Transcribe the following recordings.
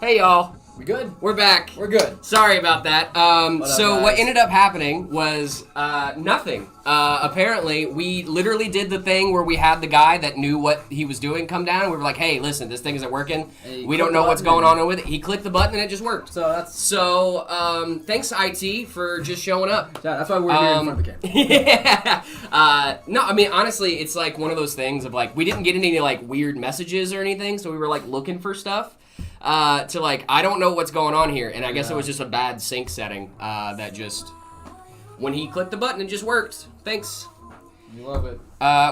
Hey y'all. We good? We're back. We're good. Sorry about that. What What ended up happening was nothing. Apparently, we literally did the thing where we had the guy that knew what he was doing come down, and we were like, hey, listen, this thing isn't working. Hey, We don't know what's going on with it. He clicked the button and it just worked. So Thanks, IT, for just showing up. yeah, that's why we're here in front of the camera. Yeah. No, I mean, honestly, it's like one of those things of like, we didn't get any like weird messages or anything, so we were like looking for stuff. To like, I don't know what's going on here, and I guess it was just a bad sync setting that just, when he clicked the button, it just worked. Thanks. You love it.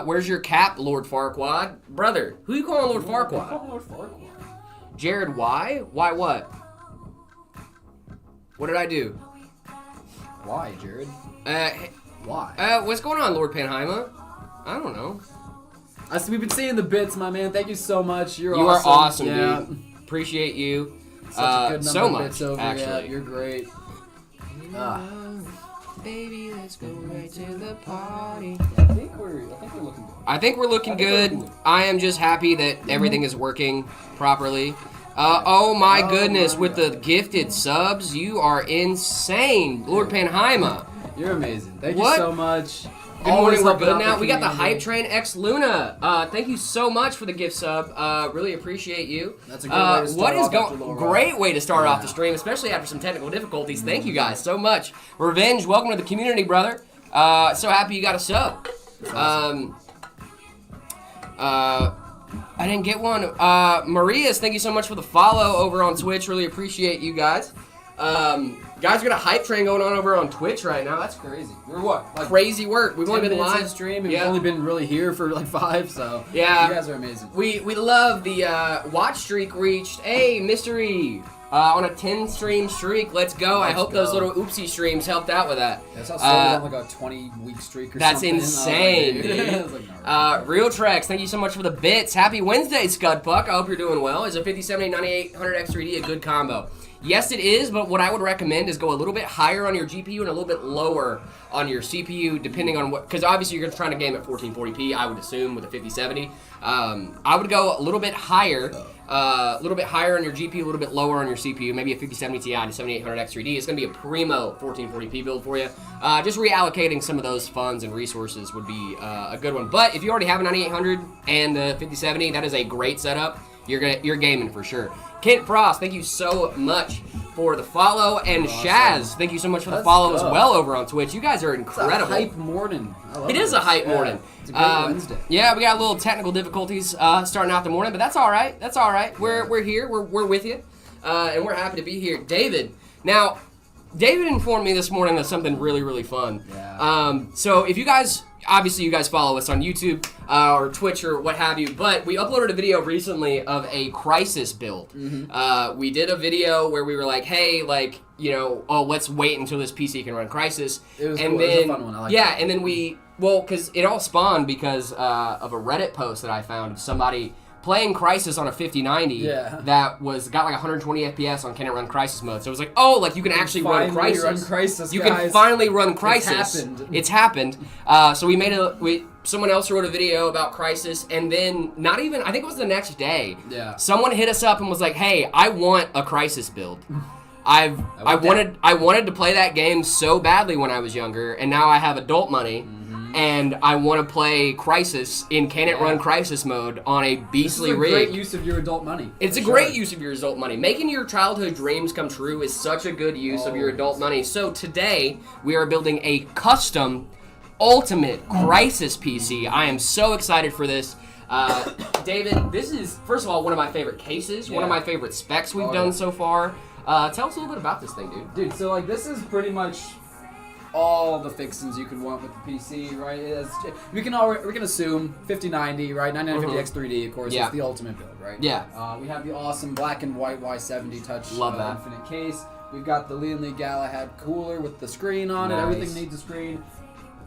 Where's your cap, Lord Farquaad? Brother, who you calling Lord Farquaad? Lord Farquaad. Jared, why? Why what? What did I do? Why, Jared? Why? What's going on, Lord Panheima? I don't know. We've been seeing the bits, my man. Thank you so much. You are awesome, dude. Appreciate you. Such a good number so of much, bits over. actually. Yeah, you're great. Baby, let's go right to the party. I think we're looking good. I think we're looking good. I am just happy that everything is working properly. Oh my goodness, with the gifted subs, you are insane. Lord Panheima. You're amazing. Thank What? you so much. Good morning, we're good helping out now. We got the community. Hype Train X Luna. Thank you so much for the gift sub. Really appreciate you. That's a good way to start What is off after a little great way to start off Yeah. the stream, especially after some technical difficulties. Thank you guys so much. Revenge, welcome to the community, brother. So happy you got a sub. I didn't get one. Maria's, thank you so much for the follow over on Twitch. Really appreciate you guys. Guys, we got a hype train going on over on Twitch right now. That's crazy. We're what? Like Crazy work. We've only 10 been minutes live. in the stream, and Yeah. we've only been really here for like 5, so Yeah. you guys are amazing. We love the watch streak reached. Hey, Mystery. On a 10 stream streak. Let's go. I Let's hope those go. little oopsie streams helped out with that. That's how Silver's on like a 20-week streak or That's something. insane, dude. I was like, no, Real Trex, thank you so much for the bits. Happy Wednesday, Scudpuck. I hope you're doing well. Is a 5070 9800 X3D a good combo? Yes, it is, but what I would recommend is go a little bit higher on your GPU and a little bit lower on your CPU, depending on what, because obviously you're trying to game at 1440p, I would assume, with a 5070. I would go a little bit higher on your GPU, a little bit lower on your CPU, maybe a 5070 Ti to 7800 X3D. It's going to be a primo 1440p build for you. Just reallocating some of those funds and resources would be a good one. But if you already have a 9800 and the 5070, that is a great setup. You're gaming for sure. Kent Frost, thank you so much for the follow, and Shaz, thank you so much for the follow as well over on Twitch. You guys are incredible. It's a hype morning. I love It is this. a hype morning. It's a great Wednesday. Yeah, we got a little technical difficulties starting out the morning, but that's all right. That's all right. We're here. We're with you, and we're happy to be here. David, now, David informed me this morning of something really, really fun. Yeah. So if you guys, obviously you guys follow us on YouTube or Twitch or what have you, but we uploaded a video recently of a Crysis build. We did a video where we were like, hey, like, you know, let's wait until this PC can run Crysis. It was and cool. then, It was a fun one. I liked yeah, it. and then because it all spawned because of a Reddit post that I found of somebody playing Crysis on a 5090 Yeah. that got like 120 FPS on Can It Run Crysis mode. So it was like, oh, like you can actually run Finally Crysis. run Crysis, You guys. can finally run Crysis. It's happened. It's happened. So someone else wrote a video about Crysis, and then I think it was the next day. Yeah. Someone hit us up and was like, hey, I want a Crysis build. I wanted to play that game so badly when I was younger, and now I have adult money. And I want to play Crysis in Can It Run Crysis mode on a beastly rig. It's a great use of your adult money. It's a great use of your adult money. Making your childhood dreams come true is such a good use of your adult money. So today, we are building a custom ultimate Crysis PC. I am so excited for this. David, this is, first of all, one of my favorite cases, one of my favorite specs we've done so far. Tell us a little bit about this thing, dude. Dude, so like this is pretty much all the fixings you could want with the PC, right? We can assume 5090, right? 9950 X3D, of course, is the ultimate build, right? Yeah. We have the awesome black and white Y70 touch Love that. infinite case. We've got the Liam Lee Galahad cooler with the screen on it. Everything needs a screen.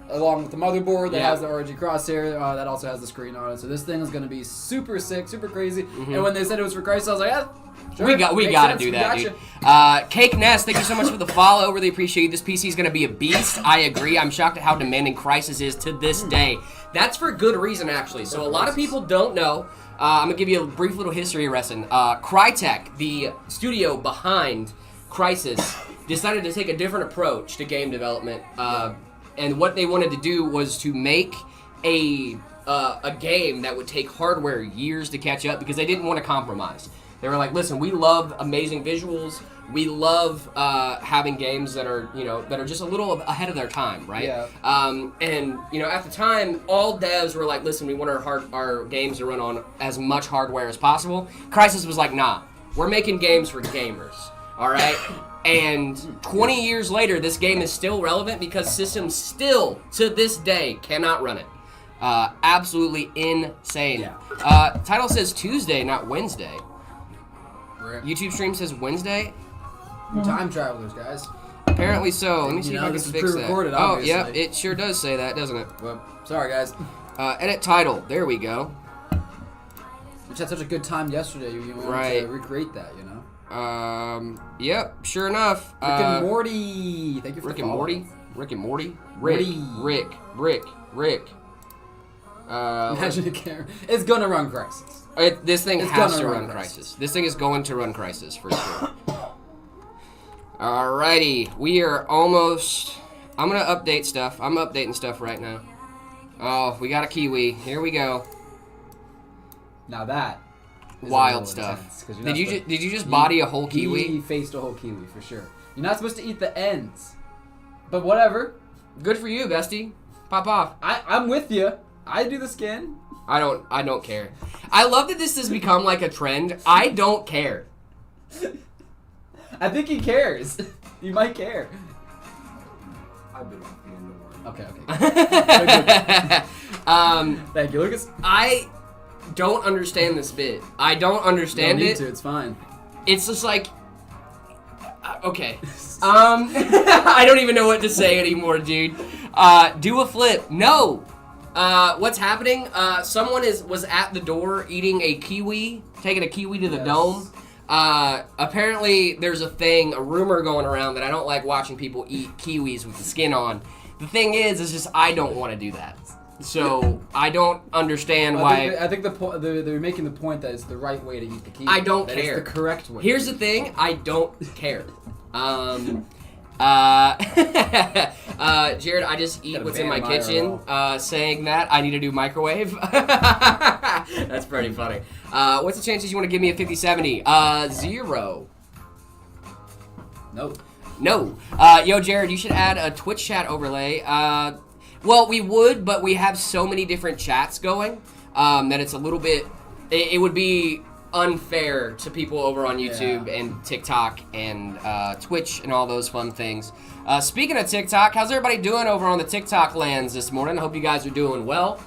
Along with the motherboard that has the RG crosshair, that also has the screen on it. So this thing is going to be super sick, super crazy. And when they said it was for Crysis, I was like, yeah, sure, We got to makes sense, do we that, gotcha. dude. Cake Nest, thank you so much for the follow. Really appreciate it. This PC is going to be a beast. I agree. I'm shocked at how demanding Crysis is to this day. That's for good reason, actually. So a lot of people don't know. I'm going to give you a brief little history lesson. Crytek, the studio behind Crysis, decided to take a different approach to game development. And what they wanted to do was to make a game that would take hardware years to catch up because they didn't want to compromise. They were like, listen, we love amazing visuals. We love having games that are, that are just a little ahead of their time, right? Yeah. And at the time, all devs were like, listen, we want our games to run on as much hardware as possible. Crysis was like, nah, we're making games for gamers, all right? And 20 years later, this game is still relevant because systems still, to this day, cannot run it. Absolutely insane. Yeah. Title says Tuesday, not Wednesday. Rip. YouTube stream says Wednesday. We're time travelers, guys. Apparently so. Let me see if I can this is fix that. pre-recorded, Oh, obviously. yeah, it sure does say that, doesn't it? Well, sorry, guys. Edit title. There we go. We had such a good time yesterday. You wanted Right. to recreate that, Yep, sure enough. Rick and Morty. Thank you for Rick the and follow. Morty? Rick and Morty? Morty. Rick. Imagine a camera. It's gonna run Crysis. This thing It's has gonna to run run Crysis. Crysis. This thing is going to run Crysis for sure. Alrighty, we are almost... I'm going to update stuff. I'm updating stuff right now. Oh, we got a Kiwi. Here we go. Now that is Wild a little stuff. intense, 'cause you're Did not you supposed- did you just body a whole He Kiwi? faced a whole Kiwi for sure. You're not supposed to eat the ends, but whatever. Good for you, bestie. Pop off. I'm with you. I do the skin. I don't care. I love that this has become like a trend. I don't care. I think he cares. You might care. I've been off the end of Okay. Thank you, Lucas. I don't understand this bit. I don't understand You don't it. need to. It's fine. It's just like, okay. I don't even know what to say anymore, dude. Do a flip. No. What's happening? Someone was at the door eating a kiwi, taking a kiwi to the Yes. dome. Apparently there's a rumor going around that I don't like watching people eat kiwis with the skin on. The thing is just I don't want to do that. So I don't understand why. I think they're making the point that it's the right way to eat the kiwi. I don't that care. It's the correct way. Here's the thing, I don't care. Jared, I just eat Gotta what's in my ban my kitchen. roll. Saying that, I need to do microwave. That's pretty funny. What's the chances you want to give me a 50-70? 0. Nope. No. Yo, Jared, you should add a Twitch chat overlay. Well, we would, but we have so many different chats going that it's a little bit... It would be unfair to people over on YouTube and TikTok and Twitch and all those fun things. Speaking of TikTok, how's everybody doing over on the TikTok lands this morning? I hope you guys are doing well.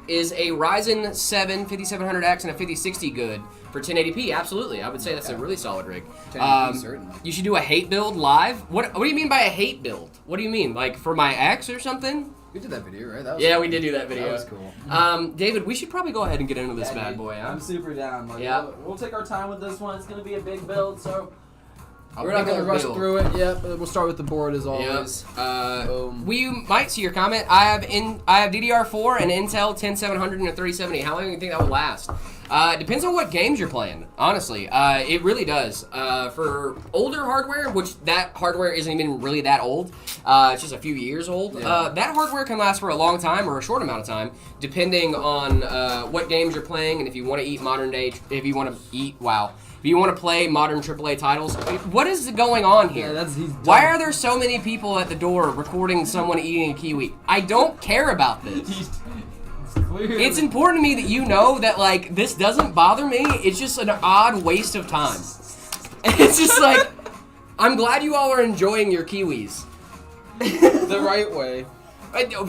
Is a Ryzen 7 5700X and a 5060 good for 1080p? Absolutely. I would say that's a really solid rig. 1080p, certainly. You should do a hate build live. What do you mean by a hate build? What do you mean? Like for my ex or something? We did that video, right? That was Yeah, cool. we did do that video. That was cool. David, we should probably go ahead and get into this Yeah, bad dude, boy. Huh? I'm super down. Like, Yeah. we'll take our time with this one. It's gonna be a big build, so We're not gonna rush through it. Yep. We'll start with the board as always. Boom. We might see your comment. I have DDR4 and Intel 10700 and a 3070. How long do you think that will last? It depends on what games you're playing. Honestly, it really does. For older hardware, which that hardware isn't even really that old. It's just a few years old. Yeah. That hardware can last for a long time or a short amount of time, depending on what games you're playing and if you want to eat modern day. If you want to eat If you want to play modern AAA titles, what is going on here? Yeah, he's Why done. are there so many people at the door recording someone eating a kiwi? I don't care about this. Clearly. It's important to me that you know that, like, this doesn't bother me. It's just an odd waste of time. It's just like, I'm glad you all are enjoying your kiwis. the right way.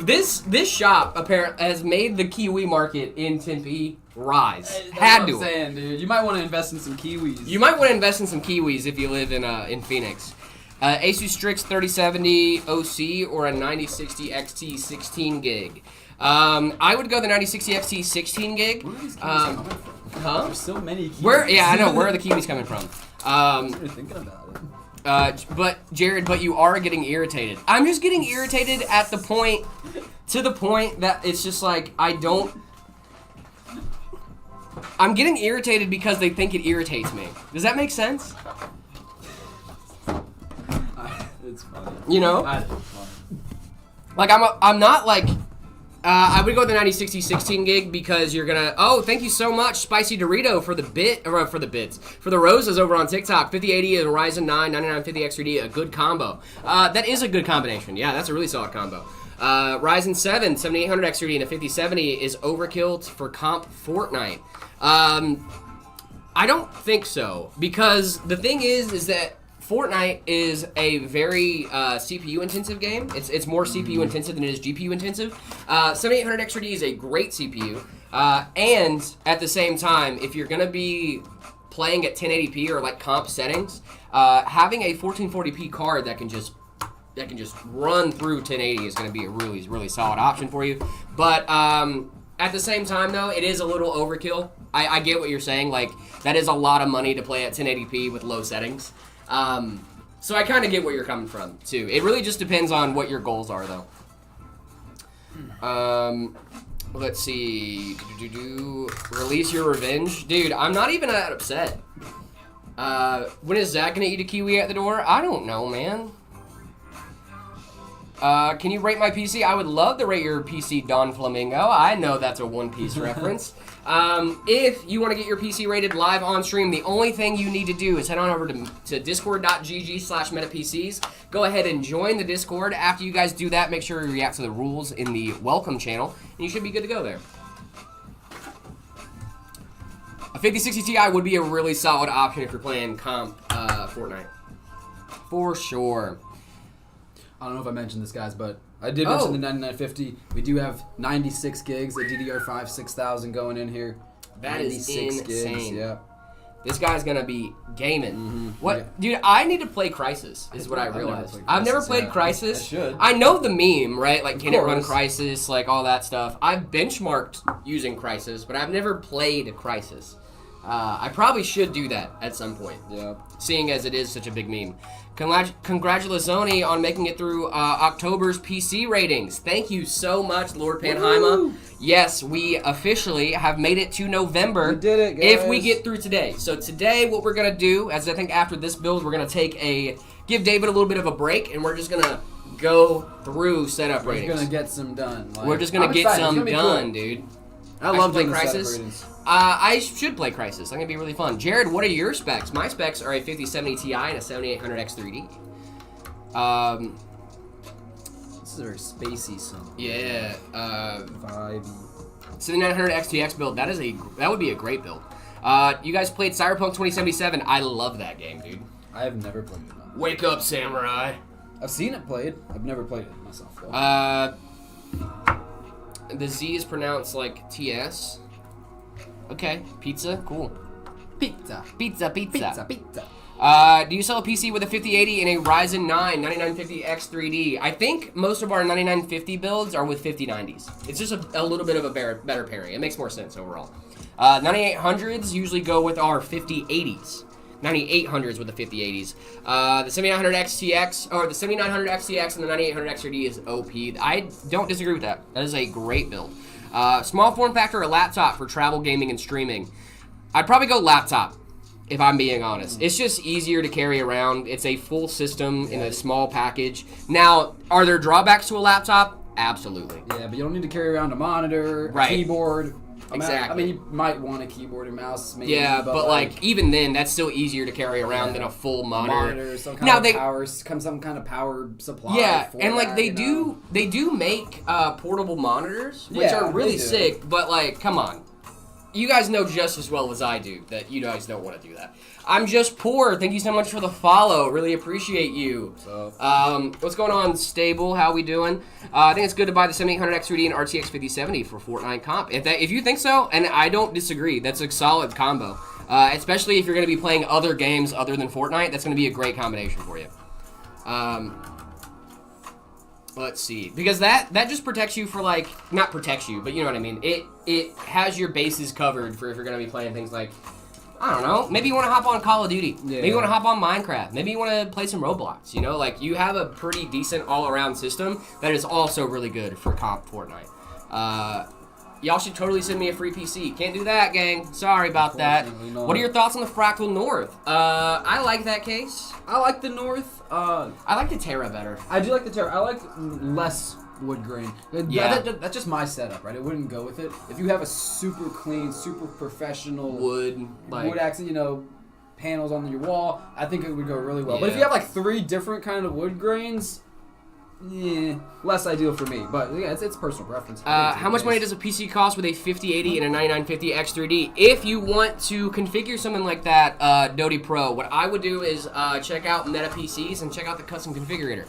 This shop apparently has made the kiwi market in Tempe rise. That's Had what to. I'm saying, dude. You might want to invest in some kiwis. You might want to invest in some kiwis if you live in Phoenix. Asus Strix 3070 OC or a 9060 XT 16 gig. I would go the 9060 XT 16 gig. Where are these Kiwis coming from? Huh? There's so many Kiwis. Yeah, I know. Where are the Kiwis coming from? I'm thinking about it. But Jared, you are getting irritated. I'm just getting irritated at the point, that it's just like, I'm getting irritated because they think it irritates me. Does that make sense? It's funny. You know? I think it's funny. Like, I'm not like, I would go with the 9060 16 gig because you're gonna, oh, thank you so much, Spicy Dorito, for the for the roses over on TikTok. 5080 and Ryzen 9, 9950 X3D, a good combo. That is a good combination. Yeah, that's a really solid combo. Ryzen 7, 7800 X3D and a 5070 is overkill for comp Fortnite. I don't think so, because the thing is that Fortnite is a very CPU intensive game. It's more CPU intensive than it is GPU intensive. 7800 X3D is a great CPU, and at the same time, if you're gonna be playing at 1080p or like comp settings, having a 1440p card that can just run through 1080 is gonna be a really, really solid option for you. But at the same time, though, it is a little overkill. I get what you're saying. Like, that is a lot of money to play at 1080p with low settings. So I kind of get where you're coming from, too. It really just depends on what your goals are, though. Let's see. Release your revenge. Dude, I'm not even that upset. When is Zach going to eat a kiwi at the door? I don't know, man. Can you rate my PC? I would love to rate your PC, Don Flamingo. I know that's a One Piece reference. If you want to get your PC rated live on stream, the only thing you need to do is head on over to discord.gg/metapcs. Go ahead and join the Discord. After you guys do that, make sure you react to the rules in the welcome channel, and you should be good to go there. A 5060 Ti would be a really solid option if you're playing comp Fortnite. For sure. I don't know if I mentioned this, guys, but I did mention the 9950. We do have 96 gigs of DDR5 6000 going in here. That is insane. Gigs, yeah. This guy's gonna be gaming. Mm-hmm. What, yeah. Dude? I need to play Crysis. Is what I realized. I've never played Crysis. I should. I know the meme, right? Like, can it run course. Crysis? Like all that stuff. I've benchmarked using Crysis, but I've never played Crysis. I probably should do that at some point. Yeah. Seeing as it is such a big meme. Congratulations on making it through October's PC ratings. Thank you so much, Lord Panheima. Woo! Yes, we officially have made it to November. We did it, guys. If we get through today. So today, what we're going to do, as I think after this build, we're going to give David a little bit of a break, and we're just going to go through setup ratings. We're going to get some done. We're just going to get some done, dude. I love playing doing the Crysis. setup ratings. I should play Crysis. I'm going to be really fun. Jared, what are your specs? My specs are a 5070 Ti and a 7800 X3D. This is a very spacey song. Yeah. Vibey. 7900 XTX build. That would be a great build. You guys played Cyberpunk 2077. I love that game, dude. I have never played it. No. Wake up, samurai. I've seen it played. I've never played it myself, though. The Z is pronounced like TS. Okay, pizza, cool. Pizza. Pizza. Pizza. Do you sell a PC with a 5080 and a Ryzen 9 9950 X3D? I think most of our 9950 builds are with 5090s. It's just a little bit of a better pairing. It makes more sense overall. 9800s usually go with our 5080s. 9800s with the 5080s. The 7900 XTX, or the 7900 XTX and the 9800 X3D is OP. I don't disagree with that. That is a great build. Small form factor or laptop for travel, gaming, and streaming. I'd probably go laptop, if I'm being honest. It's just easier to carry around. It's a full system in a small package. Now, are there drawbacks to a laptop? Absolutely. Yeah, but you don't need to carry around a monitor, a keyboard. Exactly. I mean, you might want a keyboard and mouse, maybe. Yeah, but like even then, that's still easier to carry around than a full monitor. Some kind of power supply. Yeah, and like they do make portable monitors, which are really sick. But like, come on, you guys know just as well as I do that you guys don't want to do that. I'm just poor. Thank you so much for the follow. Really appreciate you. What's going on, Stable? How we doing? I think it's good to buy the 7800 X3D and RTX 5070 for Fortnite comp. If you think so, and I don't disagree, that's a solid combo. Especially if you're going to be playing other games other than Fortnite, that's going to be a great combination for you. Let's see, because that just protects you for like, not protects you, but you know what I mean. It has your bases covered for if you're gonna be playing things like, I don't know, maybe you want to hop on Call of Duty, maybe you want to hop on Minecraft, maybe you want to play some Roblox. You know, like you have a pretty decent all-around system that is also really good for comp Fortnite. Y'all should totally send me a free PC. Can't do that, gang. Sorry about that. What are your thoughts on the Fractal North? I like that case. I like the North. I like the Terra better. I do like the Terra. I like less wood grain. Yeah. That's just my setup, right? It wouldn't go with it. If you have a super clean, super professional wood accent, you know, panels on your wall, I think it would go really well. Yeah. But if you have like 3 different kind of wood grains, less ideal for me. But yeah, it's personal preference. How much money does a PC cost with a 5080 and a 9950 X3D? If you want to configure something like that, Doti Pro, what I would do is check out Meta PCs and check out the custom configurator.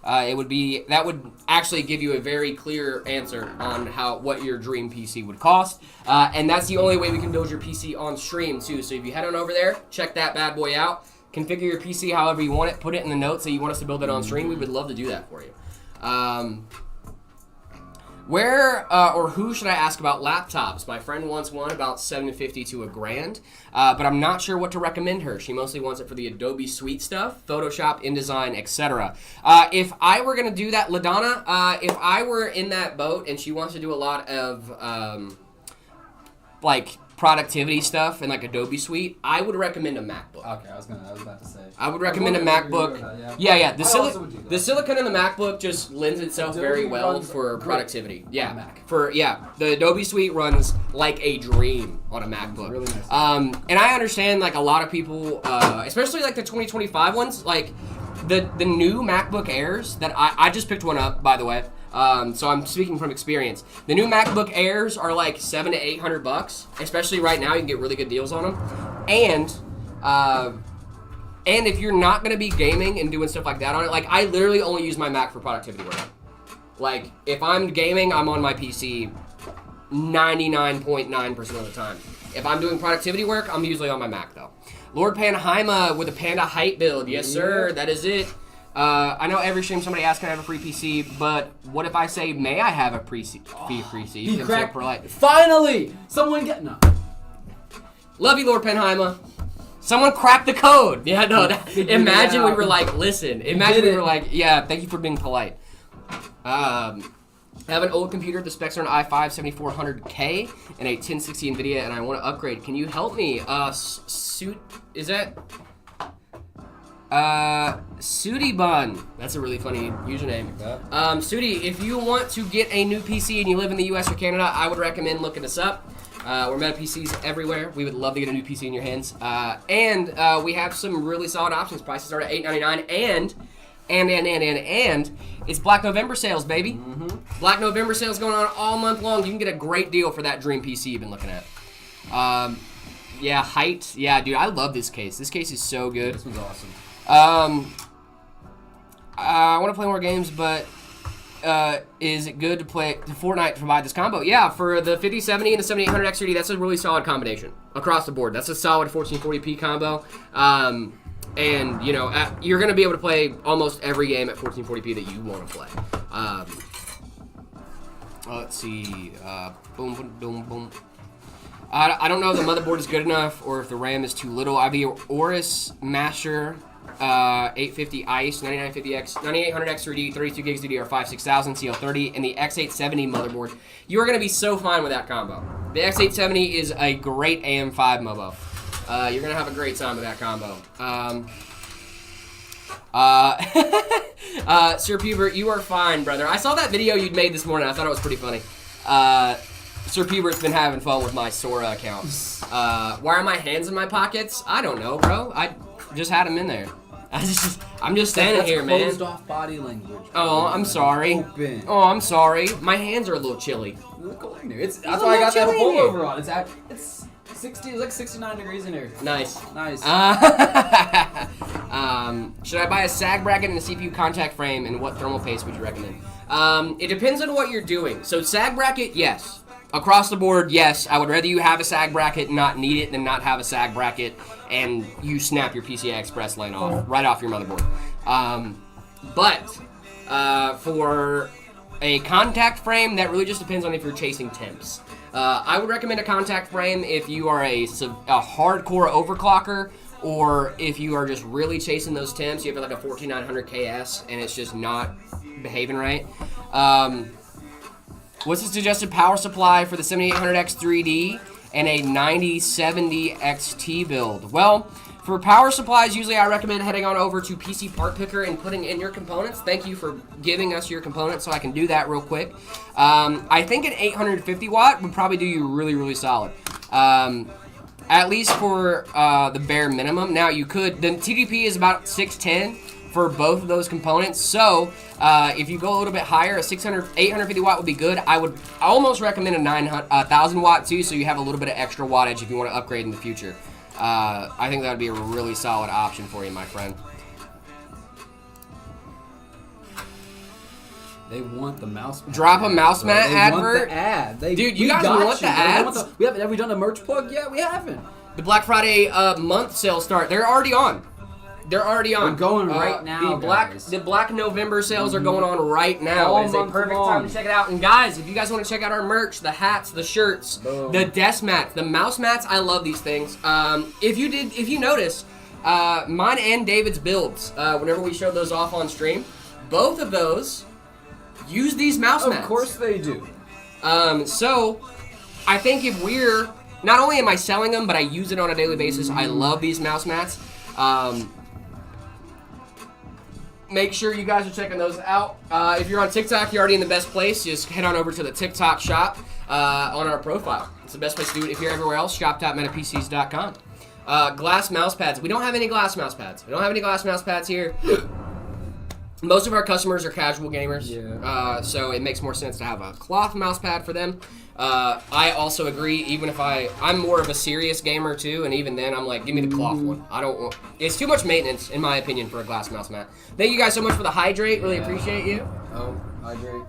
That would actually give you a very clear answer on what your dream PC would cost, and that's the only way we can build your PC on stream too. So if you head on over there, check that bad boy out. Configure your PC however you want it. Put it in the notes that you want us to build it on stream. We would love to do that for you. Where or who should I ask about laptops? My friend wants one about $750 to $1,000, but I'm not sure what to recommend her. She mostly wants it for the Adobe Suite stuff, Photoshop, InDesign, etc. If I were going to do that, LaDonna, if I were in that boat and she wants to do a lot of like productivity stuff and like Adobe Suite, I would recommend a MacBook. Okay, I was about to say. I would recommend a MacBook. Yeah. The silicon in the MacBook just lends itself very well for productivity. Yeah. The Adobe Suite runs like a dream on a MacBook. Really nice. And I understand like a lot of people, especially like the 2025 ones, like the new MacBook Airs that I just picked one up, by the way. So I'm speaking from experience. The new MacBook Airs are like $700 to $800, especially right now. You can get really good deals on them, and if you're not gonna be gaming and doing stuff like that on it, like I literally only use my Mac for productivity work. Like if I'm gaming, I'm on my PC 99.9% of the time. If I'm doing productivity work, I'm usually on my Mac though. Lord Panheima with a Panda Height build, yes sir, that is it. I know every stream somebody asks can I have a free PC, but what if I say may I have a free PC? He cracked. Finally, someone get no. Love you, Lord Panheima. Someone cracked the code. Yeah, no. Imagine we were like, listen. Imagine we were like, yeah. Thank you for being polite. I have an old computer. The specs are an i5 7400K and a 1060 NVIDIA, and I want to upgrade. Can you help me? Is that? Sudi Bun. That's a really funny username. Sudi, if you want to get a new PC and you live in the US or Canada, I would recommend looking us up. We're Meta PCs everywhere. We would love to get a new PC in your hands. And we have some really solid options. Prices start at $899 and it's Black November sales, baby. Mm-hmm. Black November sales going on all month long. You can get a great deal for that dream PC you've been looking at. Yeah, height. Yeah, dude, I love this case. This case is so good. This one's awesome. I want to play more games, but is it good to play the Fortnite to provide this combo? Yeah, for the 5070 and the 7800 X3D, that's a really solid combination across the board. That's a solid 1440p combo. And you know, you're gonna be able to play almost every game at 1440p that you want to play. Let's see. Boom, boom, boom, boom. I don't know if the motherboard is good enough or if the RAM is too little. I have the Aorus Master 850 ICE, 9950X, 9800 X3D, 32 gigs DDR5, 6000 CL30, and the X870 motherboard. You are going to be so fine with that combo. The X870 is a great AM5 MOBO. You're going to have a great time with that combo. Sir Pubert, you are fine, brother. I saw that video you'd made this morning. I thought it was pretty funny. Sir Pubert's been having fun with my Sora account. Why are my hands in my pockets? I don't know, bro. I just had them in there. I'm just standing here, man. Closed off body language. Oh, I'm sorry. Open. Oh, I'm sorry. My hands are a little chilly. Look in there. That's why I got that pullover on. It's 60. It's like 69 degrees in here. Nice. Nice. Should I buy a sag bracket and a CPU contact frame, and what thermal paste would you recommend? It depends on what you're doing. So sag bracket, yes. Across the board, yes. I would rather you have a sag bracket and not need it than not have a sag bracket and you snap your PCI Express lane off right off your motherboard. But For a contact frame, that really just depends on if you're chasing temps. I would recommend a contact frame if you are a hardcore overclocker, or if you are just really chasing those temps. You have like a 14900 KS and it's just not behaving right. What's the suggested power supply for the 7800X 3D and a 9070 XT build? Well, for power supplies, usually I recommend heading on over to PC Part Picker and putting in your components. Thank you for giving us your components so I can do that real quick. I think an 850 watt would probably do you really, really solid. At least for the bare minimum. Now the TDP is about 610 for both of those components. So if you go a little bit higher, 850 watt would be good. I would almost recommend a 1000 watt too, so you have a little bit of extra wattage if you want to upgrade in the future. I think that would be a really solid option for you, my friend. They want the mouse mat. Drop a mouse mat advert? They want the ad. Dude, you guys want the ads? Have we done a merch plug yet? We haven't. The Black Friday month sales start. They're already on. They're already on. We're going right now, the Black November sales are going on right now. All It's a month perfect long. time to check it out. And guys, if you guys want to check out our merch, the hats, the shirts, the desk mats, the mouse mats, I love these things. If you notice, mine and David's builds, whenever we showed those off on stream, both of those use these mouse mats. Of course they do. So I think if we're, not only am I selling them, but I use it on a daily basis. I love these mouse mats. Make sure you guys are checking those out. If you're on TikTok, you're already in the best place. Just head on over to the TikTok shop on our profile. It's the best place to do it. If you're everywhere else, shop.metapcs.com. Glass mouse pads. We don't have any glass mouse pads. We don't have any glass mouse pads here. Most of our customers are casual gamers, so it makes more sense to have a cloth mouse pad for them. I also agree, even if I'm more of a serious gamer too, and even then I'm like, give me the cloth one. I don't want, it's too much maintenance, in my opinion, for a glass mouse mat. Thank you guys so much for the hydrate, really appreciate you. Oh, hydrate.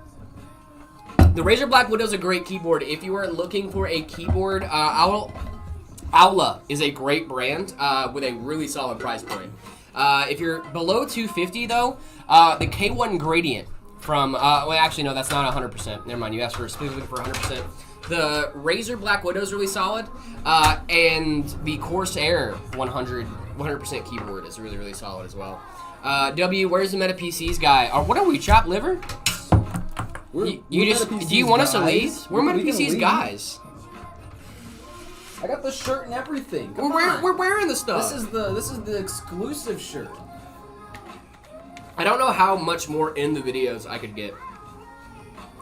The Razer Black Widow's a great keyboard. If you are looking for a keyboard, Aula is a great brand with a really solid price point. If you're below 250 though, the K1 Gradient from, well actually no, that's not 100%. Never mind, you asked for specifically for 100%. The Razer Black Widow is really solid, and the Corsair 100% keyboard is really, really solid as well. W, where's the Meta PCs guy? What are we, chopped liver? Do you want us to leave? We're Meta PCs guys. I got the shirt and everything. We're wearing the stuff. This is the exclusive shirt. I don't know how much more in the videos I could get.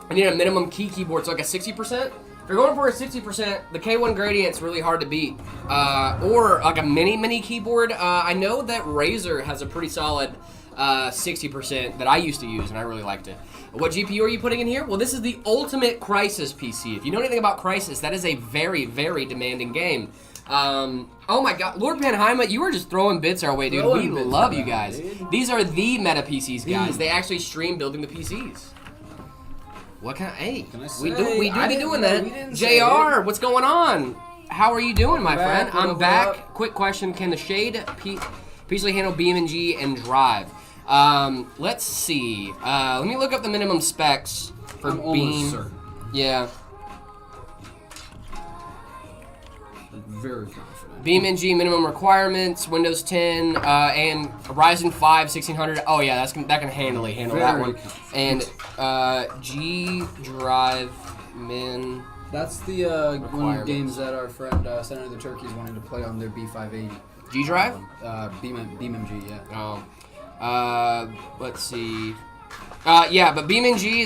I need a minimum keyboard, so like a 60%. If you're going for a 60%, the K1 Gradient's really hard to beat. Or like a mini keyboard. I know that Razer has a pretty solid 60% that I used to use, and I really liked it. What GPU are you putting in here? Well, this is the ultimate Crysis PC. If you know anything about Crysis, that is a very, very demanding game. Oh my god, Lord Panheima, you were just throwing bits our way, dude. We love you guys. These are the Meta PCs, guys. They actually stream building the PCs. What kind of, hey, we do be doing that. JR, what's going on? How are you doing, my friend? I'm back. Quick question, can the Shade peacefully handle BeamNG and Drive? Let's see. Let me look up the minimum specs for Beam. Certain. Yeah. Very confident. BeamNG minimum requirements, Windows 10, and Ryzen 5 1600. Oh yeah, that can handle that one. And G Drive min. That's the one of the games that our friend Senator the Turkey is wanting to play on their B580. G Drive? BeamNG, yeah. Oh. Let's see. Yeah, but BeamNG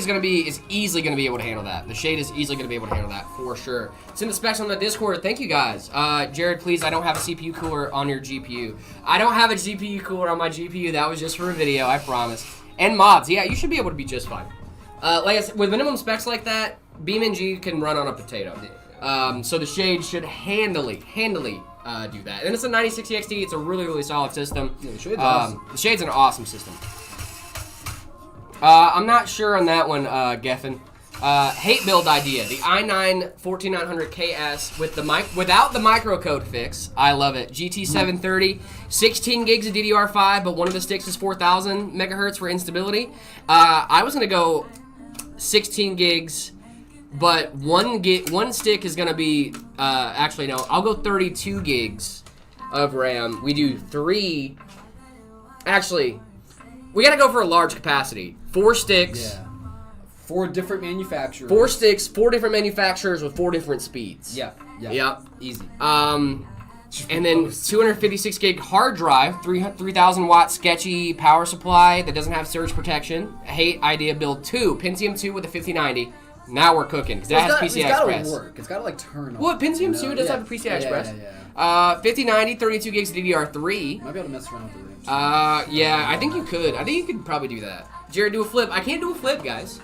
is easily gonna be able to handle that. The Shade is easily gonna be able to handle that for sure. Send the specs on the Discord. Thank you guys. Jared, please, I don't have a CPU cooler on your GPU. I don't have a GPU cooler on my GPU. That was just for a video, I promise. And mods, yeah, you should be able to be just fine. Like I said, with minimum specs like that, BeamNG can run on a potato. So the Shade should handily do that. And it's a 9060 XT. It's a really, really solid system. Yeah, the Shade's awesome. The Shade's an awesome system. I'm not sure on that one, Geffen. Hate build idea. The i9 14900KS with the without the microcode fix. I love it. GT 730, 16 gigs of DDR5, but one of the sticks is 4,000 megahertz for instability. I was gonna go 16 gigs, but one stick is gonna be actually no. I'll go 32 gigs of RAM. We do 3. Actually, we gotta go for a large capacity. 4 sticks. Yeah. 4 different manufacturers. 4 sticks, 4 different manufacturers with 4 different speeds. Yeah. Yep. Easy. And then 256 gig hard drive, 3,000 watt sketchy power supply that doesn't have surge protection. Hate idea build 2, Pentium 2 with a 5090. Now we're cooking because that has PCI Express. It's gotta work. It's gotta like turn on. What, Pentium 2 does have a PCI Express? Yeah. 5090, 32 gigs of DDR3. Might be able to mess around with the RAM. Yeah, I think you could. I think you could probably do that. Jared, do a flip. I can't do a flip, guys.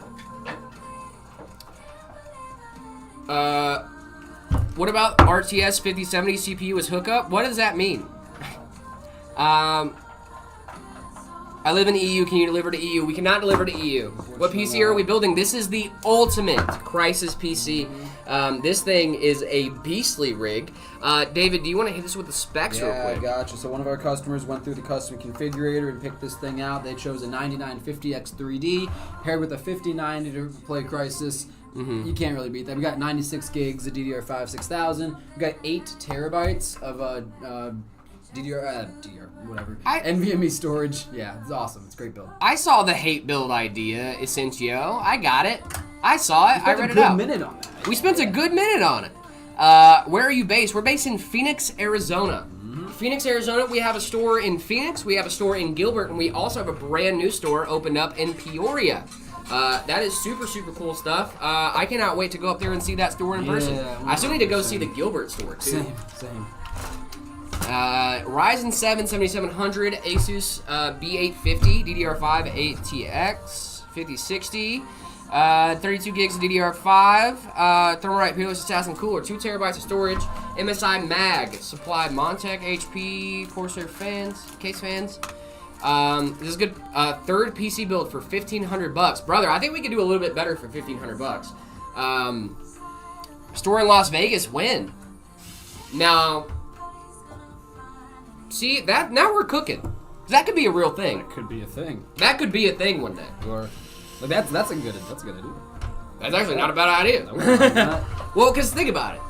What about RTS 5070 CPU as hookup? What does that mean? I live in the EU. Can you deliver to EU? We cannot deliver to EU. What PC are we building? This is the ultimate Crysis PC. This thing is a beastly rig. David, do you want to hit this with the specs real quick? Yeah, gotcha. So one of our customers went through the custom configurator and picked this thing out. They chose a 9950X3D paired with a 5090 to play Crysis. You can't really beat that. We got 96 gigs of DDR5 6000. We got 8 terabytes of NVMe storage. Yeah, it's awesome. It's a great build. I saw the hate build idea, Essentio. I got it. I saw it. I read it out. We spent a good minute on that. We spent a good minute on it. Where are you based? We're based in Phoenix, Arizona. Phoenix, Arizona. We have a store in Phoenix. We have a store in Gilbert, and we also have a brand new store opened up in Peoria. That is super, super cool stuff. I cannot wait to go up there and see that store in person. I still need to go see the Gilbert store, too. Same. Ryzen 7 7700, Asus B850, DDR5 8TX, 5060, 32 gigs of DDR5, Thermalright Peerless Assassin Cooler, 2 terabytes of storage, MSI Mag, supplied Montech, HP, Corsair fans, case fans. This is good. Third PC build for $1,500, brother. I think we could do a little bit better for $1,500. Store in Las Vegas, when? Now, see that now we're cooking. That could be a real thing. That could be a thing. That could be a thing one day. Or, like that's a good idea. That's actually not a bad idea. Well, because think about it.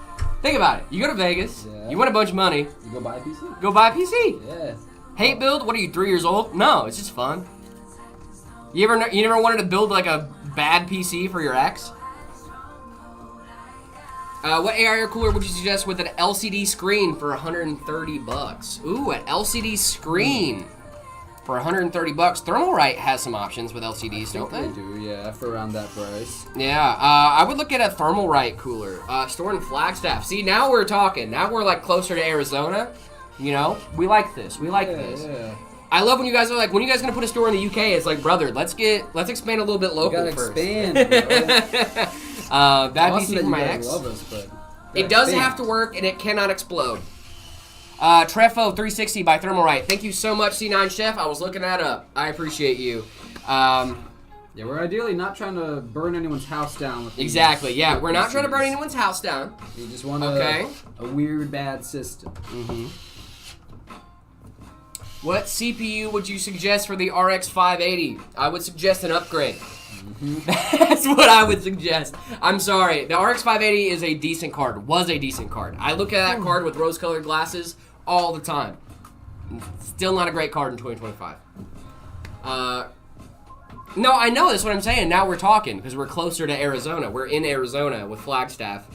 You go to Vegas. Yeah. You win a bunch of money. You go buy a PC. Go buy a PC. Yeah. Hate build? What are you, 3 years old? No, it's just fun. You never wanted to build like a bad PC for your ex? What AI cooler would you suggest with an LCD screen for $130? Ooh, an LCD screen for $130. Thermalright has some options with LCDs, don't they? They do, yeah, for around that price. Yeah, I would look at a Thermalright cooler. Stored in Flagstaff. See, now we're talking. Now we're like closer to Arizona. You know, we like this. We like this. Yeah. I love when you guys are like, when you guys gonna put a store in the UK? It's like, brother, let's expand a little bit local first. Expand. Bro. Bad PC for my ex. Love us, but it does have to work, and it cannot explode. Trefo 360 by Thermalright. Thank you so much, C9 Chef. I was looking that up. I appreciate you. Yeah, we're ideally not trying to burn anyone's house down. With Exactly. Yeah, we're not trying to burn anyone's house down. We just want a weird, bad system. What CPU would you suggest for the RX 580? I would suggest an upgrade. That's what I would suggest. I'm sorry. The RX 580 is a decent card. Was a decent card. I look at that card with rose-colored glasses all the time. Still not a great card in 2025. No, I know. That's what I'm saying. Now we're talking because we're closer to Arizona. We're in Arizona with Flagstaff.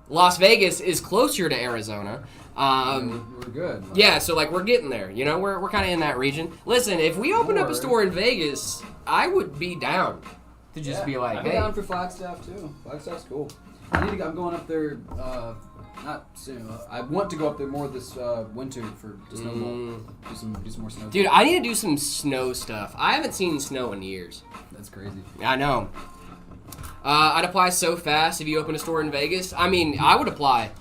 Las Vegas is closer to Arizona. We're good. Yeah, so like we're getting there. You know, we're kind of in that region. Listen, if we opened up a store in Vegas, I would be down to just be like, I'm hey. down for Flagstaff too. Flagstaff's cool. I'm going up there. Not soon. I want to go up there more this winter for snowball. Do some more snow. Dude, I need to do some snow stuff. I haven't seen snow in years. That's crazy. I know. I'd apply so fast if you open a store in Vegas. I mean, I would apply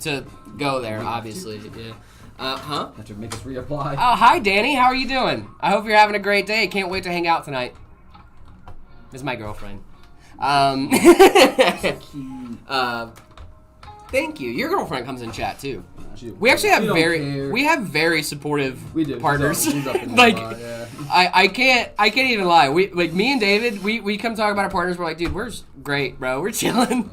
to go there, obviously. Yeah. Have to make us reapply. Oh, hi, Danny. How are you doing? I hope you're having a great day. Can't wait to hang out tonight. This is my girlfriend. Thank you. Your girlfriend comes in chat too. She- We actually have she don't care. we have very supportive We do. partners. She's up in that like spot, yeah. I can't even lie. We like me and David. We come talk about our partners. We're like, dude, we're great, bro. We're chilling.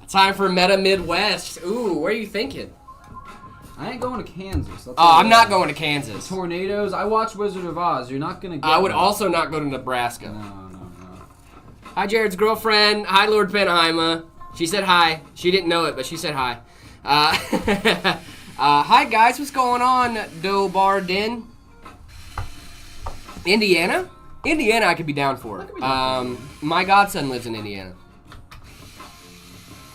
Time for Meta Midwest. Ooh, what are you thinking? I ain't going to Kansas. Oh, I'm not going to Kansas. Tornadoes. I watched Wizard of Oz. You're not gonna get. I would me. also not go to Nebraska. No. Hi, Jared's girlfriend. Hi, Lord Penheima. She said hi. She didn't know it, but she said hi. Hi, guys. What's going on, Dobardin? Indiana? Indiana I could be down for. My godson lives in Indiana.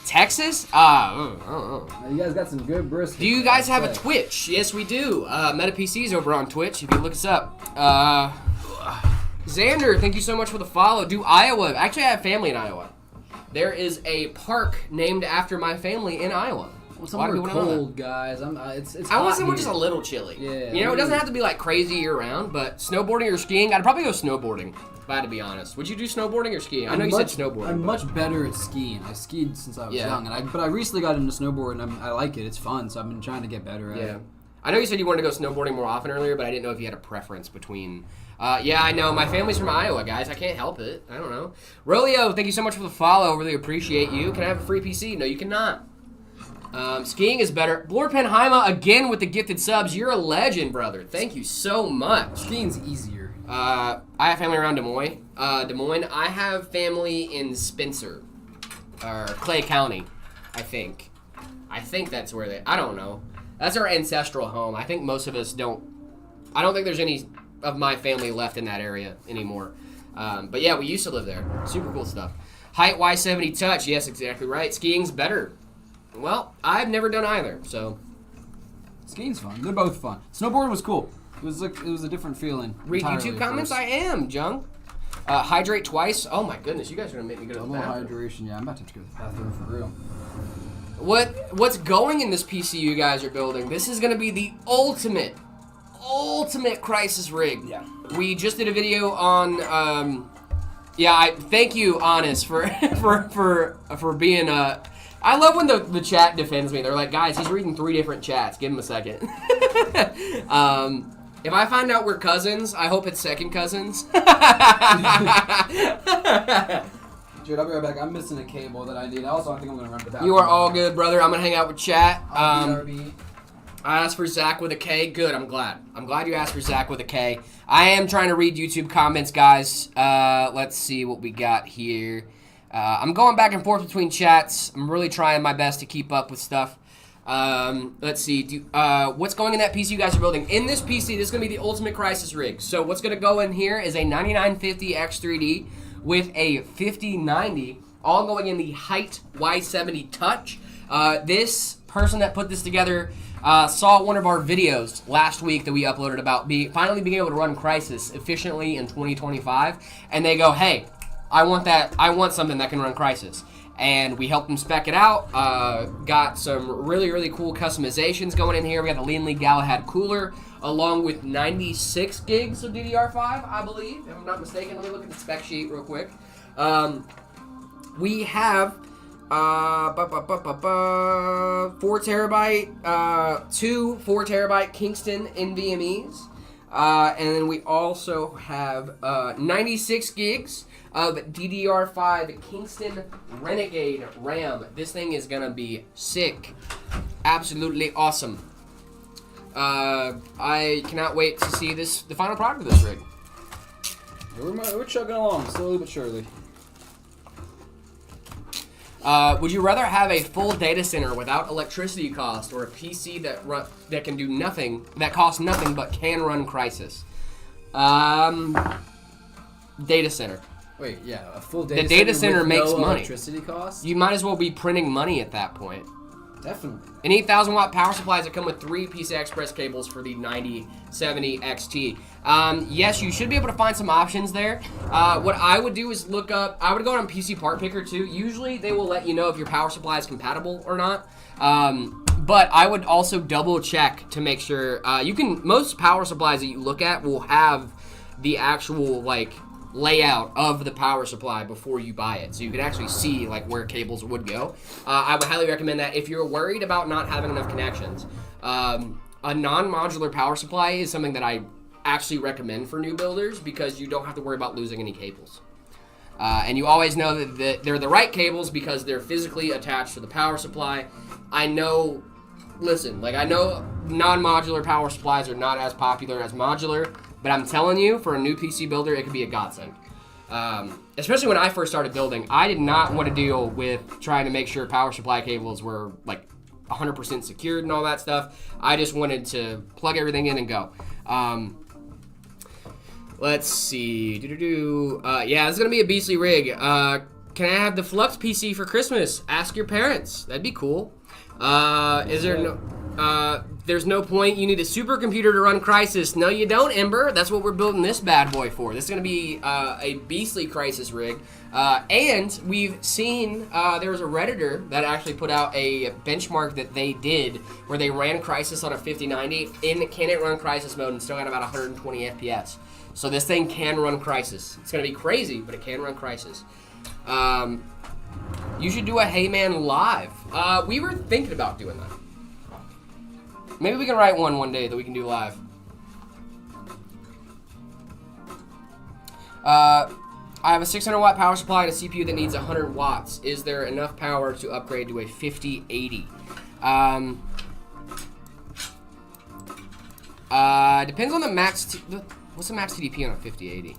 Texas? You guys got some good brisket. Do you guys have a Twitch? Yes, we do. Meta PC's over on Twitch if you look us up. Xander, thank you so much for the follow. Do Iowa. Actually, I have family in Iowa. There is a park named after my family in Iowa. Well, somewhere cold, guys. It's I want hot somewhere here. just a little chilly. Yeah. You know, it doesn't have to be like crazy year round, but snowboarding or skiing, I'd probably go snowboarding, if I had to be honest. Would you do snowboarding or skiing? I know you said snowboarding. I'm but- much better at skiing. I skied since I was Yeah. young, but I recently got into snowboarding. I like it. It's fun, so I've been trying to get better at Yeah. it. I know you said you wanted to go snowboarding more often earlier, but I didn't know if you had a preference between. Yeah, I know. My family's from Iowa, guys. I can't help it. I don't know. Rolio, thank you so much for the follow. Really appreciate you. Can I have a free PC? No, you cannot. Skiing is better. Lord Penheima, again with the gifted subs. You're a legend, brother. Thank you so much. Skiing's easier. I have family around Des Moines. I have family in Spencer. Or Clay County, I think. I think that's where they... I don't know. That's our ancestral home. I think most of us don't... I don't think there's any of my family left in that area anymore. But yeah, we used to live there. Super cool stuff. Height Y70 touch. Yes, exactly right. Skiing's better. Well, I've never done either, so... Skiing's fun. They're both fun. Snowboarding was cool. It was a different feeling. Read entirely YouTube at comments? first. I am, Jung. Hydrate twice. Oh my goodness, you guys are going to make me go to A the little bathroom. hydration. Yeah, I'm about to have to go to the bathroom for real. What's going in this PC you guys are building? This is going to be the ultimate Crysis rig. Yeah. We just did a video on I thank you, Honest, for being I love when the chat defends me. They're like, guys, he's reading 3 different chats. Give him a second. If I find out we're cousins, I hope it's second cousins. Dude, I'll be right back. I'm missing a cable that I need. Also, I think I'm gonna run to the bathroom. You are all good, brother. I'm gonna hang out with chat. RB. I asked for Zach with a K. Good, I'm glad. I'm glad you asked for Zach with a K. I am trying to read YouTube comments, guys. Let's see what we got here. I'm going back and forth between chats. I'm really trying my best to keep up with stuff. Let's see. What's going in that PC you guys are building? In this PC, this is going to be the ultimate Crysis rig. So what's going to go in here is a 9950 X3D with a 5090, all going in the Height Y70 Touch. This person that put this together saw one of our videos last week that we uploaded about finally being able to run Crysis efficiently in 2025, and they go, hey, I want something that can run Crysis. And we helped them spec it out, got some really, really cool customizations going in here. We got the Lean Lee Galahad cooler, along with 96 gigs of DDR5, I believe, if I'm not mistaken. Let me look at the spec sheet real quick. We have 4 terabyte, 2 4 terabyte Kingston NVMe's. And then we also have 96 gigs of DDR5 Kingston Renegade RAM. This thing is gonna be sick. Absolutely awesome. I cannot wait to see the final product of this rig. We're chugging along, slowly but surely. Would you rather have a full data center without electricity cost, or a PC that can do nothing, that costs nothing but can run Crysis? Data center. Wait, yeah, a full data The data center with makes no money. electricity costs? You might as well be printing money at that point. Definitely. Any 1,000-watt power supplies that come with 3 PCI Express cables for the 9070 XT. Yes, you should be able to find some options there. What I would do is look up, I would go on PC Part Picker too. Usually they will let you know if your power supply is compatible or not. But I would also double check to make sure, most power supplies that you look at will have the actual, like, layout of the power supply before you buy it, so you can actually see like where cables would go. I would highly recommend that if you're worried about not having enough connections. A non-modular power supply is something that I actually recommend for new builders because you don't have to worry about losing any cables. And you always know that they're the right cables because they're physically attached to the power supply. I know non-modular power supplies are not as popular as modular, but I'm telling you, for a new PC builder, it could be a godsend. Especially when I first started building, I did not want to deal with trying to make sure power supply cables were like 100% secured and all that stuff. I just wanted to plug everything in and go. Let's see. Yeah, this is going to be a beastly rig. Can I have the Flux PC for Christmas? Ask your parents. That'd be cool. Is there no... there's no point. You need a supercomputer to run Crysis. No, you don't, Ember. That's what we're building this bad boy for. This is going to be a beastly Crysis rig. And we've seen there was a Redditor that actually put out a benchmark that they did where they ran Crysis on a 5090 in Can It Run Crysis mode and still got about 120 FPS. So this thing can run Crysis. It's going to be crazy, but it can run Crysis. You should do a Hey Man live. We were thinking about doing that. Maybe we can write one day that we can do live. I have a 600 watt power supply and a CPU that needs 100 watts. Is there enough power to upgrade to a 5080? Depends on the max. What's the max TDP on a 5080?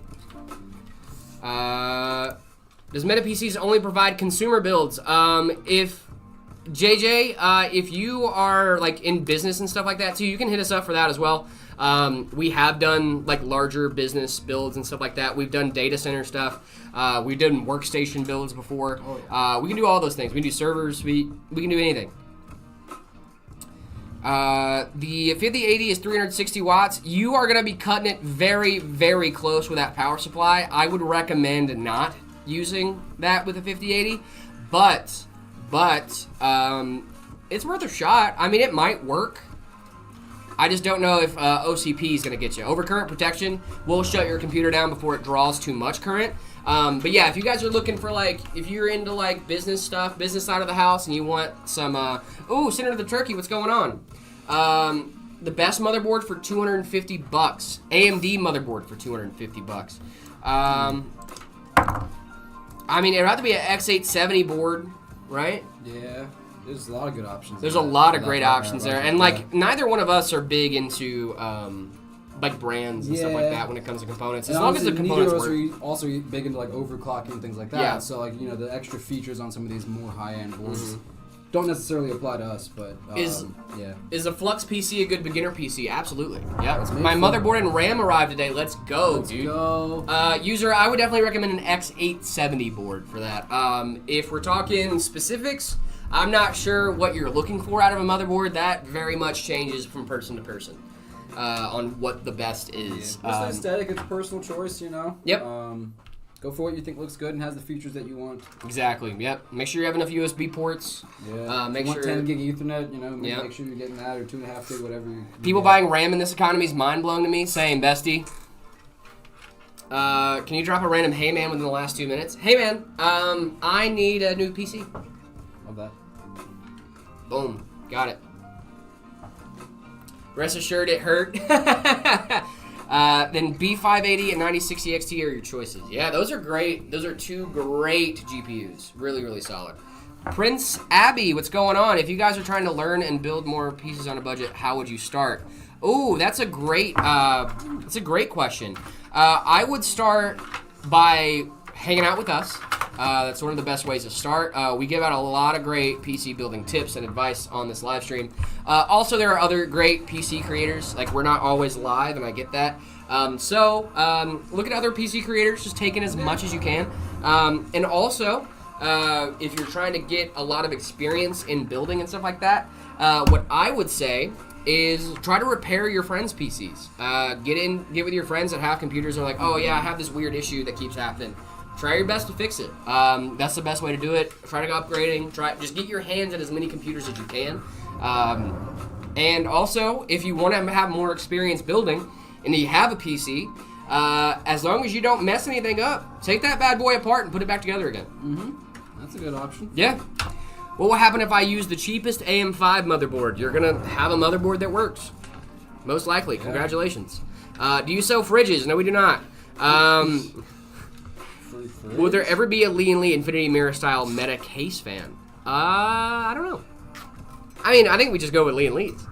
Does Meta PCs only provide consumer builds? If you are like in business and stuff like that too, you can hit us up for that as well. We have done like larger business builds and stuff like that. We've done data center stuff. We've done workstation builds before. Oh, yeah. We can do all those things. We can do servers. We can do anything. The 5080 is 360 watts. You are going to be cutting it very, very close with that power supply. I would recommend not using that with a 5080, but it's worth a shot. I mean, it might work. I just don't know if OCP is going to get you. Overcurrent protection will shut your computer down before it draws too much current. But yeah, if you guys are looking for like, if you're into like business stuff, business side of the house, and you want some, Senator the Turkey, what's going on? The best motherboard for $250. AMD motherboard for $250. I mean, it'd have to be an X870 board, right? Yeah. There's a lot of good options. There's a lot of great options there, and like neither one of us are big into like brands and stuff like that when it comes to components. As long as the components work. Neither of us are also big into like overclocking and things like that. Yeah. So like the extra features on some of these more high-end boards don't necessarily apply to us, but is a Flux PC a good beginner PC? Absolutely. Yeah. My motherboard and RAM arrived today. Let's go, dude. User, I would definitely recommend an X870 board for that. If we're talking specifics, I'm not sure what you're looking for out of a motherboard. That very much changes from person to person on what the best is. Yeah. It's aesthetic. It's personal choice, Yep. Go for what you think looks good and has the features that you want. Exactly. Yep. Make sure you have enough USB ports. Yeah. Make sure 10 gig Ethernet. Yep. Make sure you're getting that or 2.5 gig, whatever. People buying RAM in this economy is mind blowing to me. Same, bestie. Can you drop a random hey man within the last 2 minutes? Hey man, I need a new PC. Love that. Boom. Got it. Rest assured it hurt. Then B580 and 9060 XT are your choices. Yeah, those are great. Those are two great GPUs. Really, really solid. Prince Abby, what's going on? If you guys are trying to learn and build more pieces on a budget, how would you start? Oh, that's a great question. I would start by hanging out with us. That's one of the best ways to start. We give out a lot of great PC building tips and advice on this live stream. Also, there are other great PC creators. Like, we're not always live, and I get that. Look at other PC creators. Just take in as much as you can. And also, if you're trying to get a lot of experience in building and stuff like that, what I would say is try to repair your friends' PCs. Get with your friends that have computers and are like, oh yeah, I have this weird issue that keeps happening. Try your best to fix it. That's the best way to do it. Try to go upgrading. Just get your hands on as many computers as you can. And also, if you want to have more experience building and you have a PC, As long as you don't mess anything up, take that bad boy apart and put it back together again. That's a good option. Yeah. What will happen if I use the cheapest AM5 motherboard? You're going to have a motherboard that works. Most likely. Yeah. Congratulations. Do you sell fridges? No, we do not. Will there ever be a Lee & Lee Infinity Mirror style meta case fan? I don't know. I mean, I think we just go with Lee & Lee's.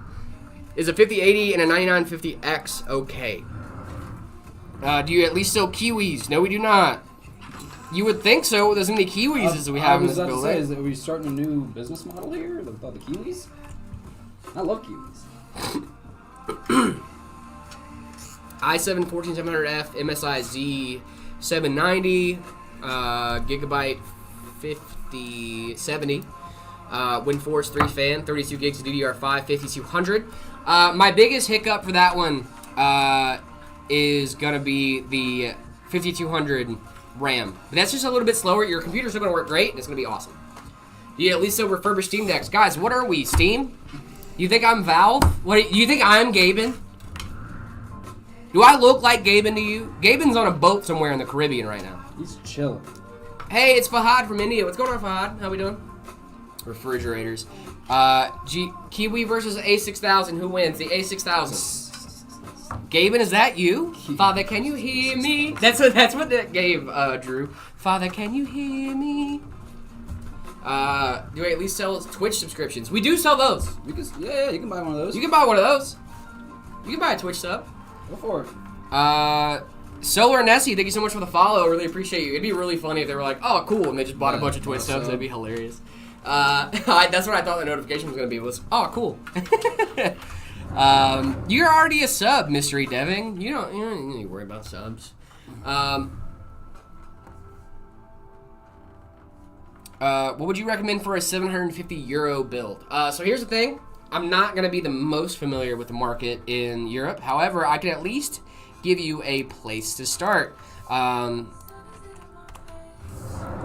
Is a 5080 and a 9950X okay? Do you at least sell Kiwis? No, we do not. You would think so with as many Kiwis as we have in this building. I was about to say, are we starting a new business model here about the Kiwis? I love Kiwis. i7-14700F, MSI Z790, Gigabyte 5070, WinForce 3 fan, 32 gigs of DDR5, 5200. My biggest hiccup for that one is going to be the 5200 RAM. But that's just a little bit slower. Your computer's still going to work great, and it's going to be awesome. You at least sell refurbished Steam Decks. Guys, what are we, Steam? You think I'm Valve? What? You think I'm Gaben? Do I look like Gaben to you? Gaben's on a boat somewhere in the Caribbean right now. He's chilling. Hey, it's Fahad from India. What's going on, Fahad? How we doing? Refrigerators. Kiwi versus A6000. Who wins? The A6000. Gaben, is that you? Father, can you hear me? That's what that gave Drew. Father, can you hear me? Do we at least sell Twitch subscriptions? We do sell those. Yeah, you can buy one of those. You can buy one of those. You can buy a Twitch sub. Go for it. Solar Nessie, thank you so much for the follow. Really appreciate you. It'd be really funny if they were like, oh, cool, and they just bought a bunch of Twitch subs. That'd be hilarious. That's what I thought the notification was going to be. Was, oh, cool. You're already a sub, Mystery Deving. You don't need to worry about subs. What would you recommend for a €750 build? So here's the thing. I'm not going to be the most familiar with the market in Europe. However, I can at least give you a place to start.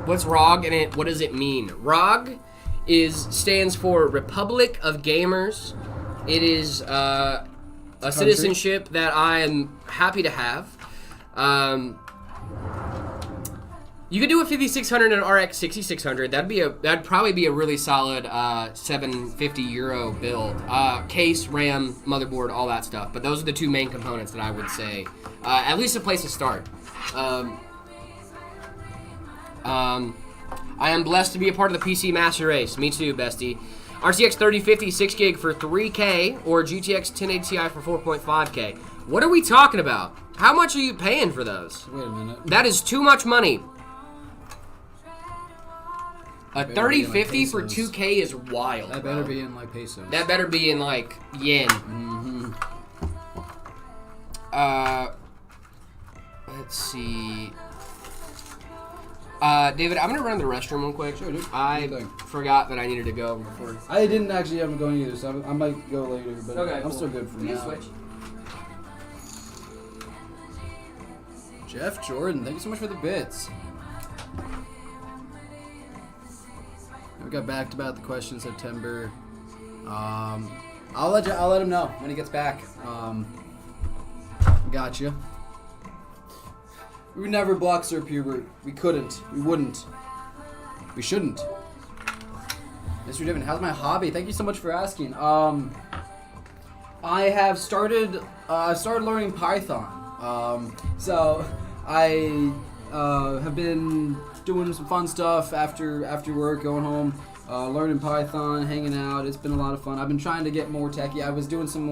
What's ROG and what does it mean? ROG stands for Republic of Gamers. It is a citizenship that I am happy to have. You could do a 5600 and RX 6600. That'd probably be a really solid €750 build. Case, RAM, motherboard, all that stuff. But those are the two main components that I would say. At least a place to start. I am blessed to be a part of the PC Master Race. Me too, bestie. RTX 3050 6 gig for $3K or GTX 1080 Ti for $4.5K. What are we talking about? How much are you paying for those? Wait a minute. That is too much money. A 3050 for 2K is wild. That better be in like pesos. That better be in like yen. Mm-hmm. Let's see. David, I'm gonna run to the restroom real quick. Sure, dude. I forgot that I needed to go before. I didn't actually have going either, so I might go later, but Okay, I'm cool. still good for We now. can switch. Jeff Jordan, thank you so much for the bits. We got back about the question in September. I'll let him know when he gets back. Gotcha. We would never block Sir Pubert. We couldn't. We wouldn't. We shouldn't. Mr. Divin, how's my hobby? Thank you so much for asking. I have started learning Python. So I have been doing some fun stuff after work, going home, learning Python, hanging out. It's been a lot of fun. I've been trying to get more techie. I was doing some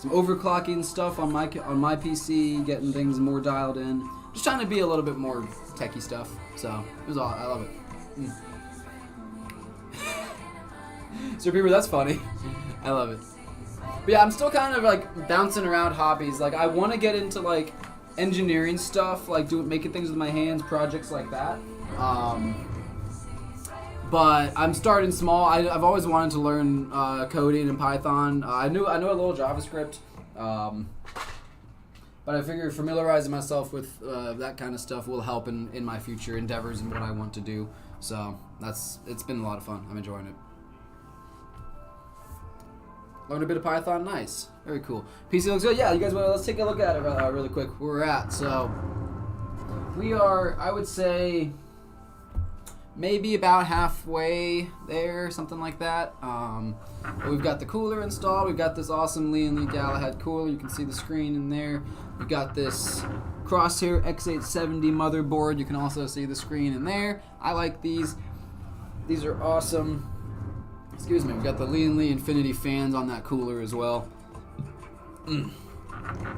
overclocking stuff on my PC, getting things more dialed in. Just trying to be a little bit more techie stuff. So it was all. I love it. Sir Bieber, that's funny. I love it. But yeah, I'm still kind of like bouncing around hobbies. Like I want to get into like engineering stuff, like making things with my hands, projects like that. But I'm starting small. I've always wanted to learn coding in Python. I know a little JavaScript, but I figure familiarizing myself with that kind of stuff will help in my future endeavors and what I want to do. So it's been a lot of fun. I'm enjoying it. Learned a bit of Python. Nice. Very cool. PC looks good. Yeah, you guys want to, let's take a look at it really quick where we're at. So we are, I would say, maybe about halfway there, something like that. We've got the cooler installed. We've got this awesome Lee & Lee Galahad cooler. You can see the screen in there. We've got this Crosshair X870 motherboard. You can also see the screen in there. I like these. These are awesome. Excuse me. We've got the Lee & Lee Infinity fans on that cooler as well.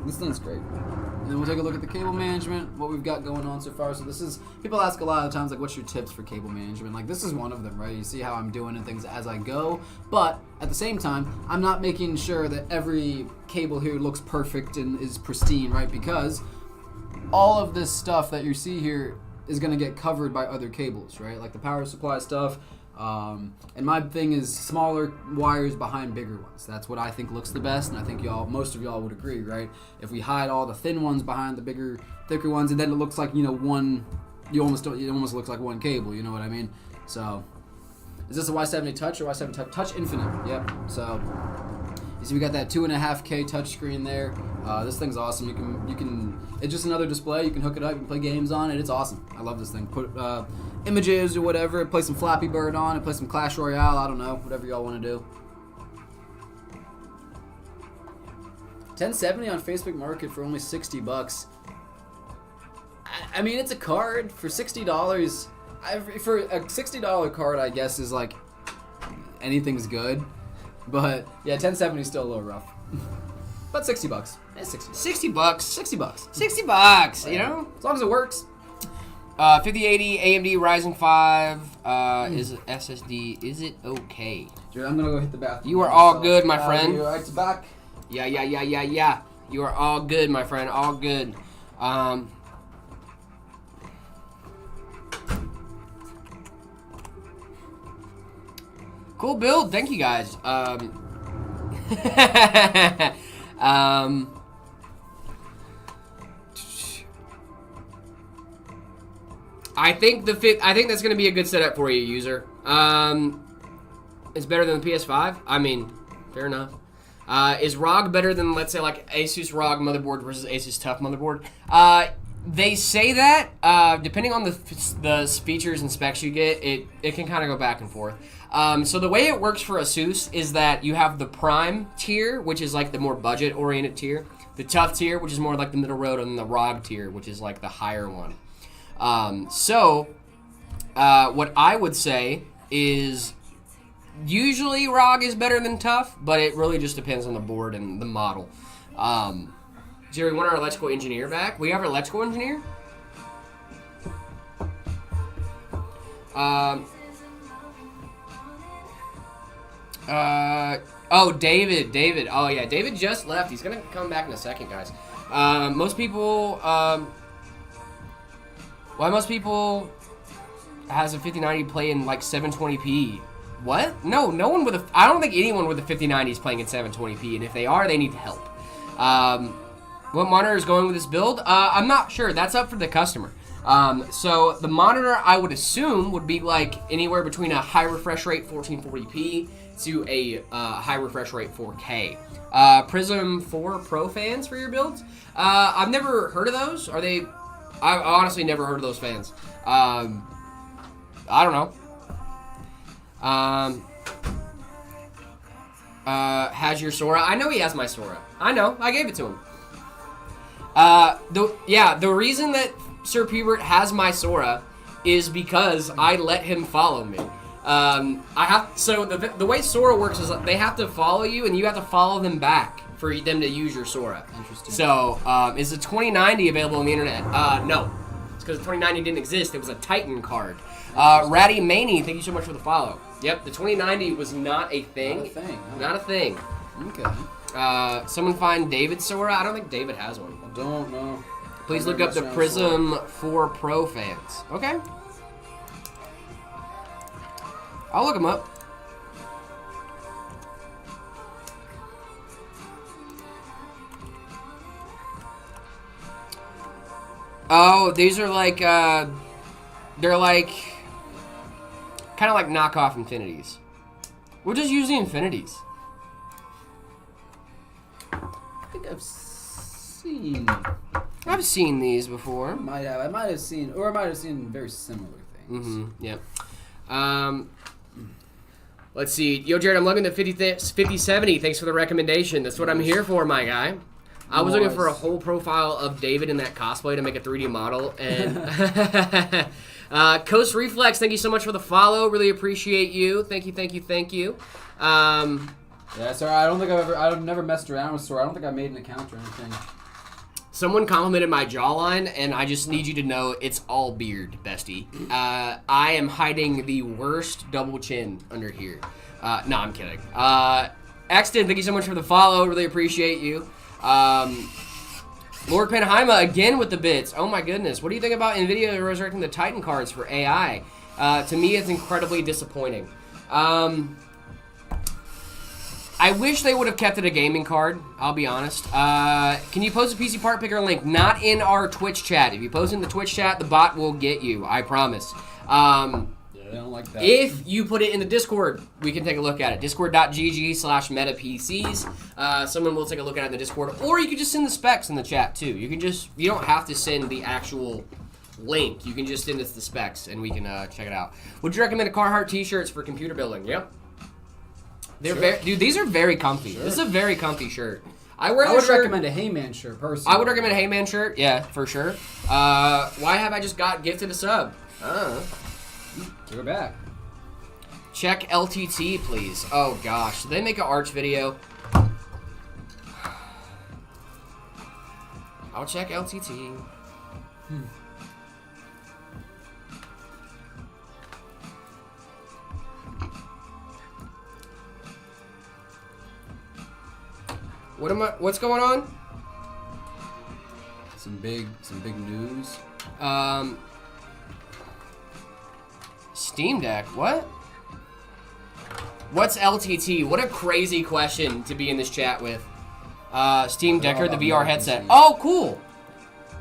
This thing's great. And then we'll take a look at the cable management, what we've got going on so far. So this is, people ask a lot of times, like, what's your tips for cable management? Like, this is one of them, right? You see how I'm doing and things as I go. But at the same time, I'm not making sure that every cable here looks perfect and is pristine, right? Because all of this stuff that you see here is going to get covered by other cables, right? Like the power supply stuff. And my thing is smaller wires behind bigger ones. That's what I think looks the best, and I think most of y'all would agree, right? If we hide all the thin ones behind the bigger, thicker ones, and then it looks like, you know, it almost looks like one cable. You know what I mean? So, is this a Y70 Touch or Y70 Touch Infinite? Yep. So, you see, we got that 2.5K touchscreen there. This thing's awesome. You can. It's just another display. You can hook it up. You can play games on it. It's awesome. I love this thing. Put images or whatever. Play some Flappy Bird on it. Play some Clash Royale. I don't know. Whatever y'all want to do. 1070 on Facebook Market for only $60. I mean, it's a card for $60. For a $60 card, I guess is like anything's good. But yeah, 1070 is still a little rough. But $60. It's $60. $60. $60. $60, you know? As long as it works. 5080 AMD Ryzen 5 is it SSD. Is it okay? Dude, I'm gonna go hit the bathroom. You are all good, my friend. You're right back. Yeah. You are all good, my friend. All good. Cool build. Thank you guys. I think that's gonna be a good setup for you, user. It's better than the PS5. I mean, fair enough. Is ROG better than, let's say, like Asus ROG motherboard versus Asus TUF motherboard? They say that. Depending on the features and specs you get, it can kind of go back and forth. So the way it works for Asus is that you have the Prime tier, which is like the more budget-oriented tier, the TUF tier, which is more like the middle road, and then the ROG tier, which is like the higher one. What I would say is usually ROG is better than TUF, but it really just depends on the board and the model. Jerry, we want our electrical engineer back. We have our electrical engineer. Oh, David. Oh, yeah, David just left. He's gonna come back in a second, guys. Most people has a 5090 play in like 720p. What? No one with I don't think anyone with a 5090 is playing in 720p, and if they are, they need help. What monitor is going with this build? I'm not sure. That's up for the customer. So the monitor, I would assume, would be like anywhere between a high refresh rate 1440p to a high refresh rate 4K. Prism 4 Pro fans for your builds? I've never heard of those. Are they? I've honestly never heard of those fans. I don't know. Has your Sora? I know he has my Sora. I know. I gave it to him. The reason that Sir Pubert has my Sora is because I let him follow me. The way Sora works is they have to follow you, and you have to follow them back for them to use your Sora. Interesting. So, is the 2090 available on the internet? No. It's because the 2090 didn't exist. It was a Titan card. Ratty Maney, thank you so much for the follow. Yep, the 2090 was not a thing. Not a thing. Huh? Not a thing. Okay. Someone find David's Sora? I don't think David has one. I don't know. Please look up the Prism 4 Pro fans. Okay. I'll look them up. Oh, these are like, they're like, kind of like knockoff Infinities. We'll just use the Infinities. think I've seen. I've seen these before. I might have seen very similar things. Mm-hmm. Yep. Let's see. Yo, Jared, I'm looking at 5070. Thanks for the recommendation. That's what I'm here for, my guy. I was looking for a whole profile of David in that cosplay to make a 3D model. And Coast Reflex, thank you so much for the follow. Really appreciate you. Thank you. Yeah, sorry, I've never messed around with Sora. I don't think I made an account or anything. Someone complimented my jawline, and I just need you to know it's all beard, bestie. I am hiding the worst double chin under here. No, I'm kidding. Exton, thank you so much for the follow. Really appreciate you. Lord Panheima again with the bits. Oh my goodness. What do you think about NVIDIA resurrecting the Titan cards for AI? To me, it's incredibly disappointing. I wish they would have kept it a gaming card, I'll be honest. Can you post a PC part picker link? Not in our Twitch chat. If you post in the Twitch chat, the bot will get you, I promise. Yeah, they don't like that. If you put it in the Discord, we can take a look at it. Discord.gg/metapcs. Someone will take a look at it in the Discord. Or you can just send the specs in the chat, too. You don't have to send the actual link. You can just send us the specs, and we can check it out. Would you recommend Carhartt t-shirts for computer building? Yep. Dude, these are very comfy. Sure. This is a very comfy shirt. I would recommend a Heyman shirt, personally. I would recommend a Heyman shirt, yeah, for sure. Why have I just got gifted a sub? Give it back. Check LTT, please. Oh, gosh. Did they make an Arch video? I'll check LTT. What's going on? Some big news. Steam Deck, what? What's LTT? What a crazy question to be in this chat with. Steam Decker, the VR headset. Oh, cool.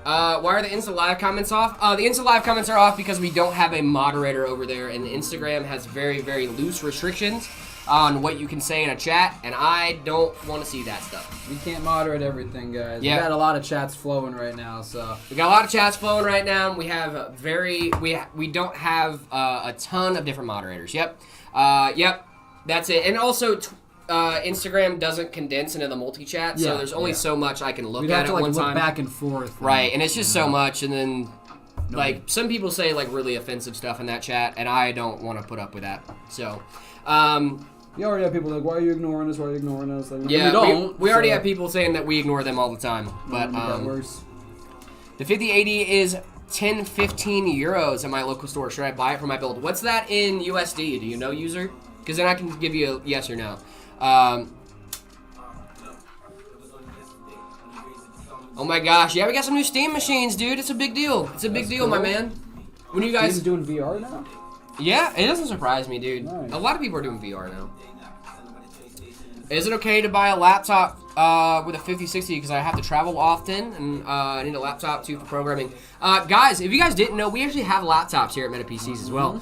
Why are the Insta Live comments off? The Insta Live comments are off because we don't have a moderator over there, and Instagram has very, very loose restrictions on what you can say in a chat, and I don't want to see that stuff. We can't moderate everything, guys. Yeah. We got a lot of chats flowing right now, so we got a lot of chats flowing right now. We have we don't have a ton of different moderators. Yep, that's it. And also, Instagram doesn't condense into the multi-chat, so there's only so much I can look at at one time. Look back and forth. Right, and it's just so much, and then like some people say like really offensive stuff in that chat, and I don't want to put up with that. So. You already have people like, why are you ignoring us? Why are you ignoring us? Like, yeah, we don't. We already have people saying that we ignore them all the time. But worse. The 5080 is 10-15 euros at my local store. Should I buy it for my build? What's that in USD? Do you know, user? Because then I can give you a yes or no. Oh my gosh, yeah, we got some new Steam machines, dude. It's a big deal. It's a big deal, my man. When you guys doing VR now? Yeah, it doesn't surprise me, dude. Nice. A lot of people are doing VR now. Is it okay to buy a laptop with a 5060 because I have to travel often and I need a laptop too for programming? Guys, if you guys didn't know, we actually have laptops here at MetaPCs as well.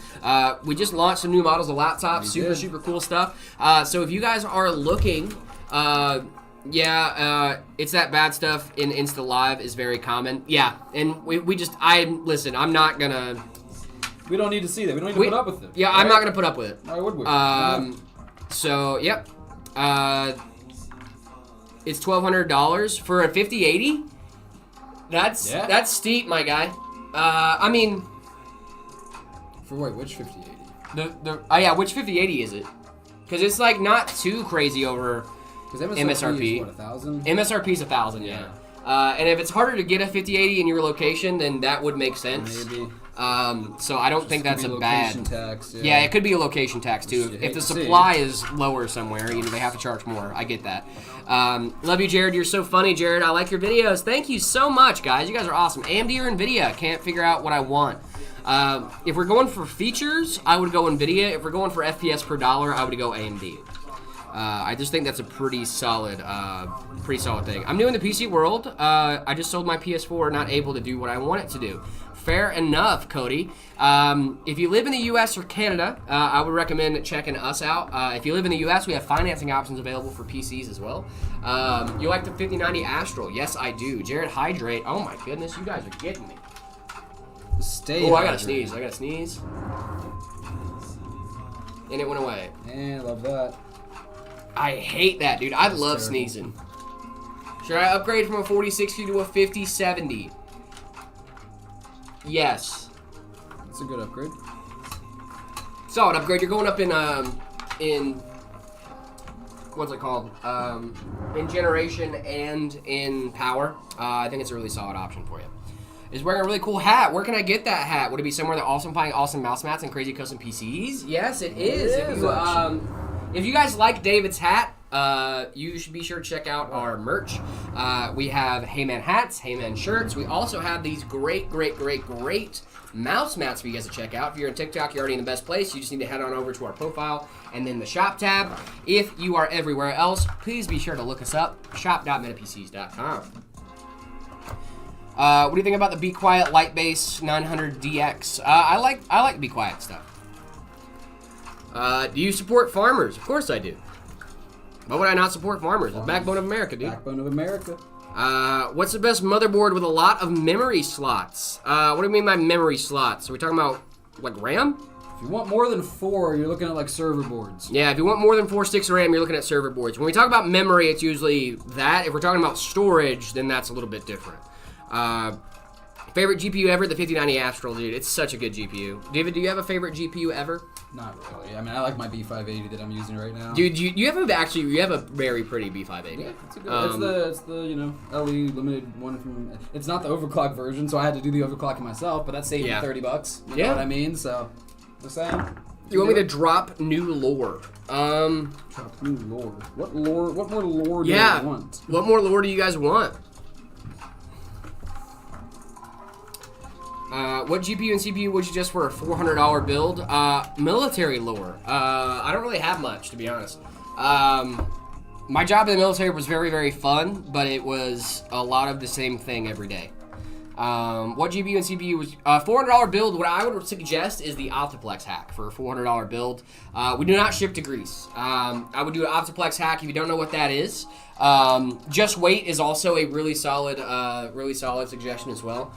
We just launched some new models of laptops, super cool stuff. So if you guys are looking, it's that bad stuff in Insta Live is very common. Yeah, and listen, I'm not gonna. We don't need to see that. We don't need to put up with it. Yeah, right? I'm not gonna put up with it. Why would we? So yep. It's $1,200 for a 5080. That's steep, my guy. I mean, for wait, which 5080? Which 5080 is it? Because it's like not too crazy over MSRP. Is what, 1,000? MSRP is 1,000, yeah. And if it's harder to get a 5080 in your location, then that would make sense. Maybe. So I don't think that's a bad. Tax, yeah, it could be a location tax too. If the supply is lower somewhere, they have to charge more. I get that. Love you, Jared. You're so funny, Jared. I like your videos. Thank you so much, guys. You guys are awesome. AMD or NVIDIA? Can't figure out what I want. If we're going for features, I would go NVIDIA. If we're going for FPS per dollar, I would go AMD. I just think that's a pretty solid thing. I'm new in the PC world. I just sold my PS4, not able to do what I want it to do. Fair enough, Cody. If you live in the U.S. or Canada, I would recommend checking us out. If you live in the U.S., we have financing options available for PCs as well. You like the 5090 Astral? Yes, I do. Jared, hydrate. Oh my goodness, you guys are getting me. Stay. Oh, I gotta sneeze. And it went away. And love that. I hate that, dude. I love terrible. sneezing. Should I upgrade from a 4060 to a 5070? Yes. That's a good upgrade. Solid upgrade. You're going up in what's it called? In generation and in power. I think it's a really solid option for you. Is wearing a really cool hat. Where can I get that hat? Would it be somewhere that also buying awesome mouse mats and crazy custom PCs? Yes, it is. If you guys like David's hat, you should be sure to check out our merch. We have Heyman hats, Heyman shirts. We also have these great mouse mats for you guys to check out. If you're on TikTok, you're already in the best place. You just need to head on over to our profile and then the shop tab. If you are everywhere else, please be sure to look us up, shop.metapcs.com. What do you think about the Be Quiet Light Base 900DX? I like Be Quiet stuff. Do you support farmers? Of course I do. Why would I not support farmers? The backbone of America, dude. Backbone of America. What's the best motherboard with a lot of memory slots? What do you mean by memory slots? Are we talking about, like, RAM? If you want more than 4, you're looking at, like, server boards. Yeah, if you want more than 4 sticks of RAM, you're looking at server boards. When we talk about memory, it's usually that. If we're talking about storage, then that's a little bit different. Favorite GPU ever? The 5090 Astral, dude. It's such a good GPU. David, do you have a favorite GPU ever? Not really. I mean, I like my B580 that I'm using right now. Dude, you have a very pretty B580. Yeah, it's a good. It's the LE limited one from. It's not the overclock version, so I had to do the overclocking myself. But that saved me $30. You know what I mean? So, the same. You want me to drop new lore? Drop new lore. What lore? What more lore do you want? What more lore do you guys want? What GPU and CPU would you suggest for a $400 build? Military lore. I don't really have much, to be honest. My job in the military was very, very fun, but it was a lot of the same thing every day. What GPU and CPU was... $400 build, what I would suggest is the Optiplex hack for a $400 build. We do not ship to Greece. I would do an Optiplex hack if you don't know what that is. Just Wait is also a really solid suggestion as well.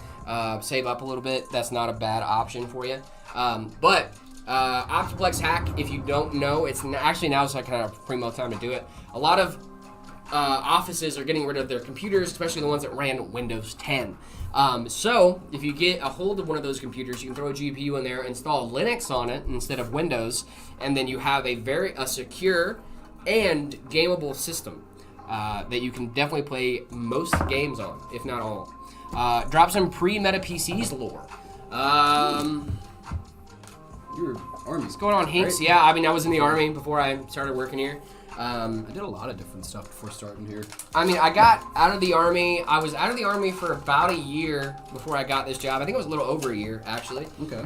Save up a little bit. That's not a bad option for you. But Optiplex hack, if you don't know, it's actually now it's like kind of primo time to do it. A lot of offices are getting rid of their computers, especially the ones that ran Windows 10. So if you get a hold of one of those computers, you can throw a GPU in there, install Linux on it instead of Windows, and then you have a secure and gameable system that you can definitely play most games on, if not all. Drop some pre-meta PCs lore. Your Army. What's going on, Hinks? Right? Yeah, I mean, I was in the Army before I started working here. I did a lot of different stuff before starting here. I mean, I got out of the Army. I was out of the Army for about a year before I got this job. I think it was a little over a year, actually. Okay.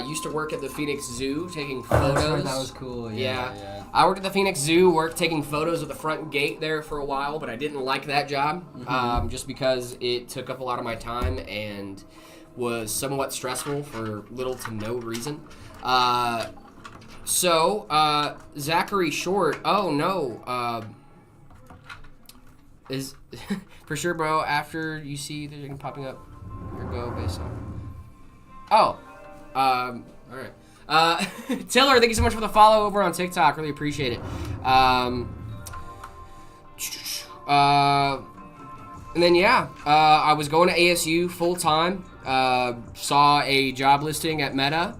Used to work at the Phoenix Zoo taking photos. That's right, that was cool. Yeah. I worked at the Phoenix Zoo, taking photos of the front gate there for a while, but I didn't like that job just because it took up a lot of my time and was somewhat stressful for little to no reason. So, Zachary Short, oh no, is, for sure, bro, after you see the thing popping up, your go based on, alright. Tiller, thank you so much for the follow over on TikTok, really appreciate it. And then, I was going to ASU full-time. Saw a job listing at Meta,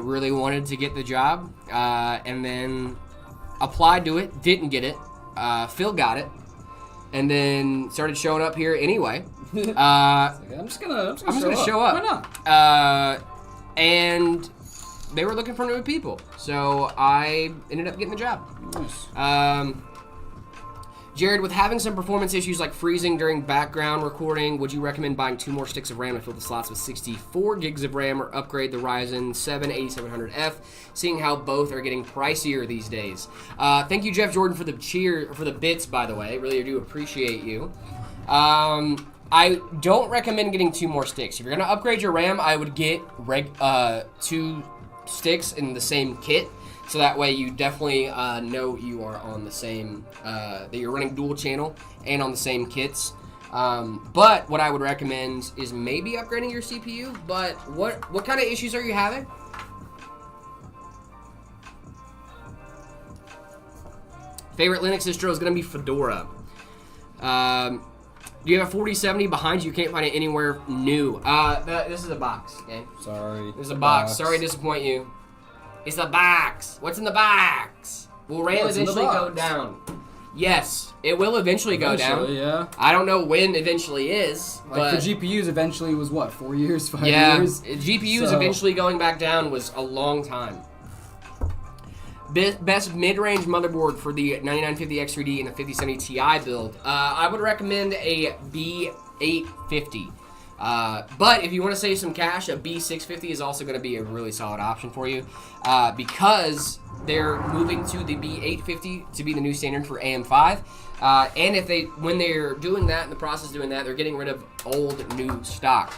really wanted to get the job, and then applied to it, didn't get it. Phil got it, and then started showing up here anyway. I'm just gonna show up. Why not? And they were looking for new people, so I ended up getting the job. Nice. Jared, with having some performance issues like freezing during background recording, would you recommend buying 2 more sticks of RAM to fill the slots with 64 gigs of RAM or upgrade the Ryzen 7 8700F, seeing how both are getting pricier these days? Thank you, Jeff Jordan, for the bits, by the way. Really do appreciate you. I don't recommend getting 2 more sticks. If you're going to upgrade your RAM, I would get 2 sticks in the same kit. So that way you definitely know you are on the same, that you're running dual channel and on the same kits. But what I would recommend is maybe upgrading your CPU. But what kind of issues are you having? Favorite Linux distro is going to be Fedora. Do you have a 4070 behind you? You can't find it anywhere new. This is a box, okay? Sorry. There's a box. Sorry to disappoint you. It's the box. What's in the box? Will RAM eventually go down? Yes, it will eventually go down. Yeah. I don't know when eventually is, Like but for GPUs, eventually was what, 4 years, 5 yeah, years? GPUs So- eventually going back down was a long time. Best mid-range motherboard for the 9950 X3D and the 5070 Ti build. I would recommend a B850. But if you want to save some cash, a B650 is also going to be a really solid option for you because they're moving to the B850 to be the new standard for AM5. And when they're doing that, in the process of doing that, they're getting rid of old new stock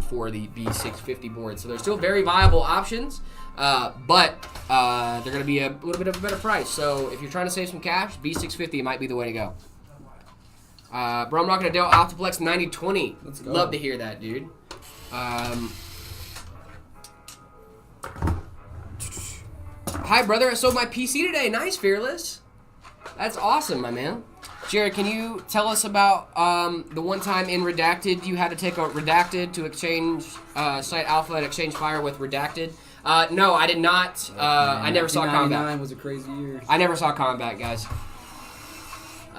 for the B650 board. So they're still very viable options, but they're going to be a little bit of a better price. So if you're trying to save some cash, B650 might be the way to go. Bro, I'm rocking a Dell Optiplex 9020. Let's go. Love to hear that, dude. Hi, brother. I sold my PC today. Nice, Fearless. That's awesome, my man. Jared, can you tell us about the one time in Redacted you had to take a Redacted to exchange Site Alpha and exchange fire with Redacted? No, I did not. I never saw combat. 1999 was a crazy year. I never saw combat, guys.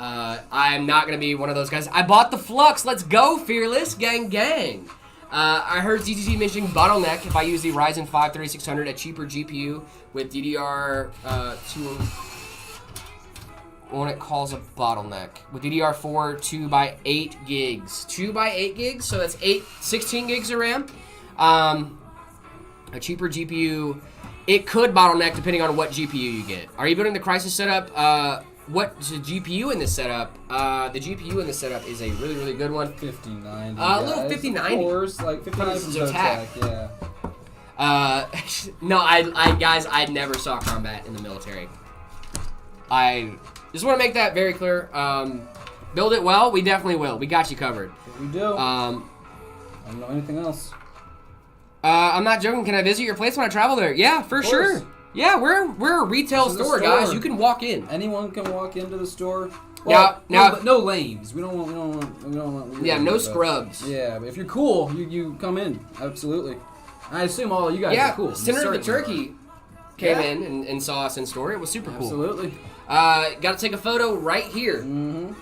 I'm not going to be one of those guys. I bought the Flux. Let's go, Fearless. Gang, gang. I heard ZTC mentioning bottleneck if I use the Ryzen 5 3600, a cheaper GPU with DDR2. When it calls a bottleneck. With DDR4, 2x8 gigs. 2x8 gigs, so that's 16 gigs of RAM. A cheaper GPU. It could bottleneck depending on what GPU you get. Are you building the Crysis setup? What's the GPU in this setup? The GPU in this setup is a really, really good one. 5090. A little 5090. Of course, like 5090 from Zotac. Zotac, yeah. No, guys, I never saw combat in the military. I just want to make that very clear. Build it well, we definitely will. We got you covered. We do. I don't know anything else. I'm not joking. Can I visit your place when I travel there? Yeah, for sure. Yeah, we're a retail store, guys. You can walk in. Anyone can walk into the store. Well, now, no lames. We don't want. Yeah, no scrubs. Yeah, but if you're cool, you come in. Absolutely. I assume all you guys are cool. Senator of the Certainly Turkey came in and saw us in store. It was super cool. Absolutely. Got to take a photo right here. Mm-hmm.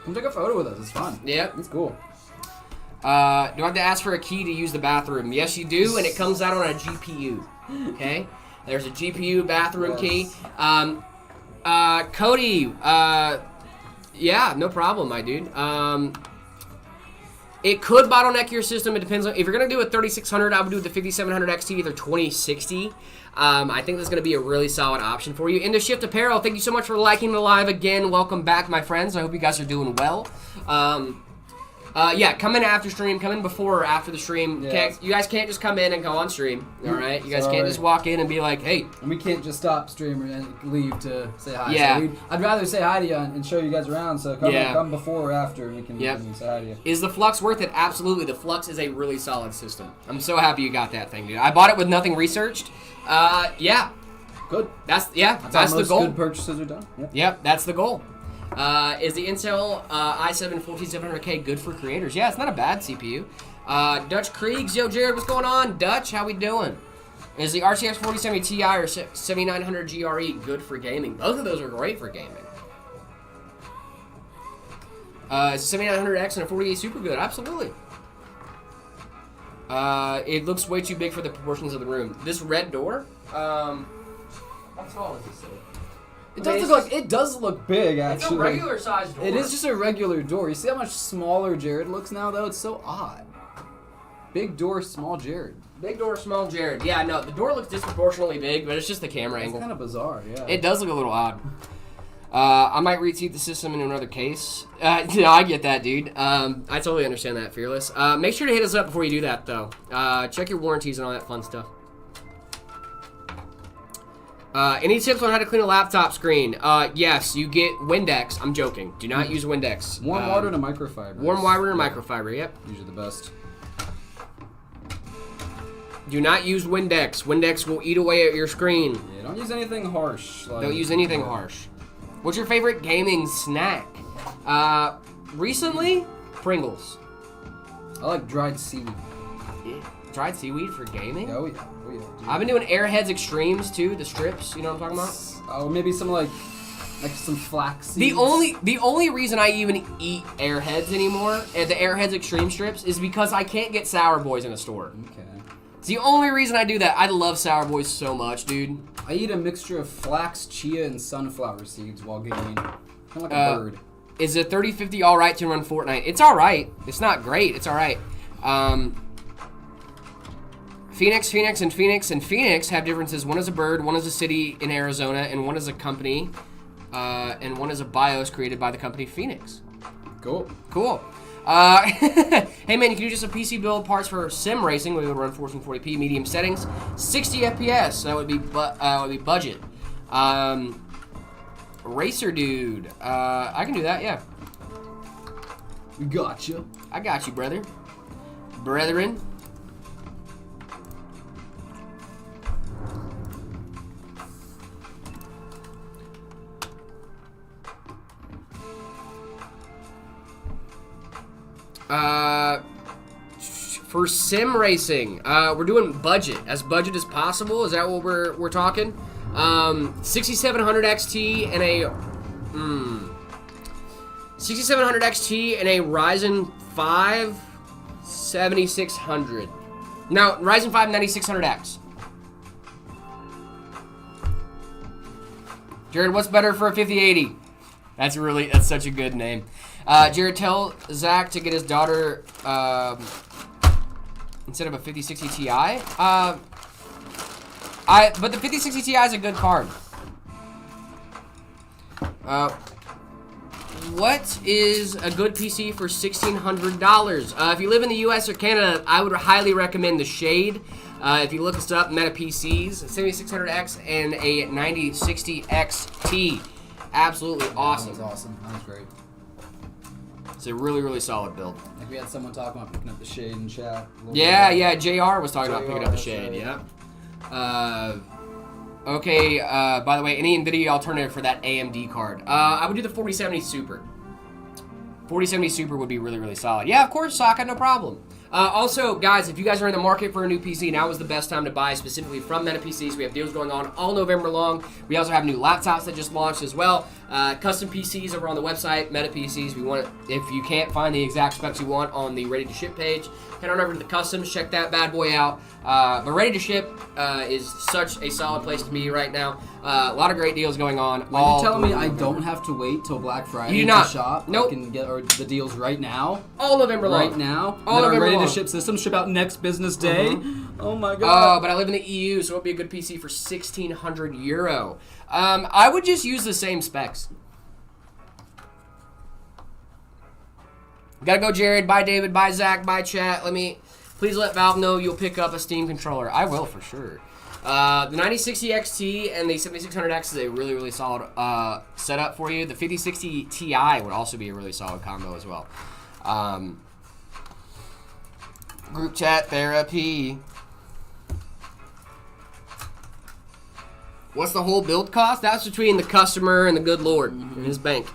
Come take a photo with us. It's fun. Yep. It's cool. Do I have to ask for a key to use the bathroom? Yes, you do, and it comes out on a GPU. Okay? There's a GPU bathroom key. Cody, yeah, no problem, my dude. It could bottleneck your system. It depends on if you're gonna do a 3600. I would do the 5700 XT, either 2060. I think that's gonna be a really solid option for you. Into Shift Apparel, thank you so much for liking the live again. Welcome back, my friends. I hope you guys are doing well. Yeah, come in after stream, come in before or after the stream. Yeah. You guys can't just come in and go on stream, all right? You guys can't just walk in and be like, hey. And we can't just stop stream and leave to say hi. Yeah. So I'd rather say hi to you and show you guys around, so come before or after and we can say hi to you. Is the Flux worth it? Absolutely. The Flux is a really solid system. I'm so happy you got that thing, dude. I bought it with nothing researched. Yeah. Good. That's how the most goal. good purchases are done. Yep, that's the goal. Is the Intel i7 14700K good for creators? Yeah, it's not a bad CPU. Dutch Kriegs, yo Jared, what's going on? Dutch, how we doing? Is the RTX 4070 Ti or 7900 GRE good for gaming? Both of those are great for gaming. Is 7900X and a 4080 super good? Absolutely. It looks way too big for the proportions of the room. This red door, how tall is this thing? It does look big, actually. It's a regular sized door. It is just a regular door. You see how much smaller Jared looks now, though? It's so odd. Big door, small Jared. Big door, small Jared. Yeah, no, the door looks disproportionately big, but it's just the camera angle. It's kind of bizarre, yeah. It does look a little odd. I might reseat the system in another case. No, I get that, dude. I totally understand that, Fearless. Make sure to hit us up before you do that, though. Check your warranties and all that fun stuff. Any tips on how to clean a laptop screen? Yes, you get Windex. I'm joking. Do not use Windex. Warm water and a microfiber. Warm water and microfiber, yep. Usually the best. Do not use Windex. Windex will eat away at your screen. Yeah, don't use anything harsh. Don't use anything harsh. What's your favorite gaming snack? Recently, Pringles. I like dried seaweed. Dried seaweed for gaming? Oh yeah, oh yeah. Dude. I've been doing Airheads Extremes too, the strips. You know what I'm talking about? Oh, maybe some like some flax seeds. The only reason I even eat Airheads anymore, the Airheads Extreme strips, is because I can't get Sour Boys in a store. Okay. It's the only reason I do that. I love Sour Boys so much, dude. I eat a mixture of flax, chia, and sunflower seeds while gaming. Kind of like a bird. Is a 3050 all right to run Fortnite? It's all right. It's not great. It's all right. Phoenix have differences. One is a bird, one is a city in Arizona, and one is a company, and one is a BIOS created by the company Phoenix. Cool. Hey man, you can do just a PC build parts for sim racing. We would run 1440p medium settings, 60 FPS. That would be budget. Racer dude, I can do that. Yeah. Gotcha. I got you, brother. Brethren. For sim racing, we're doing budget as possible. Is that what we're talking? 6700 XT and a 6700 XT and a Ryzen 5 7600. No, Ryzen 5 9600X. Jared, what's better for a 5080? That's such a good name. Jared, tell Zach to get his daughter instead of a 5060 Ti. But the 5060 Ti is a good card. What is a good PC for $1,600? If you live in the US or Canada, I would highly recommend the Shade. If you look us up, Meta PCs, 7600X and a 9060 XT. Absolutely awesome. That was awesome. That was great. It's a really solid build. Like we had someone talking about picking up the Shade in chat. Yeah, JR was talking about picking up the Shade, yeah. Okay, by the way, any NVIDIA alternative for that AMD card? I would do the 4070 Super. 4070 Super would be really solid. Yeah, of course, Sokka, no problem. Also, guys, if you guys are in the market for a new PC, now is the best time to buy, specifically from Meta PCs. We have deals going on all November long. We also have new laptops that just launched as well. Custom PCs over on the website, Meta PCs. If you can't find the exact specs you want on the Ready to Ship page, head on over to the customs, check that bad boy out. But Ready to Ship is such a solid place to be right now. A lot of great deals going on. Are you telling me I don't have to wait till Black Friday to shop? Nope. I can get the deals right now. All November long. Right now. All November Ready long. to Ship systems ship out next business day. Oh my god. Oh, but I live in the EU, so it would be a good PC for €1,600. I would just use the same specs. Gotta go, Jared. Bye, David. Bye, Zach. Bye, chat. Please let Valve know you'll pick up a Steam controller. I will, for sure. The 9060 XT and the 7600X is a really solid setup for you. The 5060 Ti would also be a really solid combo as well. Group chat therapy. What's the whole build cost? That's between the customer and the good Lord in his bank.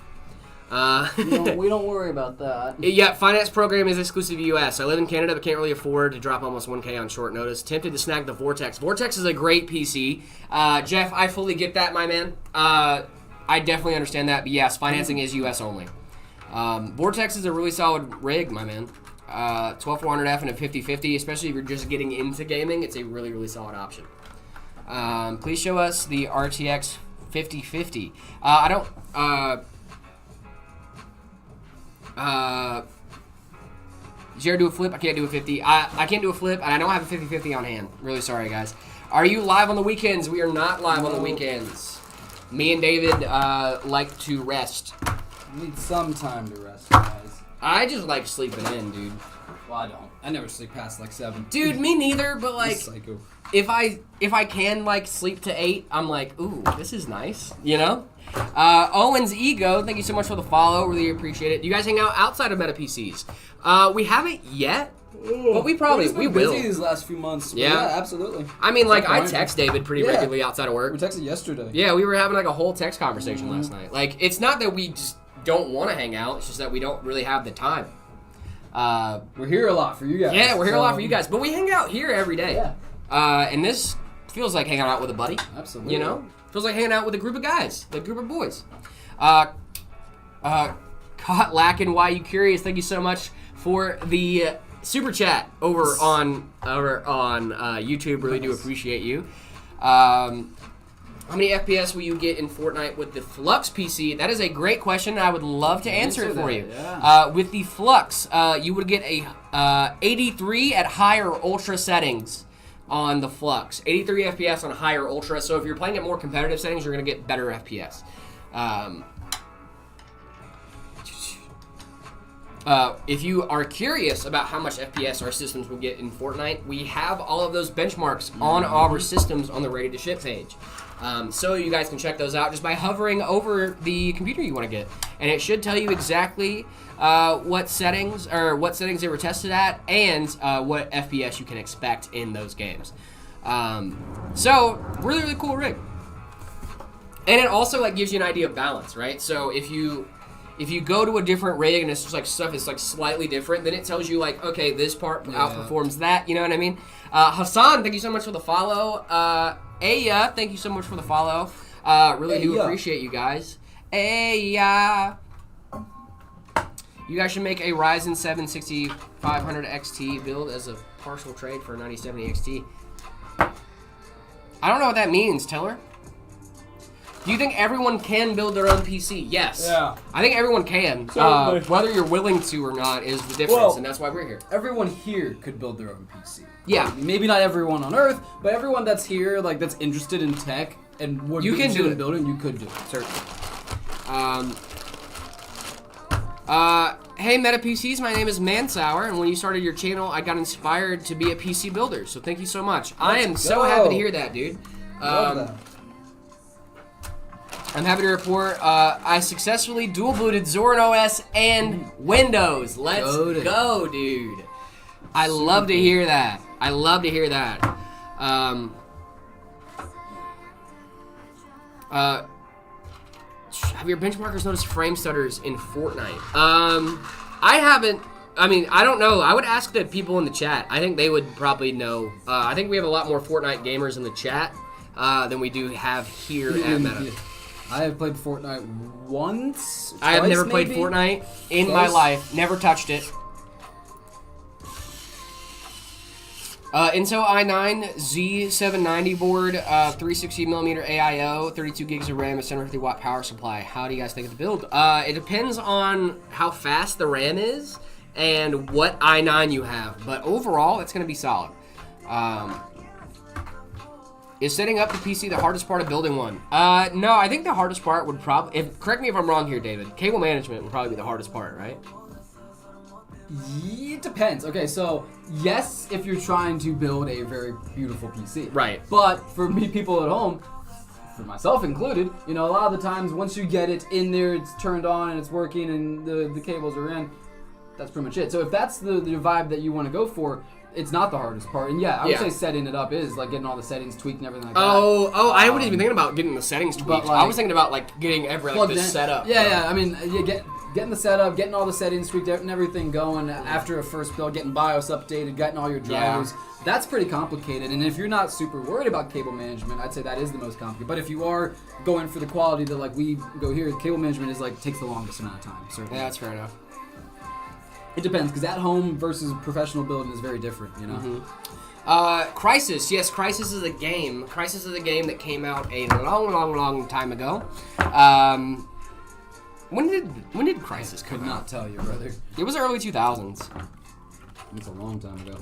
We don't worry about that. Yeah, finance program is exclusive to US. I live in Canada, but can't really afford to drop almost 1K on short notice. Tempted to snag the Vortex. Vortex is a great PC. Jeff, I fully get that, my man. I definitely understand that, but yes, financing is US only. Vortex is a really solid rig, my man. 12400F and a 5050, especially if you're just getting into gaming, it's a really solid option. Please show us the RTX 50-50. I don't. Jared, do a flip. I can't do a 50. I can't do a flip, and I don't have a 50-50 on hand. Really sorry, guys. Are you live on the weekends? We are not live on the weekends. Me and David like to rest. Need some time to rest, guys. I just like sleeping in, dude. Well, I don't. I never sleep past like 7. Dude, me neither. But like, Psycho. if I can like sleep to 8, I'm like, ooh, this is nice. You know. Owen's Ego, thank you so much for the follow. Really appreciate it. You guys hang out outside of Meta PCs? We haven't yet, but we will. Busy these last few months. Yeah, absolutely. I mean, like I text David pretty regularly outside of work. We texted yesterday. Yeah, we were having like a whole text conversation last night. Like, it's not that we just don't want to hang out; it's just that we don't really have the time. We're here a lot for you guys. Yeah, we're here a lot for you guys, but we hang out here every day. Yeah. And this feels like hanging out with a buddy. Absolutely. You know, feels like hanging out with a group of guys, a group of boys. Caught lacking. Why you curious? Thank you so much for the super chat over on YouTube. Really do appreciate you. How many FPS will you get in Fortnite with the Flux PC? That is a great question. I would love to answer it for you. Yeah. With the Flux, you would get a 83 at higher ultra settings on the Flux. 83 FPS on higher ultra. So if you're playing at more competitive settings, you're going to get better FPS. If you are curious about how much FPS our systems will get in Fortnite, we have all of those benchmarks on our systems on the Ready to Ship page. So you guys can check those out just by hovering over the computer you want to get. And it should tell you exactly what settings they were tested at and what FPS you can expect in those games. So, really, really cool rig. And it also like gives you an idea of balance, right? So if you go to a different rig and it's just like stuff is like slightly different, then it tells you like, okay, this part outperforms that. You know what I mean? Hassan, thank you so much for the follow. Aya, thank you so much for the follow. Really do appreciate you guys. Aya. You guys should make a Ryzen 7 6500 XT build as a partial trade for a 9070 XT. I don't know what that means, Teller. Do you think everyone can build their own PC? Yes. Yeah. I think everyone can. Whether you're willing to or not is the difference, Well, and that's why we're here. Everyone here could build their own PC. Yeah. Maybe not everyone on Earth, but everyone that's here, like that's interested in tech and would You be can interested do in it. building, you could do it, certainly. Hey Meta PCs, my name is Mansour, and when you started your channel, I got inspired to be a PC builder. So thank you so much. I am so happy to hear that, dude. Love that. I'm happy to report I successfully dual booted Zorin OS and Windows. Let's go, dude. I love to hear that. I love to hear that. Have your benchmarkers noticed frame stutters in Fortnite? I haven't. I mean, I don't know. I would ask the people in the chat. I think they would probably know. I think we have a lot more Fortnite gamers in the chat than we do have here at Meta. I have played Fortnite once. I have never maybe? played Fortnite in my life. Never touched it. Intel i9 Z790 board, 360mm AIO, 32 gigs of RAM, a 750 watt power supply. How do you guys think of the build? It depends on how fast the RAM is and what i9 you have, but overall, it's going to be solid. Is setting up the PC the hardest part of building one? No, I think the hardest part would probably, correct me if I'm wrong here, David, cable management would probably be the hardest part, right? It depends. Okay, so yes, if you're trying to build a very beautiful PC. Right. But for me, people at home, for myself included, you know, a lot of the times once you get it in there, it's turned on and it's working and the cables are in, that's pretty much it. So if that's the vibe that you want to go for, it's not the hardest part. And yeah, I would say setting it up is like getting all the settings tweaked and everything like that. I wasn't even thinking about getting the settings tweaked. Like, I was thinking about like getting the setup. Yeah, I mean, getting the setup, getting all the settings tweaked and everything going after a first build, getting BIOS updated, getting all your drivers. Yeah. That's pretty complicated. And if you're not super worried about cable management, I'd say that is the most complicated. But if you are going for the quality that like we go here, cable management is like takes the longest amount of time. Certainly. Yeah, that's fair enough. It depends, because at home versus professional building is very different, you know? Crysis. Yes, Crysis is a game. Crysis is a game that came out a long time ago. When did Crysis come Could out? not tell you, brother. It was early 2000s. It's a long time ago.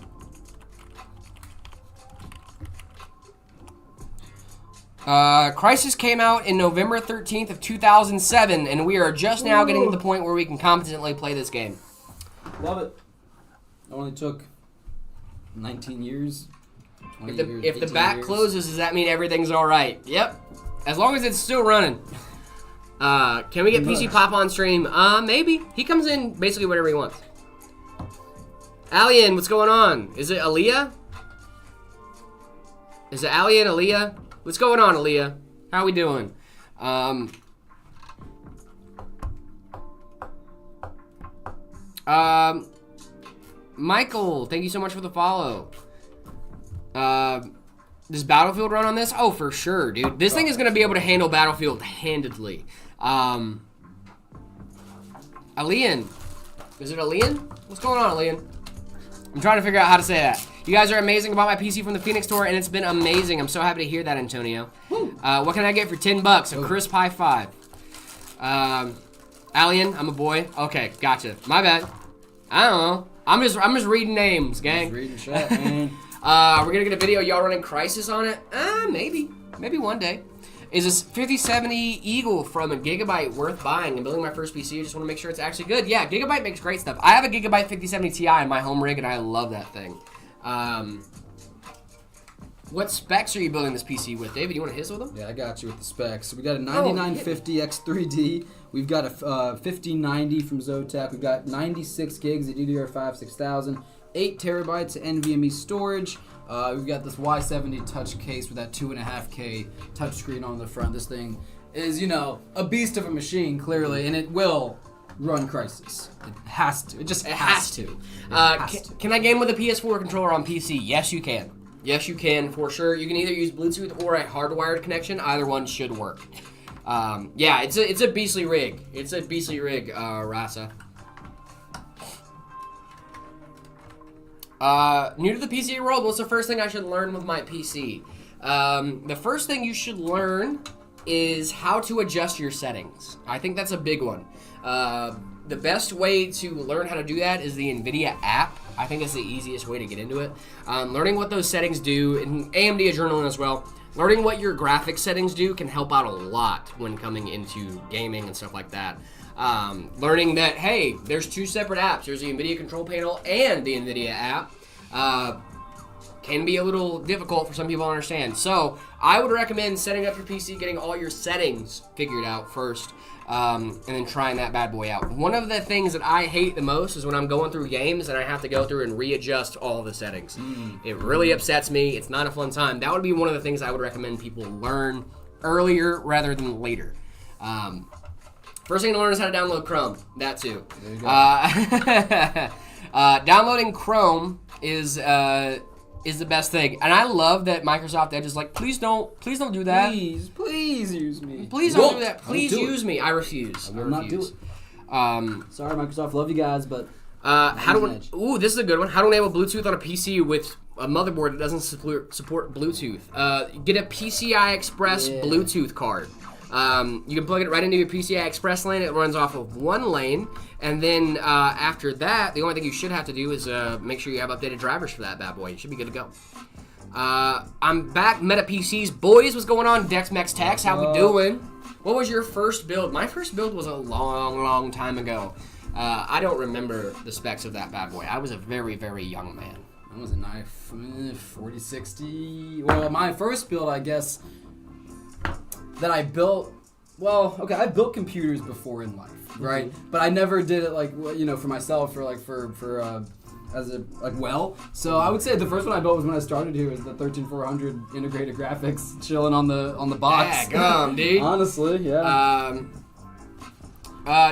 Crysis came out in November 13th of 2007, and we are just now getting to the point where we can competently play this game. Love it. It only took 19 years. 20 years, If the 18 back years. closes, does that mean everything's all right? Yep. As long as it's still running. Can we get PC Pop on stream? Maybe. He comes in basically whenever he wants. Alien, what's going on? Is it Aaliyah? Is it Alien, Aaliyah? What's going on, Aaliyah? How we doing? Michael, thank you so much for the follow. Does Battlefield run on this? Oh, for sure, dude. This thing is going to be able to handle Battlefield handedly. Alien. Is it Alien? What's going on, Alien? I'm trying to figure out how to say that. You guys are amazing about my PC from the Phoenix Tour, and it's been amazing. I'm so happy to hear that, Antonio. What can I get for $10? A crisp high five. Alien, I'm a boy. Okay, gotcha. My bad. I don't know. I'm just reading names, gang. Just reading shit, man. We're gonna get a video of y'all running Crysis on it. Maybe one day. Is this 5070 Eagle from a Gigabyte worth buying? I'm building my first PC. I just want to make sure it's actually good. Yeah, Gigabyte makes great stuff. I have a Gigabyte 5070 Ti in my home rig, and I love that thing. What specs are you building this PC with, David? You want to hiss with them? Yeah, I got you with the specs. So we got a 9950 X3D. We've got a 5090 from Zotac. We've got 96 gigs of DDR5 6000, 8 terabytes of NVMe storage. We've got this Y70 touch case with that 2.5K touchscreen on the front. This thing is, a beast of a machine, clearly, and it will run Crysis. It has to. It has to. Can I game with a PS4 controller on PC? Yes, you can. Yes, you can, for sure. You can either use Bluetooth or a hardwired connection. Either one should work. Yeah, it's a beastly rig. It's a beastly rig, Rasa. New to the PC world, what's the first thing I should learn with my PC? The first thing you should learn is how to adjust your settings. I think that's a big one. The best way to learn how to do that is the NVIDIA app. I think it's the easiest way to get into it. Learning what those settings do, and AMD Adrenaline as well. Learning what your graphics settings do can help out a lot when coming into gaming and stuff like that. Learning that, hey, there's two separate apps. There's the NVIDIA control panel and the NVIDIA app. Can be a little difficult for some people to understand. So I would recommend setting up your PC, getting all your settings figured out first, and then trying that bad boy out. One of the things that I hate the most is when I'm going through games and I have to go through and readjust all the settings. It really upsets me. It's not a fun time. That would be one of the things I would recommend people learn earlier rather than later. First thing to learn is how to download Chrome. That too. There you go. Downloading Chrome is the best thing, and I love that Microsoft Edge is like, please don't do that. Please use me. Please don't do that. Please use me. I refuse. I will not do it. Sorry, Microsoft. Love you guys, but how do ooh, this is a good one. How to enable Bluetooth on a PC with a motherboard that doesn't support Bluetooth? Get a PCI Express Bluetooth card. You can plug it right into your PCI Express lane. It runs off of one lane, and then after that, the only thing you should have to do is make sure you have updated drivers for that bad boy. You should be good to go. I'm back, Meta PCs. Boys, what's going on? Dex Mex Tex, how we doing? What was your first build? My first build was a long time ago. I don't remember the specs of that bad boy. I was a very, very young man. That was a knife 4060. Well, my first build, I guess, that I built. Well, okay, I built computers before in life, right? Mm-hmm. But I never did it for myself or So I would say the first one I built was when I started here, was the 13400 integrated graphics chilling on the box. Daggum, dude. Honestly, yeah.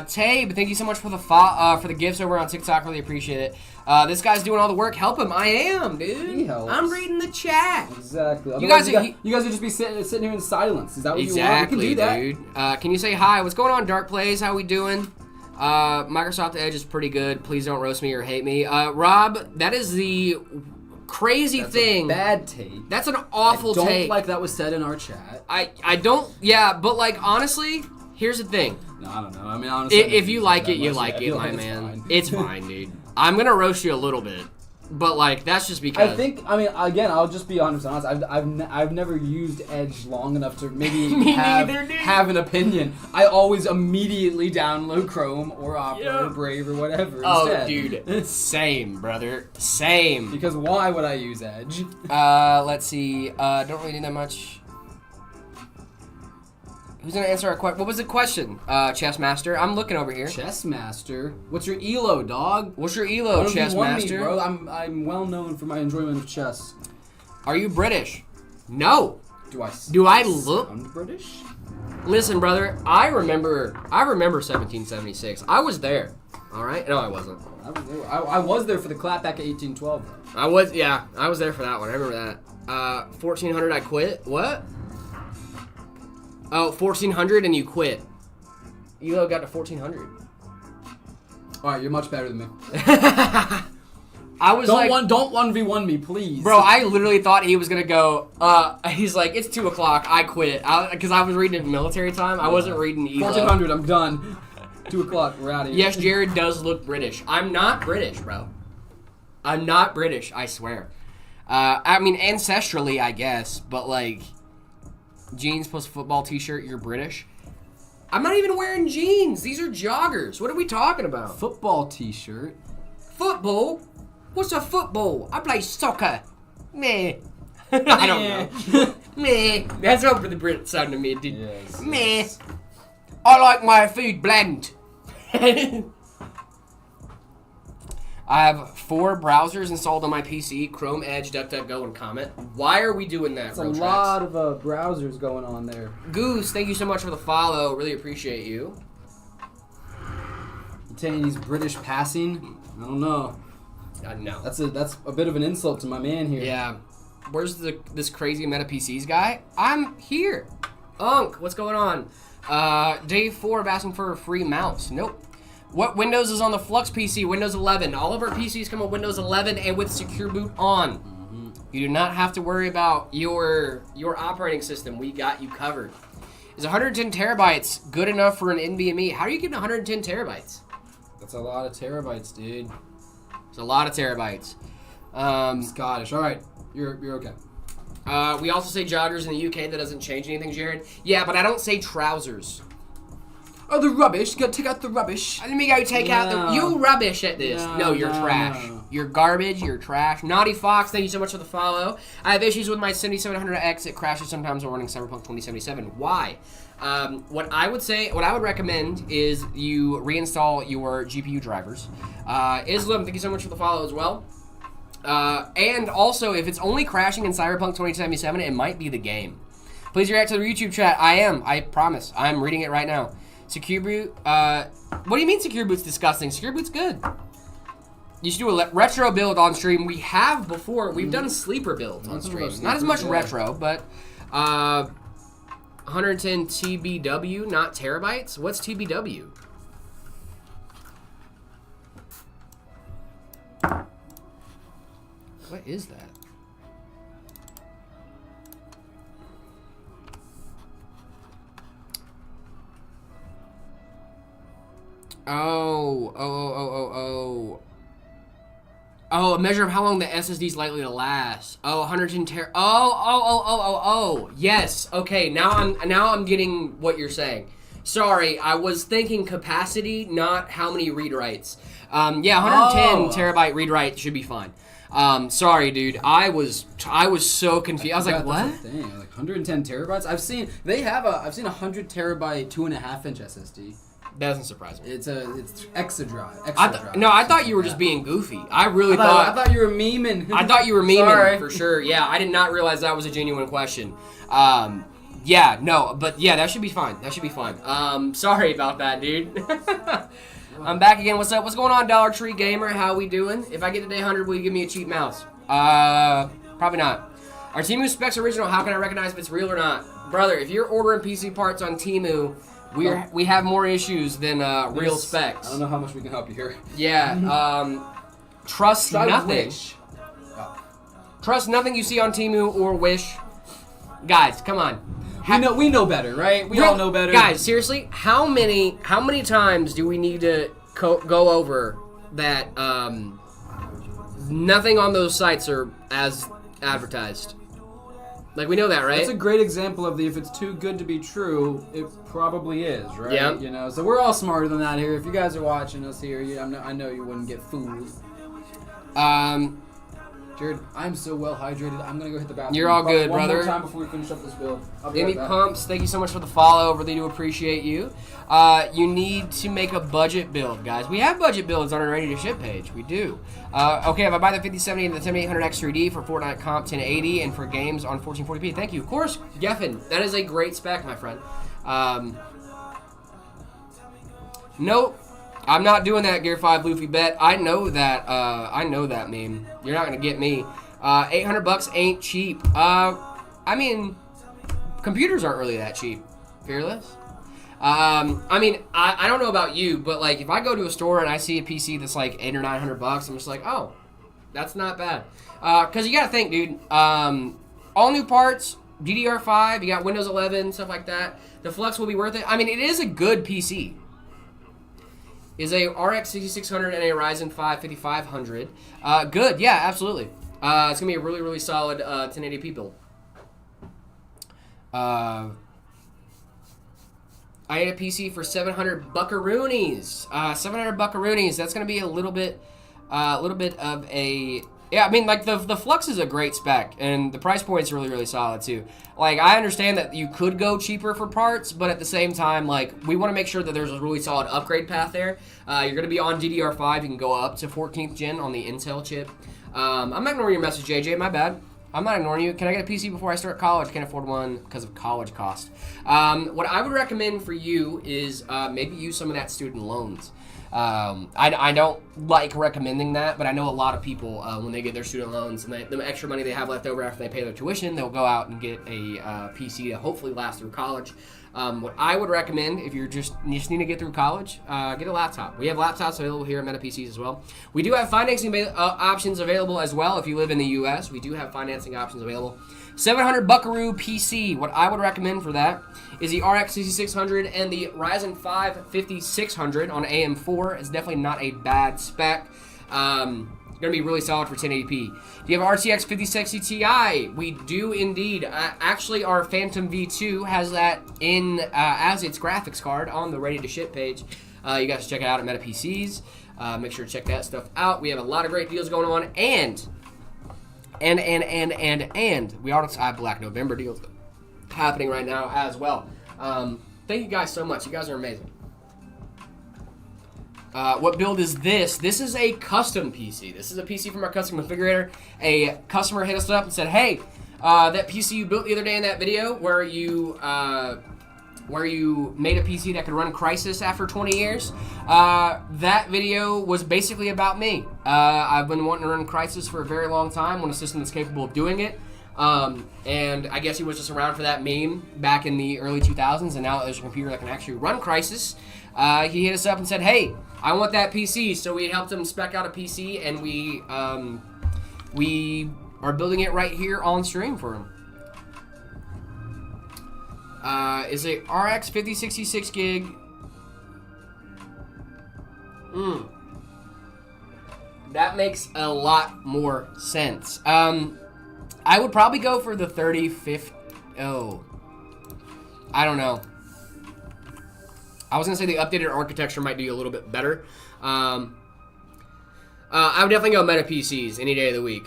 Tabe, thank you so much for the gifts over on TikTok. Really appreciate it. This guy's doing all the work. Help him. I am, dude. He helps. I'm reading the chat. Exactly. You guys would just be sitting here in silence. Is that what you want? We can do that. Dude. Can you say hi? What's going on, Dark Plays? How we doing? Microsoft Edge is pretty good. Please don't roast me or hate me. Rob, that is the crazy thing. A bad take. That's an awful don't take. like that was said in our chat. I don't. Yeah, but like honestly, here's the thing. No, I don't know. I mean, honestly, If you like it, you like it, my it's man. fine. It's fine, dude. I'm gonna roast you a little bit, but like that's just because. I mean, again, I'll just be honest. I've never used Edge long enough to maybe Me have, neither, dude. have an opinion. I always immediately download Chrome or Opera or Brave or whatever instead. Dude, same, brother, same. Because why would I use Edge? Let's see. Don't really need that much. Who's gonna answer our question? What was the question, Chess Master? I'm looking over here. Chess Master? What's your elo, dog? What's your elo, Chess Master? Me, bro. I'm well known for my enjoyment of chess. Are you British? No. Do I look sound British? Listen, brother. I remember 1776. I was there. All right. No, I wasn't. I was there for the clapback at 1812. Though. I was. Yeah, I was there for that one. I remember that. 1400. I quit. What? Oh, 1400 and you quit. Elo got to 1400. All right, you're much better than me. I was don't 1v1 me, please. Bro, I literally thought he was gonna go. He's like, it's 2 o'clock. I quit. Because I was reading military time. I wasn't reading Elo. 1400. I'm done. 2 o'clock. We're out of here. Yes, Jared does look British. I'm not British, bro. I'm not British. I swear. I mean, ancestrally, I guess, but like. Jeans plus football t-shirt, you're British? I'm not even wearing jeans. These are joggers. What are we talking about? Football t-shirt. Football? What's a football? I play soccer. Meh. I don't know. Meh. That's what the Brit sound to me, dude. Yes, Meh. yes. I like my food bland. I have 4 browsers installed on my PC: Chrome, Edge, DuckDuckGo, and Comet. Why are we doing that, That's a lot of browsers going on there. Goose, thank you so much for the follow. Really appreciate you. You saying he's British passing? I don't know. No. That's a bit of an insult to my man here. Yeah. Where's this crazy Meta PCs guy? I'm here. Unk, what's going on? Day 4 of asking for a free mouse. Nope. What Windows is on the Flux PC? Windows 11. All of our PCs come with Windows 11 and with Secure Boot on. Mm-hmm. You do not have to worry about your operating system. We got you covered. Is 110 terabytes good enough for an NVMe? How are you getting 110 terabytes? That's a lot of terabytes, dude. It's a lot of terabytes. Scottish. All right, you're okay. We also say joggers in the UK. That doesn't change anything, Jared. Yeah, but I don't say trousers. Oh, the rubbish. You gotta take out the rubbish. Let me go take out the... You rubbish at this. No, you're trash. No. You're garbage. You're trash. Naughty Fox, thank you so much for the follow. I have issues with my 7700X. It crashes sometimes while running Cyberpunk 2077. Why? What I would recommend is you reinstall your GPU drivers. Islam, thank you so much for the follow as well. And also, if it's only crashing in Cyberpunk 2077, it might be the game. Please react to the YouTube chat. I am. I promise. I'm reading it right now. Secure Boot. What do you mean Secure Boot's disgusting? Secure Boot's good. You should do a retro build on stream. We have before. We've done sleeper builds on stream. Not as much retro, but 110 TBW, not terabytes. What's TBW? What is that? Oh, a measure of how long the SSD is likely to last. Oh, 110 ter. Oh. Yes. Okay. Now I'm getting what you're saying. Sorry, I was thinking capacity, not how many read writes. Yeah, 110 terabyte read write should be fine. Sorry, dude. I was so confused. I was like, what? That's the thing. Like 110 terabytes. I've seen a 100 terabyte 2.5-inch SSD. That doesn't surprise me. It's extra drive. I thought you were just being goofy. I thought you were memeing. I thought you were memeing. Sorry. For sure. Yeah, I did not realize that was a genuine question. Yeah, no, but yeah, that should be fine. Sorry about that, dude. I'm back again. What's up? What's going on, Dollar Tree Gamer? How we doing? If I get to day 100, will you give me a cheap mouse? Probably not. Are Temu specs original? How can I recognize if it's real or not? Brother, if you're ordering PC parts on Temu, We have more issues than real specs. I don't know how much we can help you here. Yeah. Trust nothing. Trust nothing you see on Temu or Wish. Guys, come on. We know better, right? We all know better. Guys, seriously, how many times do we need to go over that nothing on those sites are as advertised? Like, we know that, right? That's a great example of if it's too good to be true, it probably is, right? Yeah. You know, so we're all smarter than that here. If you guys are watching us here, I know you wouldn't get fooled. Jared, I'm so well hydrated. I'm gonna go hit the bathroom. You're all good, brother. One more time before we finish up this build. Amy Pumps, thank you so much for the follow. Really do appreciate you. You need to make a budget build, guys. We have budget builds on our ready to ship page. We do. Okay, if I buy the 5070 and the 7800 X3D for Fortnite comp 1080 and for games on 1440p, thank you. Of course, Geffen, that is a great spec, my friend. Nope. I'm not doing that Gear 5 Luffy bet. I know that meme. You're not gonna get me. $800 ain't cheap. I mean, computers aren't really that cheap. Fearless. I mean, I don't know about you, but like if I go to a store and I see a PC that's like $800 or $900, I'm just like, oh, that's not bad. Cause you gotta think, dude. All new parts, DDR5, you got Windows 11, stuff like that. The Flux will be worth it. I mean, it is a good PC. Is a RX 6600 and a Ryzen 5 5500. Good, yeah, absolutely. It's gonna be a really, really solid 1080p build. I had a PC for 700 buckaroonies. 700 buckaroonies. That's gonna be a little bit of a. Yeah, I mean, like, the Flux is a great spec, and the price point's really, really solid, too. Like, I understand that you could go cheaper for parts, but at the same time, like, we want to make sure that there's a really solid upgrade path there. You're going to be on DDR5. You can go up to 14th gen on the Intel chip. I'm not ignoring your message, JJ. My bad. I'm not ignoring you. Can I get a PC before I start college? Can't afford one because of college cost. What I would recommend for you is maybe use some of that student loans. I don't like recommending that, but I know a lot of people, when they get their student loans and the extra money they have left over after they pay their tuition, they'll go out and get a PC to hopefully last through college. What I would recommend, if you just need to get through college, get a laptop. We have laptops available here at Meta PCs as well. We do have financing options available as well. If you live in the U.S., we do have financing options available. 700 buckaroo PC. What I would recommend for that is the RX 6600 and the Ryzen 5 5600 on AM4. It's definitely not a bad spec. Going to be really solid for 1080p. Do you have RTX 5060 Ti? We do indeed. Actually, our Phantom V2 has that in as its graphics card on the ready to ship page. You guys check it out at Meta PCs. Make sure to check that stuff out. We have a lot of great deals going on, and we also have Black November deals happening right now as well. Thank you guys so much. You guys are amazing. What build is this? This is a custom PC. This is a PC from our custom configurator. A customer hit us up and said, hey, that PC you built the other day in that video where you made a PC that could run Crysis after 20 years, that video was basically about me. I've been wanting to run Crysis for a very long time, want a system that's capable of doing it. And I guess he was just around for that meme back in the early 2000s, and now that there's a computer that can actually run Crysis, he hit us up and said, hey, I want that PC. So we helped him spec out a PC, and we are building it right here on stream for him. Is a RX 5066 gig. That makes a lot more sense. I would probably go for the 3050. Oh, I don't know. I was gonna say the updated architecture might do you a little bit better. I would definitely go Meta PCs any day of the week.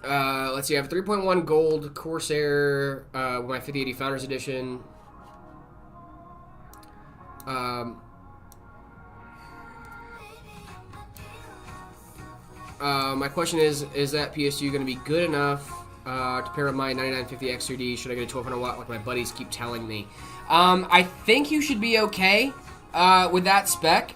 Let's see, I have 3.1 gold Corsair with my 5080 Founders Edition. My question is that PS2 going to be good enough to pair with my 9950 X3D? Should I get a 1200 watt like my buddies keep telling me? I think you should be okay with that spec.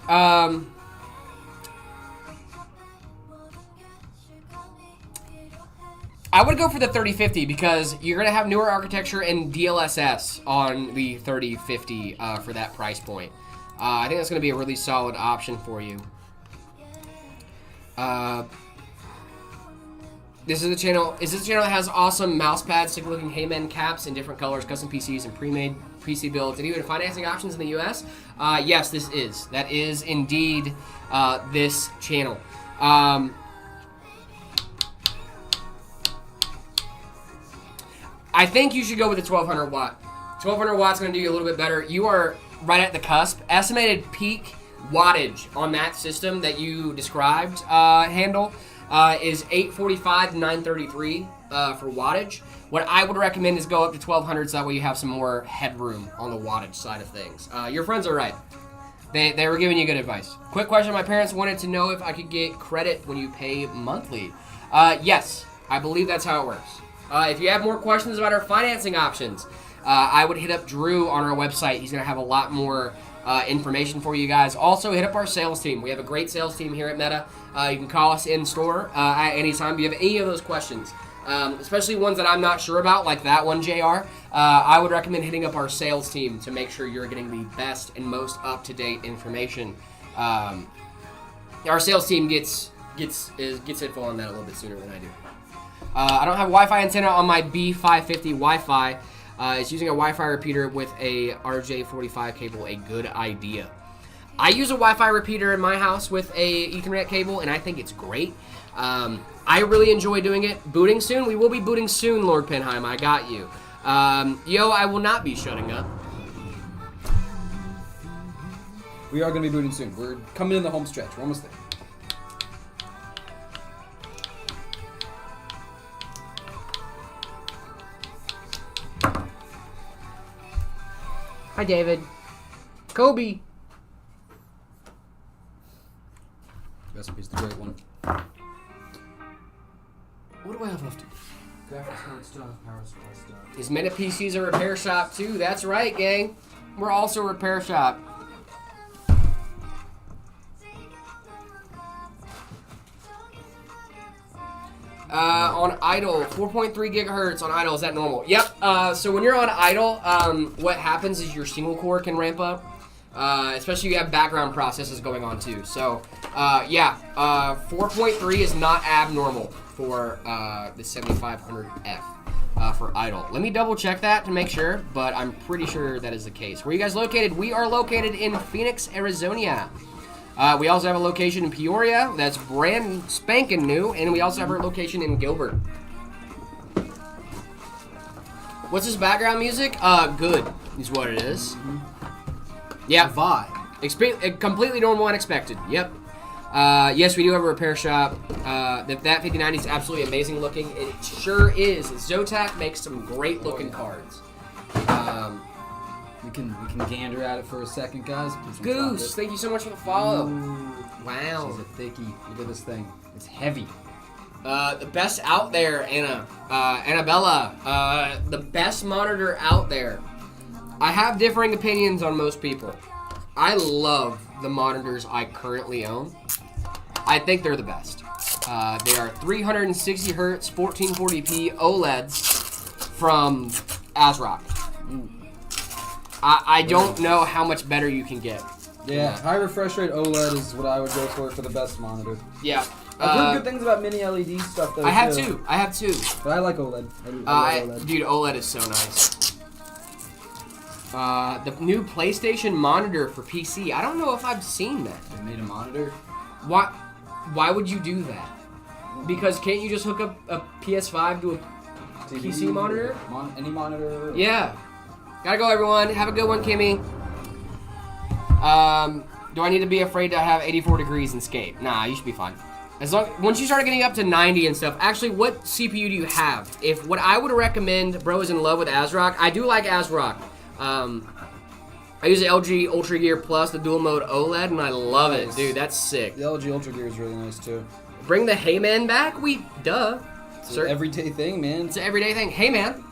I would go for the 3050 because you're going to have newer architecture and DLSS on the 3050 for that price point. I think that's going to be a really solid option for you. This is the channel. Is this the channel that has awesome mouse pads, sick-looking Heyman caps in different colors, custom PCs, and pre-made PC builds, and even financing options in the U.S.? Yes, this is. That is indeed this channel. I think you should go with the 1200 watt. 1200 watts going to do you a little bit better. You are right at the cusp. Estimated peak wattage on that system that you described, handle, is 845 to 933 for wattage. What I would recommend is go up to 1200 so that way you have some more headroom on the wattage side of things. Your friends are right. They were giving you good advice. Quick question. My parents wanted to know if I could get credit when you pay monthly. Yes, I believe that's how it works. If you have more questions about our financing options, I would hit up Drew on our website. He's going to have a lot more information for you guys. Also, hit up our sales team. We have a great sales team here at Meta. You can call us in store at any time if you have any of those questions, especially ones that I'm not sure about, like that one, JR. I would recommend hitting up our sales team to make sure you're getting the best and most up-to-date information. Our sales team gets info on that a little bit sooner than I do. I don't have a Wi-Fi antenna on my B550 Wi-Fi. It's using a Wi-Fi repeater with a RJ45 cable, a good idea. I use a Wi-Fi repeater in my house with a Ethernet cable, and I think it's great. I really enjoy doing it. Booting soon? We will be booting soon, Lord Penheim. I got you. Yo, I will not be shutting up. We are going to be booting soon. We're coming in the home stretch. We're almost there. Hi, David. Kobe. Recipe's the great one. What do I have left to do? Graphics card stuff, power supply stuff. Is Meta PCs a repair shop too? That's right, gang. We're also a repair shop. On idle, 4.3 gigahertz on idle. Is that normal? Yep. So when you're on idle, what happens is your single core can ramp up, especially if you have background processes going on too. So, yeah, 4.3 is not abnormal for the 7500F for idle. Let me double check that to make sure, but I'm pretty sure that is the case. Where are you guys located? We are located in Phoenix, Arizona. We also have a location in Peoria that's brand spanking new, and we also have our location in Gilbert. What's this background music? Good is what it is. Yeah, Vibe. Completely normal and expected. Yep. Yes, we do have a repair shop. That 5090 is absolutely amazing looking. It sure is. Zotac makes some great looking cards. We can gander at it for a second, guys. Goose, thank you so much for the follow. Ooh, Wow. she's a thickie. Look at this thing. It's heavy. The best out there, Annabella. The best monitor out there. I have differing opinions on most people. I love the monitors I currently own. I think they're the best. They are 360 hertz, 1440p OLEDs from ASRock. I don't know how much better you can get. Yeah, high refresh rate OLED is what I would go for the best monitor. Yeah. I've heard good things about mini LED stuff though. I have too. But I like OLED. I love OLED. Dude, OLED is so nice. The new PlayStation monitor for PC. I don't know if I've seen that. They made a monitor? Why would you do that? Because can't you just hook up a PS5 to a PC monitor? Any monitor? Yeah. Gotta go, everyone. Have a good one, Kimmy. Do I need to be afraid to have 84 degrees and skate? Nah, you should be fine. Once you start getting up to 90 and stuff, actually, what CPU do you have? What I would recommend, bro is in love with ASRock. I do like ASRock. I use the LG Ultra Gear Plus, the dual mode OLED, and I love it, dude. That's sick. The LG Ultra Gear is really nice too. Bring the Heyman back? Duh. It's an everyday thing, man. It's an everyday thing. Hey, man.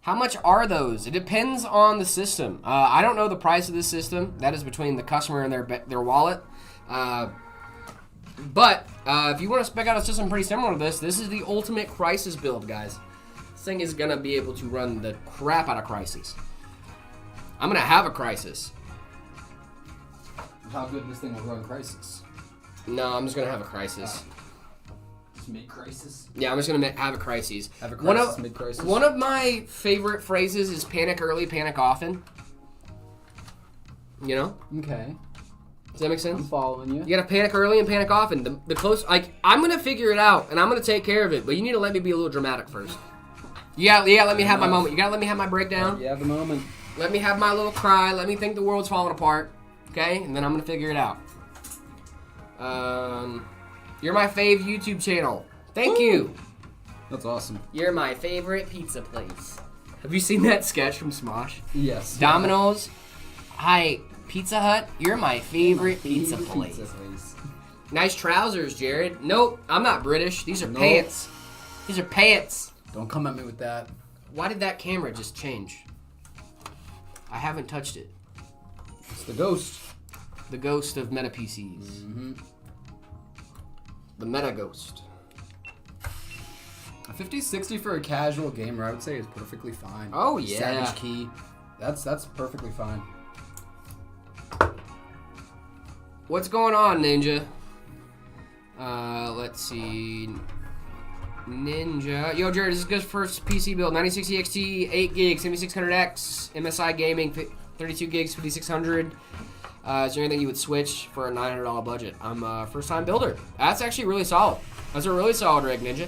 How much are those? It depends on the system. I don't know the price of this system. That is between the customer and their wallet. But if you want to spec out a system pretty similar to this is the ultimate Crysis build, guys. This thing is going to be able to run the crap out of Crysis. I'm going to have a Crysis. How good this thing will run Crysis? No, I'm just going to have a Crysis. Just make Crysis? Yeah, I'm just going to have a Crysis. Have a Crysis, make Crysis. One of my favorite phrases is panic early, panic often. You know? Okay. Does that make sense? I'm following you. You gotta panic early and panic often. The close, like, I'm gonna figure it out and I'm gonna take care of it, but you need to let me be a little dramatic first. Yeah, let me have my moment. You gotta let me have my breakdown. Yeah, the moment. Let me have my little cry. Let me think the world's falling apart. Okay? And then I'm gonna figure it out. You're my fave YouTube channel. Thank you. That's awesome. You're my favorite pizza place. Have you seen that sketch from Smosh? Yes. Domino's. Hi, Pizza Hut. You're my favorite pizza place. Nice trousers, Jared. Nope, I'm not British. These are pants. These are pants. Don't come at me with that. Why did that camera just change? I haven't touched it. It's the ghost. The ghost of meta PCs. Mm-hmm. The meta ghost. A 50-60 for a casual gamer, I would say, is perfectly fine. Oh yeah. Savage key. That's perfectly fine. What's going on, Ninja? Let's see. Ninja. Yo, Jared, this is good first PC build. 9060 XT, 8 gigs, 7600X, MSI Gaming, 32 gigs, 5600. Is there anything you would switch for a $900 budget? I'm a first-time builder. That's actually really solid. That's a really solid rig, Ninja.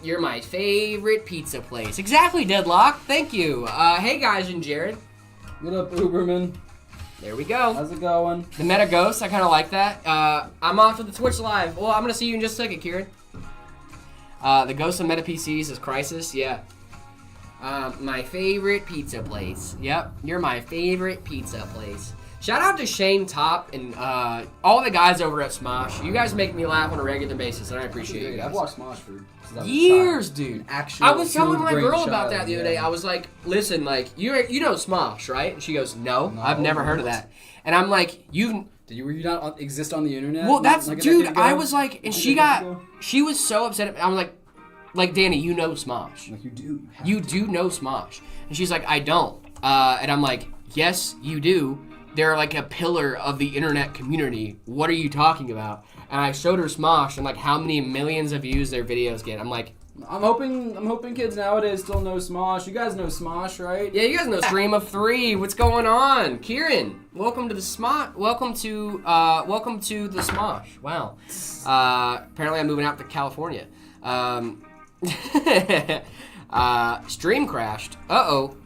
You're my favorite pizza place. Exactly, Deadlock. Thank you. Hey, guys, and Jared. What up, Uberman? There we go. How's it going? The Meta Ghost, I kind of like that. I'm off to the Twitch Live. Well, I'm going to see you in just a second, Kieran. The Ghost of Meta PCs is Crysis. Yeah. My favorite pizza place. Yep, you're my favorite pizza place. Shout out to Shane Top and all the guys over at Smosh. You guys make me laugh on a regular basis, and I appreciate you guys. I've watched Smosh for since I was years, a child. dude. An actual I was telling my brain girl about child, that the other day. I was like, listen, like, you know Smosh, right? And she goes, no, I've never heard of that. And I'm like, were you not exist on the internet? Well, that's, like dude, I was like, and she was so upset. I was like, Danny, you know Smosh. Like, you do. You do know Smosh. And she's like, I don't. And I'm like, yes, you do. They're like a pillar of the internet community. What are you talking about? And I showed her Smosh and like how many millions of views their videos get. I'm like, I'm hoping kids nowadays still know Smosh. You guys know Smosh, right? yeah, you guys know Stream of 3. What's going on? Kieran, welcome to the Smosh. Welcome to the Smosh. Wow. Apparently I'm moving out to California. Stream crashed. Uh-oh.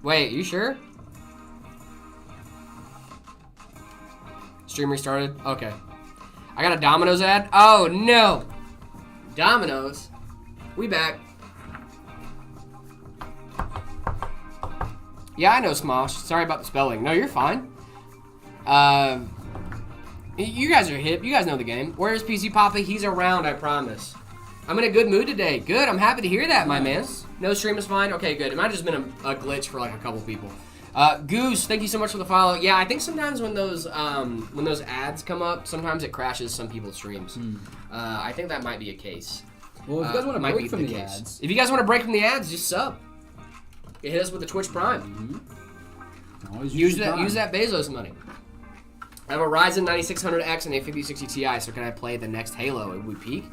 Wait, you sure? Stream restarted? Okay. I got a Domino's ad? Oh, no. Domino's? We back. Yeah, I know Smosh. Sorry about the spelling. No, you're fine. You guys are hip. You guys know the game. Where's PC Papa? He's around, I promise. I'm in a good mood today. Good. I'm happy to hear that, my man. No stream is fine? Okay, good. It might have just been a glitch for like a couple people. Goose, thank you so much for the follow. Yeah, I think sometimes when those ads come up, sometimes it crashes some people's streams. I think that might be a case. Well, if you guys want to break from the ads. If you guys want to break from the ads, just sub. You hit us with the Twitch Prime. Use that Bezos money. I have a Ryzen 9600X and a 5060 Ti, so can I play the next Halo? It would peak.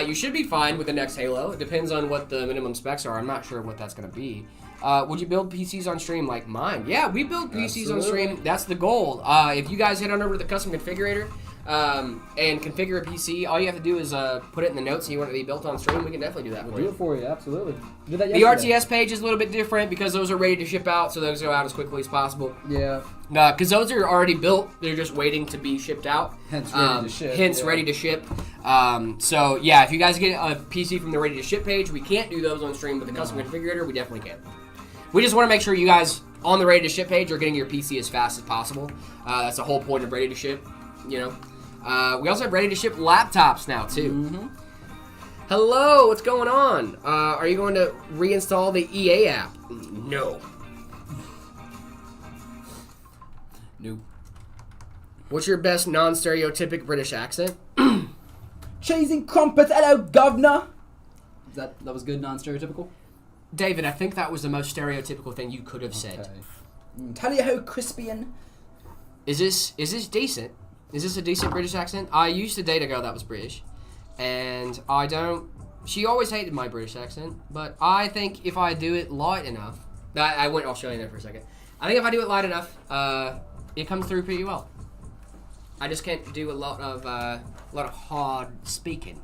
You should be fine with the next Halo. It depends on what the minimum specs are. I'm not sure what that's going to be. Would you build PCs on stream like mine? Yeah, we build PCs on stream. That's the goal. If you guys head on over to the custom configurator and configure a PC, all you have to do is put it in the notes and you want it to be built on stream, we can definitely do that for you. Do it for you, absolutely. Did that the yesterday. RTS page is a little bit different because those are ready to ship out, so those go out as quickly as possible. Yeah. Because those are already built, they're just waiting to be shipped out. Hence ready to ship. Ready to ship. So yeah, if you guys get a PC from the ready to ship page, we can't do those on stream, but the custom configurator, we definitely can. We just want to make sure you guys on the ready to ship page are getting your PC as fast as possible. That's the whole point of ready to ship, you know. We also have ready to ship laptops now too. Mm-hmm. Hello, what's going on? Are you going to reinstall the EA app? No. Nope. What's your best non-stereotypic British accent? Chasing crumpets, hello, governor. That was good, non-stereotypical? David, I think that was the most stereotypical thing you could have said. Tally-ho, Crispian. Is this decent? Is this a decent British accent? I used to date a girl that was British, and I don't... She always hated my British accent, but I think if I do it light enough... I went Australian there for a second. I think if I do it light enough, it comes through pretty well. I just can't do a lot of hard speaking.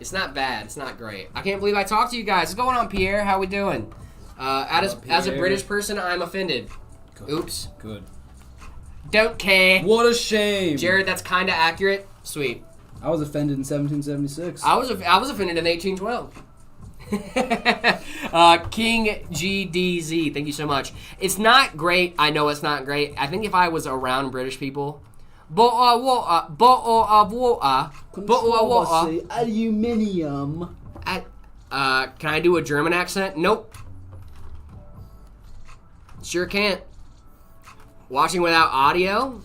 It's not bad. It's not great. I can't believe I talked to you guys. What's going on, Pierre? How we doing? As a British person, I'm offended. Good. Oops. Good. Don't care. What a shame. Jared, that's kind of accurate. Sweet. I was offended in 1776. I was offended in 1812. King GDZ, thank you so much. It's not great. I know it's not great. I think if I was around British people, bottle of water, aluminium. Can I do a German accent? Nope. Sure can't. Watching without audio?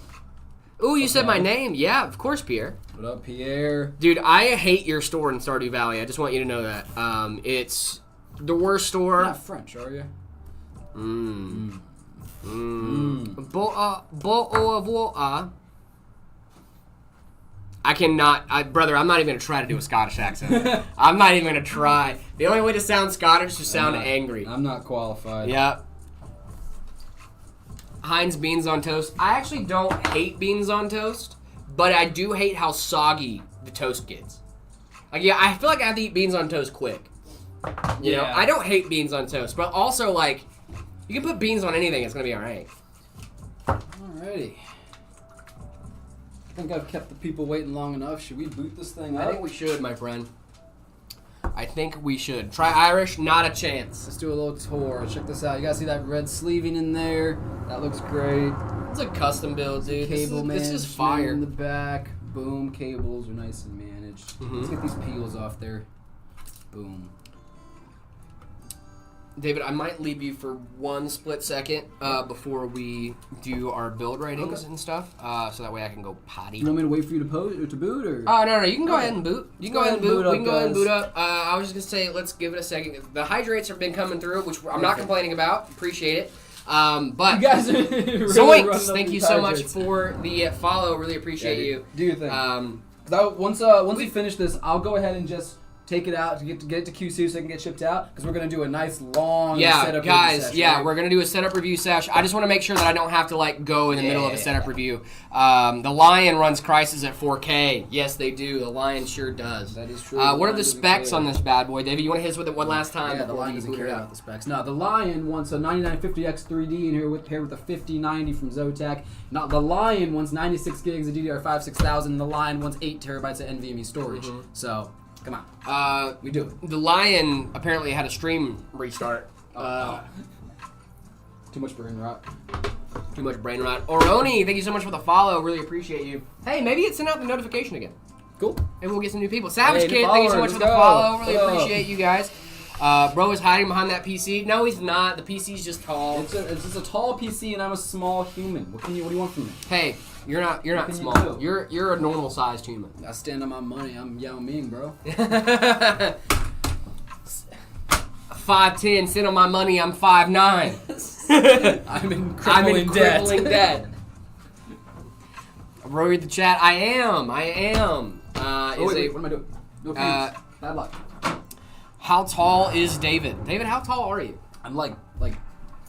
Ooh, you said my name. Yeah, of course, Pierre. What up, Pierre? Dude, I hate your store in Stardew Valley. I just want you to know that. It's the worst store. You're not French, are you? Bottle of water. I cannot, brother, I'm not even going to try to do a Scottish accent. I'm not even going to try. The only way to sound Scottish is to sound angry. I'm not qualified. Yeah. Heinz beans on toast. I actually don't hate beans on toast, but I do hate how soggy the toast gets. Like, yeah, I feel like I have to eat beans on toast quick. You know, I don't hate beans on toast, but also, like, you can put beans on anything, it's going to be alright. Alrighty. I think I've kept the people waiting long enough. Should we boot this thing up? I think we should, my friend. I think we should. Try Irish, not a chance. Let's do a little tour. Check this out. You guys see that red sleeving in there? That looks great. It's a custom build, dude. Cable this is fire. in the back. Boom. Cables are nice and managed. Mm-hmm. Let's get these peels off there. Boom. David, I might leave you for one split second before we do our build ratings and stuff, so that way I can go potty. You want me to wait for you to boot, or? Oh, no, you can go ahead and boot. You can go ahead and boot. We can go ahead and boot guys. up. I was just going to say, let's give it a second. The hydrates have been coming through, which I'm not complaining about. Appreciate it. But You guys are really Zoinks! running up Thank you these so much hydrates. for the follow. Really appreciate you. Do your thing. 'Cause once we finish this, I'll go ahead and just take it out to get it to QC so it can get shipped out, because we're going to do a nice long setup guys, review session, right? we're going to do a setup review session. I just want to make sure that I don't have to like go in the middle of a setup review. The Lion runs Crysis at 4K. Yes, they do. The Lion sure does. That is true. What are the specs on this bad boy, David? You want to hit us with it one last time? Yeah, the Lion doesn't care about the specs. No, the Lion wants a 9950X3D in here paired with a 5090 from Zotac. Not the Lion wants 96 gigs of DDR5 6000. The Lion wants 8 terabytes of NVMe storage. So, come on. We do it. The Lion apparently had a stream restart. Too much brain rot. Too much brain rot. Oroni, thank you so much for the follow. Really appreciate you. Hey, maybe it sent out the notification again. Cool. Maybe we'll get some new people. Savage Hey, Kid, thank you so much followers, for the let's go. follow. Really What up? appreciate you guys. Bro is hiding behind that PC. No, he's not. The PC's just tall. It's just a tall PC and I'm a small human. What do you want from me? Hey, you're not can you small. do? You're a normal sized human. I stand on my money. I'm Yao Ming, bro. 5'10", sit on my money, I'm 5'9". I'm in I'm in crippling debt. debt. Read the chat. I am. Wait, what am I doing? No, Uh, bad luck. How tall is David? David, how tall are you? I'm like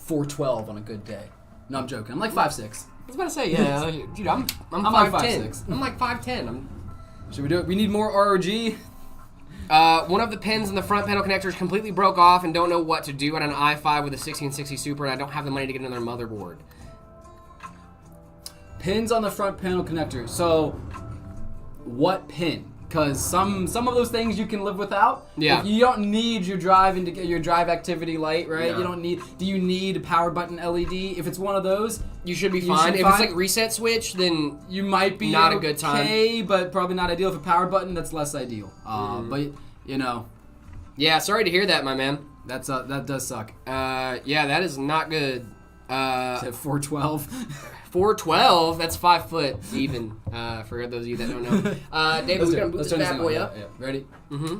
4'12" on a good day. No, I'm joking. I'm like 5'6". I was about to say, yeah, dude, I'm like 5'10". 5'6". I'm like 5'10". Should we do it? We need more ROG. One of the pins in the front panel connectors completely broke off and don't know what to do on an i5 with a 1660 Super, and I don't have the money to get another motherboard. Pins on the front panel connector. So, what pin? Because some of those things you can live without. Yeah. Like, you don't need your drive your drive activity light, right? No. You don't need. Do you need a power button LED? If it's one of those, You should be You fine. should If it's fine. like reset switch, then you might be Not a good time. okay, but probably not ideal. If a power button, that's less ideal. But you know, yeah. Sorry to hear that, my man. that does suck. Yeah, that is not good. Is it 412? 412. That's 5 foot even. For those of you that don't know. David, we're gonna boot this bad boy up. Yeah. Ready? Mm-hmm.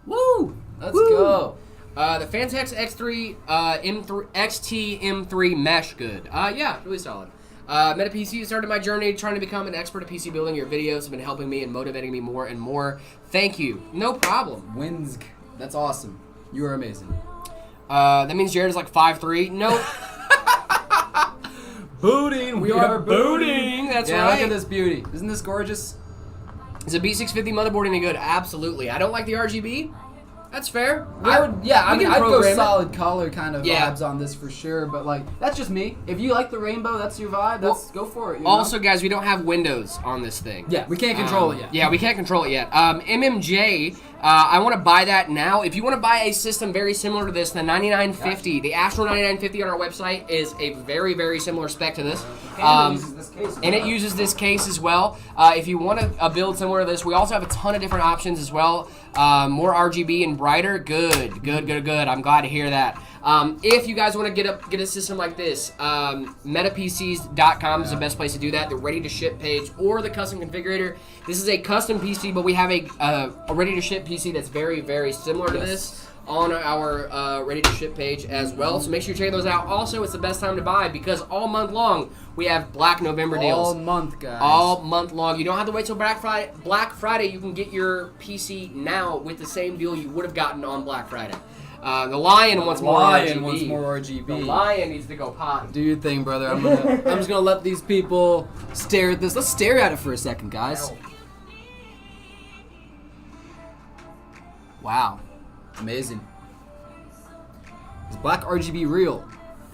Woo! Let's go. The Fantex X3 M3 XT M3 mesh good. Yeah, really solid. Meta PC started my journey trying to become an expert at PC building. Your videos have been helping me and motivating me more and more. Thank you. No problem. Winsk. That's awesome. You are amazing. That means Jared is like 5'3". Nope. Booting. We are booting. That's yeah, right. Look at this beauty. Isn't this gorgeous? Is a B650 motherboard any good? Absolutely. I don't like the RGB. That's fair. I would can I'd go program it. solid color kind of Yeah. vibes on this for sure, but like that's just me. If you like the rainbow, that's your vibe. Go for it. You know? Also, guys, we don't have windows on this thing. yeah, we can't control it yet. Yeah, we can't control it yet. MMJ, I want to buy that now. If you want to buy a system very similar to this, the 9950, the Astro 9950 on our website is a very, very similar spec to this. And it uses this case. And it uses this case as well. If you want a build similar to this, we also have a ton of different options as well. More RGB and brighter. Good. I'm glad to hear that. If you guys want to get a system like this, metapcs.com is the best place to do that. The ready-to-ship page or the custom configurator. This is a custom PC, but we have a ready-to-ship PC that's very, very similar to this on our ready-to-ship page as well. So make sure you check those out. Also, it's the best time to buy because all month long we have Black November deals. All month, guys. All month long. You don't have to wait till Black Friday. You can get your PC now with the same deal you would have gotten on Black Friday. The Lion wants more RGB. The Lion needs to go potty. Do your thing, brother. I'm just gonna let these people stare at this. Let's stare at it for a second, guys. Wow. Amazing. Is black RGB real?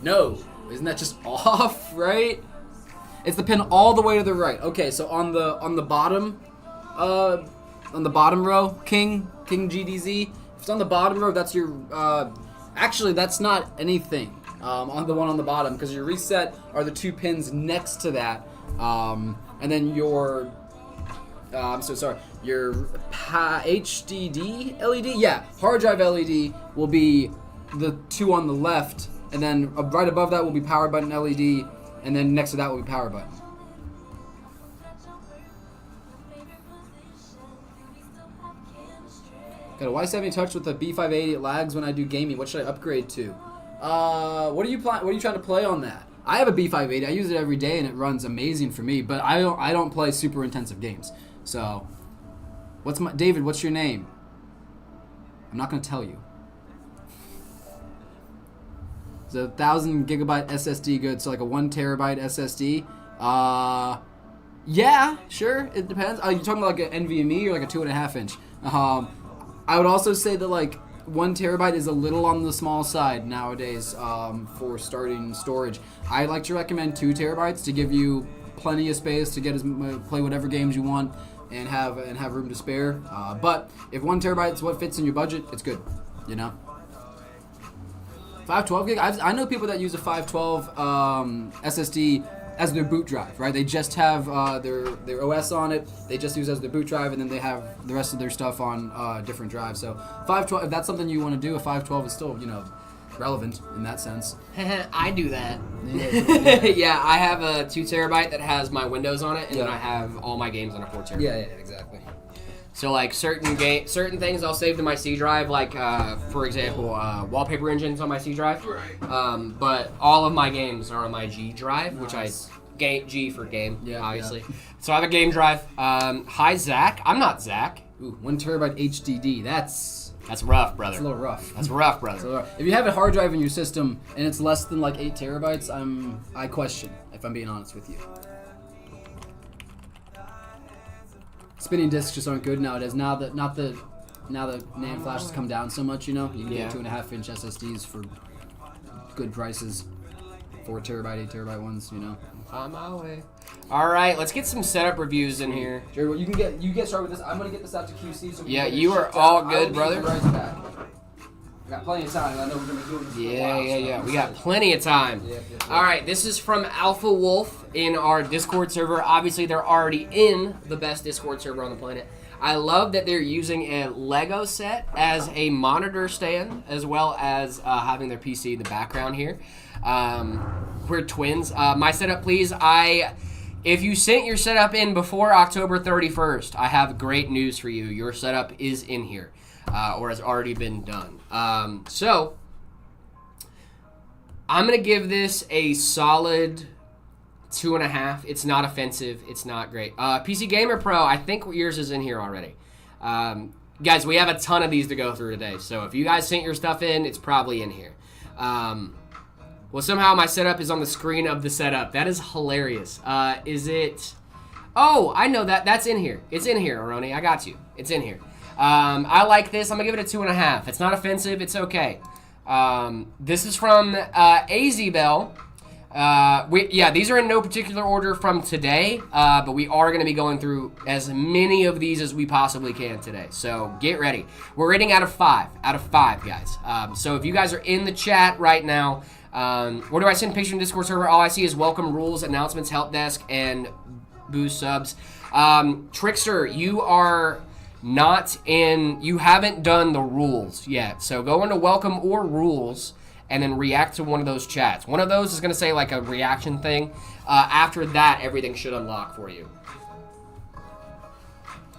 No. Isn't that just off, right? It's the pin all the way to the right. Okay, so on the bottom row, King GDZ. If it's on the bottom row, that's your actually that's not anything. On the one on the bottom, because your reset are the two pins next to that. And then your I'm so sorry. Your HDD LED, yeah, hard drive LED will be the two on the left, and then right above that will be power button LED, and then next to that will be power button. Got a Y70 Touch with a B580. It lags when I do gaming. What should I upgrade to? What are you trying to play on that? I have a B580. I use it every day, and it runs amazing for me. But I don't play super intensive games. So, David? What's your name? I'm not gonna tell you. Is a 1,000 gigabyte SSD good? So like a 1 terabyte SSD? Yeah, sure. It depends. Are you talking about like an NVMe or like a 2.5 inch? I would also say that like 1 terabyte is a little on the small side nowadays for starting storage. I like to recommend 2 terabytes to give you plenty of space to play whatever games you want and have room to spare. But if 1 terabyte is what fits in your budget, it's good. You know. 512 gig. I know people that use a 512 SSD as their boot drive, right? They just have their OS on it. They just use it as their boot drive, and then they have the rest of their stuff on different drives. So 512, if that's something you want to do, a 512 is still, relevant in that sense. I do that. Yeah, I have a 2 terabyte that has my Windows on it, and then I have all my games on a 4 terabyte. Yeah, exactly. So like certain things I'll save to my C drive, like for example, Wallpaper Engine's on my C drive. Right. But all of my games are on my G drive, which G for game, obviously. Yeah. So I have a game drive. Hi Zach, I'm not Zach. Ooh, 1 terabyte HDD. That's rough, brother. It's a little rough. That's rough, brother. If you have a hard drive in your system and it's less than like 8 terabytes, I question, if I'm being honest with you. Spinning discs just aren't good nowadays. Now that the NAND flash has come down so much, you can get 2.5 inch SSDs for good prices. 4 terabyte, 8 terabyte ones, On my way. All right, let's get some setup reviews in here. Jerry, you get started with this. I'm gonna get this out to QC. So you are all good, brother. We got plenty of time. I know we're gonna be doing this. Yeah. We got plenty of time. Yep. All right, this is from Alpha Wolf in our Discord server. Obviously, they're already in the best Discord server on the planet. I love that they're using a Lego set as a monitor stand, as well as having their PC in the background here. We're twins. My setup, please. If you sent your setup in before October 31st, I have great news for you. Your setup is in here, or has already been done. So, I'm going to give this a solid 2.5. It's not offensive. It's not great. PC Gamer Pro, I think yours is in here already. Guys, we have a ton of these to go through today, so if you guys sent your stuff in, it's probably in here. Well, somehow my setup is on the screen of the setup. That is hilarious. Is it... Oh, I know that. That's in here. It's in here, Aroni. I got you. It's in here. I like this. I'm going to give it a 2.5. It's not offensive. It's okay. This is from AZ Bell. These are in no particular order from today, but we are going to be going through as many of these as we possibly can today. So get ready. We're rating out of 5. Out of 5, guys. So if you guys are in the chat right now, where do I send picture in Discord server? All I see is welcome, rules, announcements, help desk, and boost subs. Trickster, you are not in, you haven't done the rules yet. So go into welcome or rules and then react to one of those chats. One of those is going to say like a reaction thing. After that, everything should unlock for you.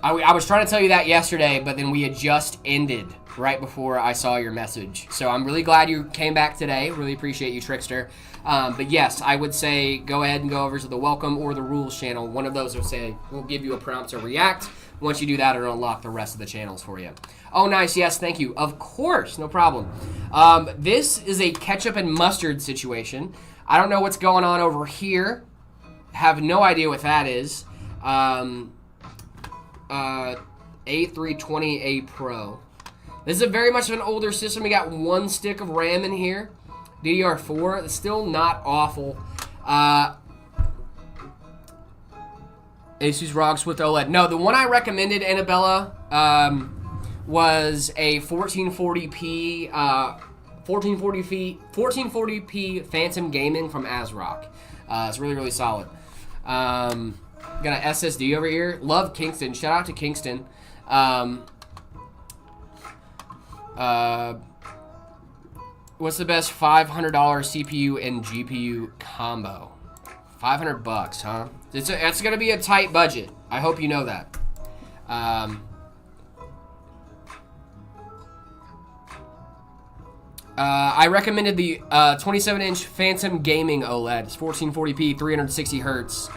I was trying to tell you that yesterday, but then we had just ended right before I saw your message. So I'm really glad you came back today. Really appreciate you, Trickster. But yes, I would say go ahead and go over to the welcome or the rules channel. One of those will give you a prompt to react. Once you do that, it'll unlock the rest of the channels for you. Oh, nice. Yes, thank you. Of course, no problem. This is a ketchup and mustard situation. I don't know what's going on over here. Have no idea what that is. A320A Pro. This is very much of an older system. We got 1 stick of RAM in here. DDR4. It's still not awful. Asus ROG Swift OLED. No, the one I recommended, Annabella, was a 1440p 1440p Phantom Gaming from ASRock. It's really, really solid. Got an SSD over here. Love Kingston. Shout out to Kingston. What's the best $500 CPU and GPU combo? $500, huh? It's gonna be a tight budget. I hope you know that. I recommended the 27-inch Phantom Gaming OLED. It's 1440p, 360 hertz.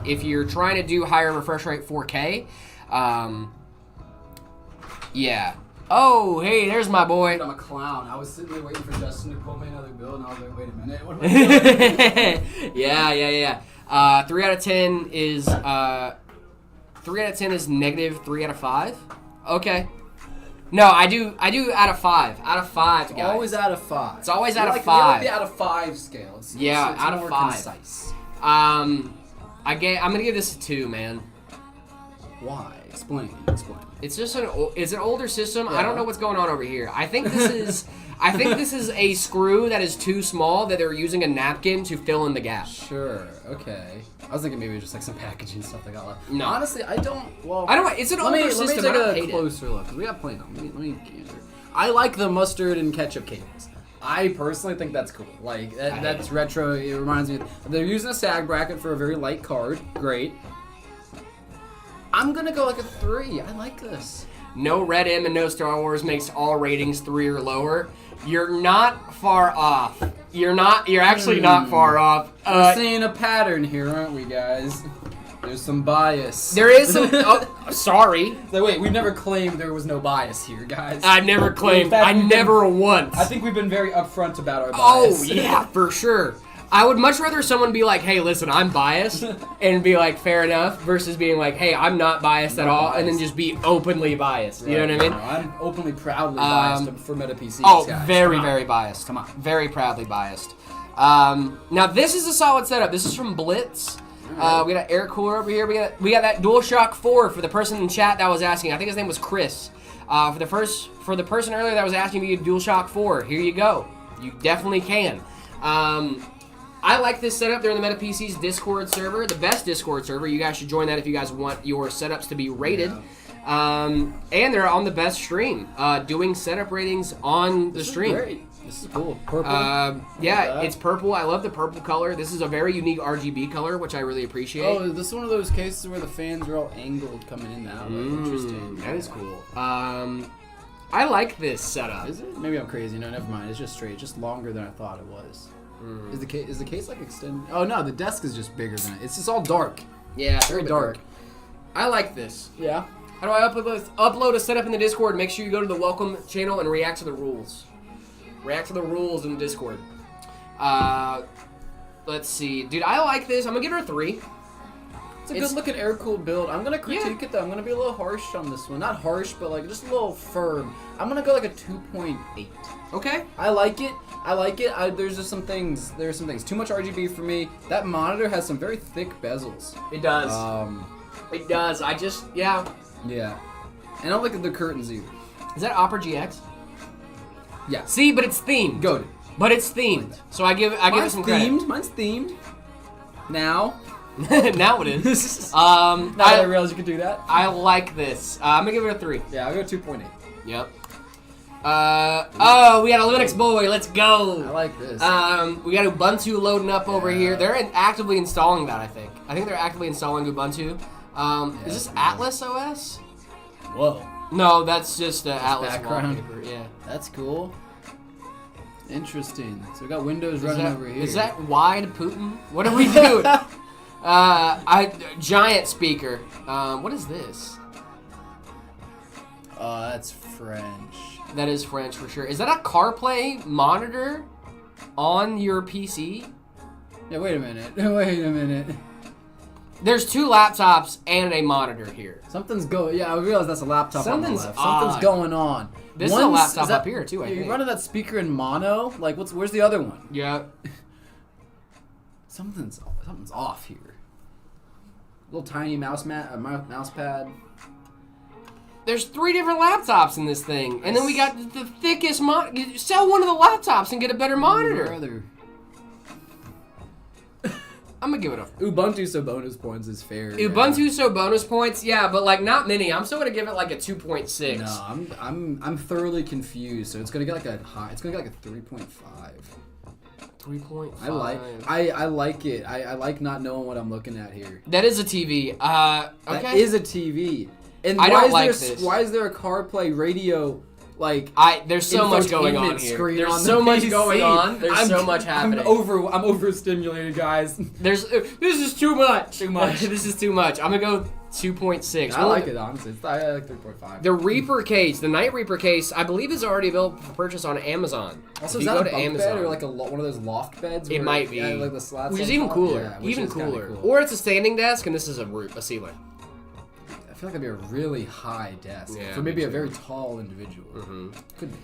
If you're trying to do higher refresh rate 4K, yeah. Oh, hey, there's my boy. I'm a clown. I was sitting there waiting for Justin to pull me another bill, and I was like, wait a minute. What am I doing? Yeah. 3 out of 10 is 3 out of 10 is negative 3 out of 5. Okay. No, I do out of 5. Out of 5, guys. Always out of 5. It's always out of 5. You like the out of 5 scale. It's out of more 5. Concise. I'm gonna give this a 2, man. Why? Explain. It's just it's an older system. Yeah. I don't know what's going on over here. I think this is a screw that is too small that they're using a napkin to fill in the gap. Sure. Okay. I was thinking maybe just like some packaging stuff they got left. No. Honestly, I don't. Well, I don't. It's an older system. Let me I don't take hate a closer look because we got plenty of them. Let me gander. I like the mustard and ketchup cables. I personally think that's cool. Like that's retro. It reminds me. They're using a sag bracket for a very light card. Great. I'm gonna go like a 3. I like this. No Red M and no Star Wars makes all ratings 3 or lower. You're not far off. You're actually not far off. We're seeing a pattern here, aren't we, guys? There's some bias. There is some. Sorry. So wait, we've never claimed there was no bias here, guys. I never claimed. In fact, I never once. I think we've been very upfront about our Oh bias. yeah, for sure. I would much rather someone be like, "Hey, listen, I'm biased," and be like, "Fair enough," versus being like, "Hey, I'm not biased at all," and then just be openly biased. Right. You know what I mean? No, I'm openly, proudly biased for Meta PCs. Oh, guys. very, very biased. Come on. Very proudly biased. Now this is a solid setup. This is from Blitz. We got an air cooler over here. We got that DualShock 4 for the person in chat that was asking. I think his name was Chris. For the person earlier that was asking me a DualShock 4, here you go. You definitely can. I like this setup. They're in the Meta PC's Discord server, the best Discord server. You guys should join that if you guys want your setups to be rated. And they're on the best stream, doing setup ratings on the stream. Great. This is cool. Purple. Yeah, it's purple. I love the purple color. This is a very unique RGB color, which I really appreciate. Oh, this is one of those cases where the fans are all angled coming in now. Interesting. That is cool. I like this setup. Is it? Maybe I'm crazy. No, never mind. It's just straight. It's just longer than I thought it was. Is the case like extended? Oh no, the desk is just bigger than it. It's just all dark. Yeah, Very dark. I like this. Yeah. How do I upload a setup in the Discord? Make sure you go to the welcome channel and react to the rules. React to the rules in the Discord. Let's see. Dude, I like this. I'm going to give her a 3. It's a good looking air-cooled build. I'm going to critique it, though. I'm going to be a little harsh on this one. Not harsh, but like just a little firm. I'm going to go like a 2.8. Okay. I like it. There's just some things. There's some things. Too much RGB for me. That monitor has some very thick bezels. It does. It does. Yeah. Yeah. And I don't like the curtains either. Is that Opera GX? Yeah. See, but it's themed. Goated. But it's themed. So I give it some credit. Mine's themed. Now. Now it is. Now that I realize you can do that. I like this. I'm gonna give it a 3. Yeah, I'll go 2.8. Yep. Oh, we got a Linux boy. Let's go. I like this. We got Ubuntu loading up over here. They're actively installing that, I think. I think they're actively installing Ubuntu. Is this Atlas OS? Whoa. No, that's just Atlas background. wallpaper. Yeah. That's cool. Interesting. So we got Windows running over here. Is that wide Putin? What are we doing? Giant speaker. What is this? That's French. That is French for sure. Is that a CarPlay monitor on your PC? Yeah, wait a minute. There's 2 laptops and a monitor here. Something's going. Yeah, I realize that's a laptop. Something's on the left. odd. Something's going on. This is a laptop up here too. I think. You're running that speaker in mono. Like, where's the other one? Yeah. Something's off here. Little tiny mouse pad. There's 3 different laptops in this thing, and then we got the thickest monitor. Sell one of the laptops and get a better monitor. I'm gonna give it a Ubuntu so bonus points is fair. Ubuntu so bonus points, yeah, but like not many. I'm still gonna give it like a 2.6. No, I'm thoroughly confused. So it's gonna get like a high. It's gonna get like a 3.5. 3.5. I like it. I like not knowing what I'm looking at here. That is a TV. Okay. That is a TV. And I don't like this. Why is there a CarPlay radio? Like there's so much going on here. There's so much going on. There's so much happening. I'm overstimulated, guys. This is too much. This is too much. I'm gonna go 2.6. I like it, honestly. I like 3.5. The Reaper case, the Night Reaper case, I believe is already available for purchase on Amazon. Also, is that a bunk bed or like one of those loft beds? It might be. Like the slats which is on even top? cooler. Yeah, even cooler. Cool. Or it's a standing desk, and this is a ceiling. I feel like that'd be a really high desk Yeah, for maybe a very tall individual. Mm-hmm. Could be.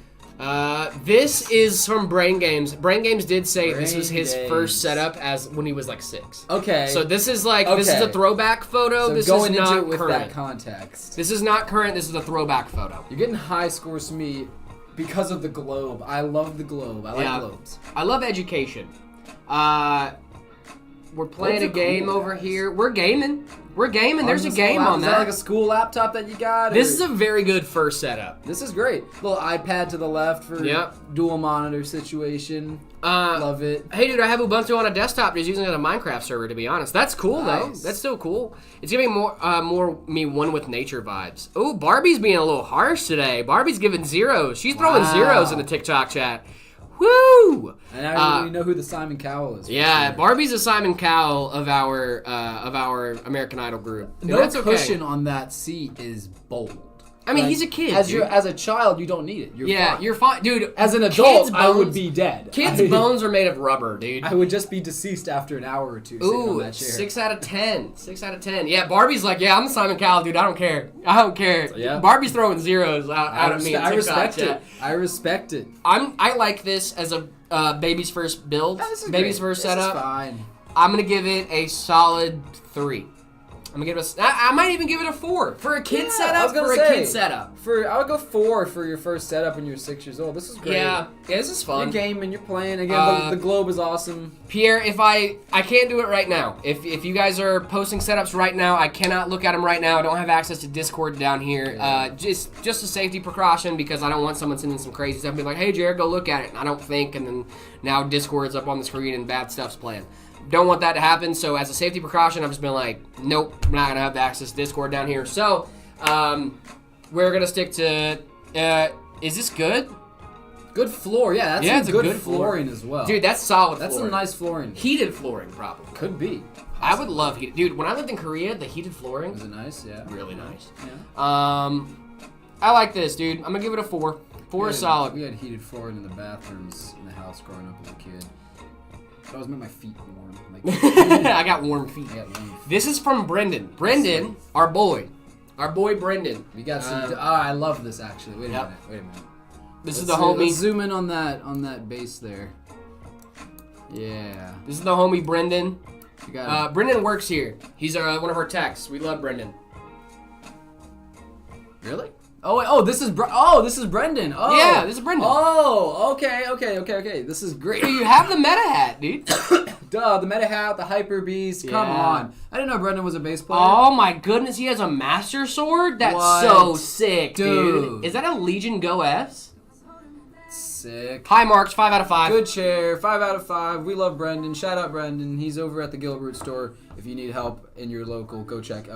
This is from Brain Games. Brain Games did say this was his Brain first Games. setup as when he was like 6. Okay. So this is like this is a throwback photo. So this going is into not it with current. that context. This is not current. This is a throwback photo. You're getting high scores from me because of the globe. I love the globe. I like globes. I love education. We're playing a game over here. We're gaming. There's a game on Is that. that like a school laptop that you got? This is a very good first setup. This is great. Little iPad to the left for dual monitor situation. Love it. Hey, dude, I have Ubuntu on a desktop just using it as a Minecraft server, to be honest. That's cool, though. Nice. That's still cool. It's giving more me one with nature vibes. Oh, Barbie's being a little harsh today. Barbie's giving zeros. She's throwing zeros in the TikTok chat. Woo! And now you know who the Simon Cowell is. Yeah, sure. Barbie's a Simon Cowell of our American Idol group. And no that's cushion on that seat is bold. I mean, he's a kid. As a child, you don't need it. You're fine, dude. As an adult, I would be dead. Kids' bones are made of rubber, dude. I would just be deceased after an hour or two. Sitting on that chair. 6 out of 10. 6 out of 10. Yeah, Barbie's like, I'm Simon Cowell, dude. I don't care. Yeah. Barbie's throwing zeros out of me. I respect it. I respect it. I like this as a baby's first build. This is baby's great. first setup. This is fine. I'm gonna give it a solid 3. I'm gonna give it I might even give it a 4 for a kid I setup. was gonna For say, a kid setup. I would go 4 for your first setup when you're 6 years old. This is great. Yeah, this is fun. You're gaming, you're playing again. The globe is awesome. Pierre, if I can't do it right now. If you guys are posting setups right now, I cannot look at them right now. I don't have access to Discord down here. Just a safety precaution because I don't want someone sending some crazy stuff and be like, hey, Jared, go look at it. And I don't think, and then now Discord's up on the screen and bad stuff's playing. Don't want that to happen, so as a safety precaution, I've just been like, nope, I'm not going to have access to Discord down here. So, we're going to stick to, is this good? Good floor, yeah. That's some good flooring as well. Dude, that's solid That's flooring. some nice flooring. Heated flooring, probably. Could be. I would love heated. Dude, when I lived in Korea, the heated flooring. Is it nice? Yeah. Really nice. Yeah. I like this, dude. I'm going to give it a 4. 4 is solid. We had heated flooring in the bathrooms in the house growing up as a kid. That always made my feet warm. I got warm feet. I got warm feet. This is from Brendan. Brendan, our boy. Our boy Brendan. We got some. I love this actually. Wait a minute. This is the homie. Let's zoom in on that base there. Yeah. This is the homie Brendan. You got Brendan works here. He's one of our techs. We love Brendan. Really? Oh, this is Brendan. Oh, yeah, this is Brendan. Oh, okay. This is great. You have the meta hat, dude. Duh, the meta hat, the hyper beast. Come Yeah. on. I didn't know Brendan was a bass player. Oh my goodness, he has a master sword? That's What? so sick, dude. Dude. Is that a Legion Go S? Sick. High marks, 5 out of 5. Good chair, 5 out of 5. We love Brendan. Shout out Brendan. He's over at the Gilbert store. If you need help in your local, go check that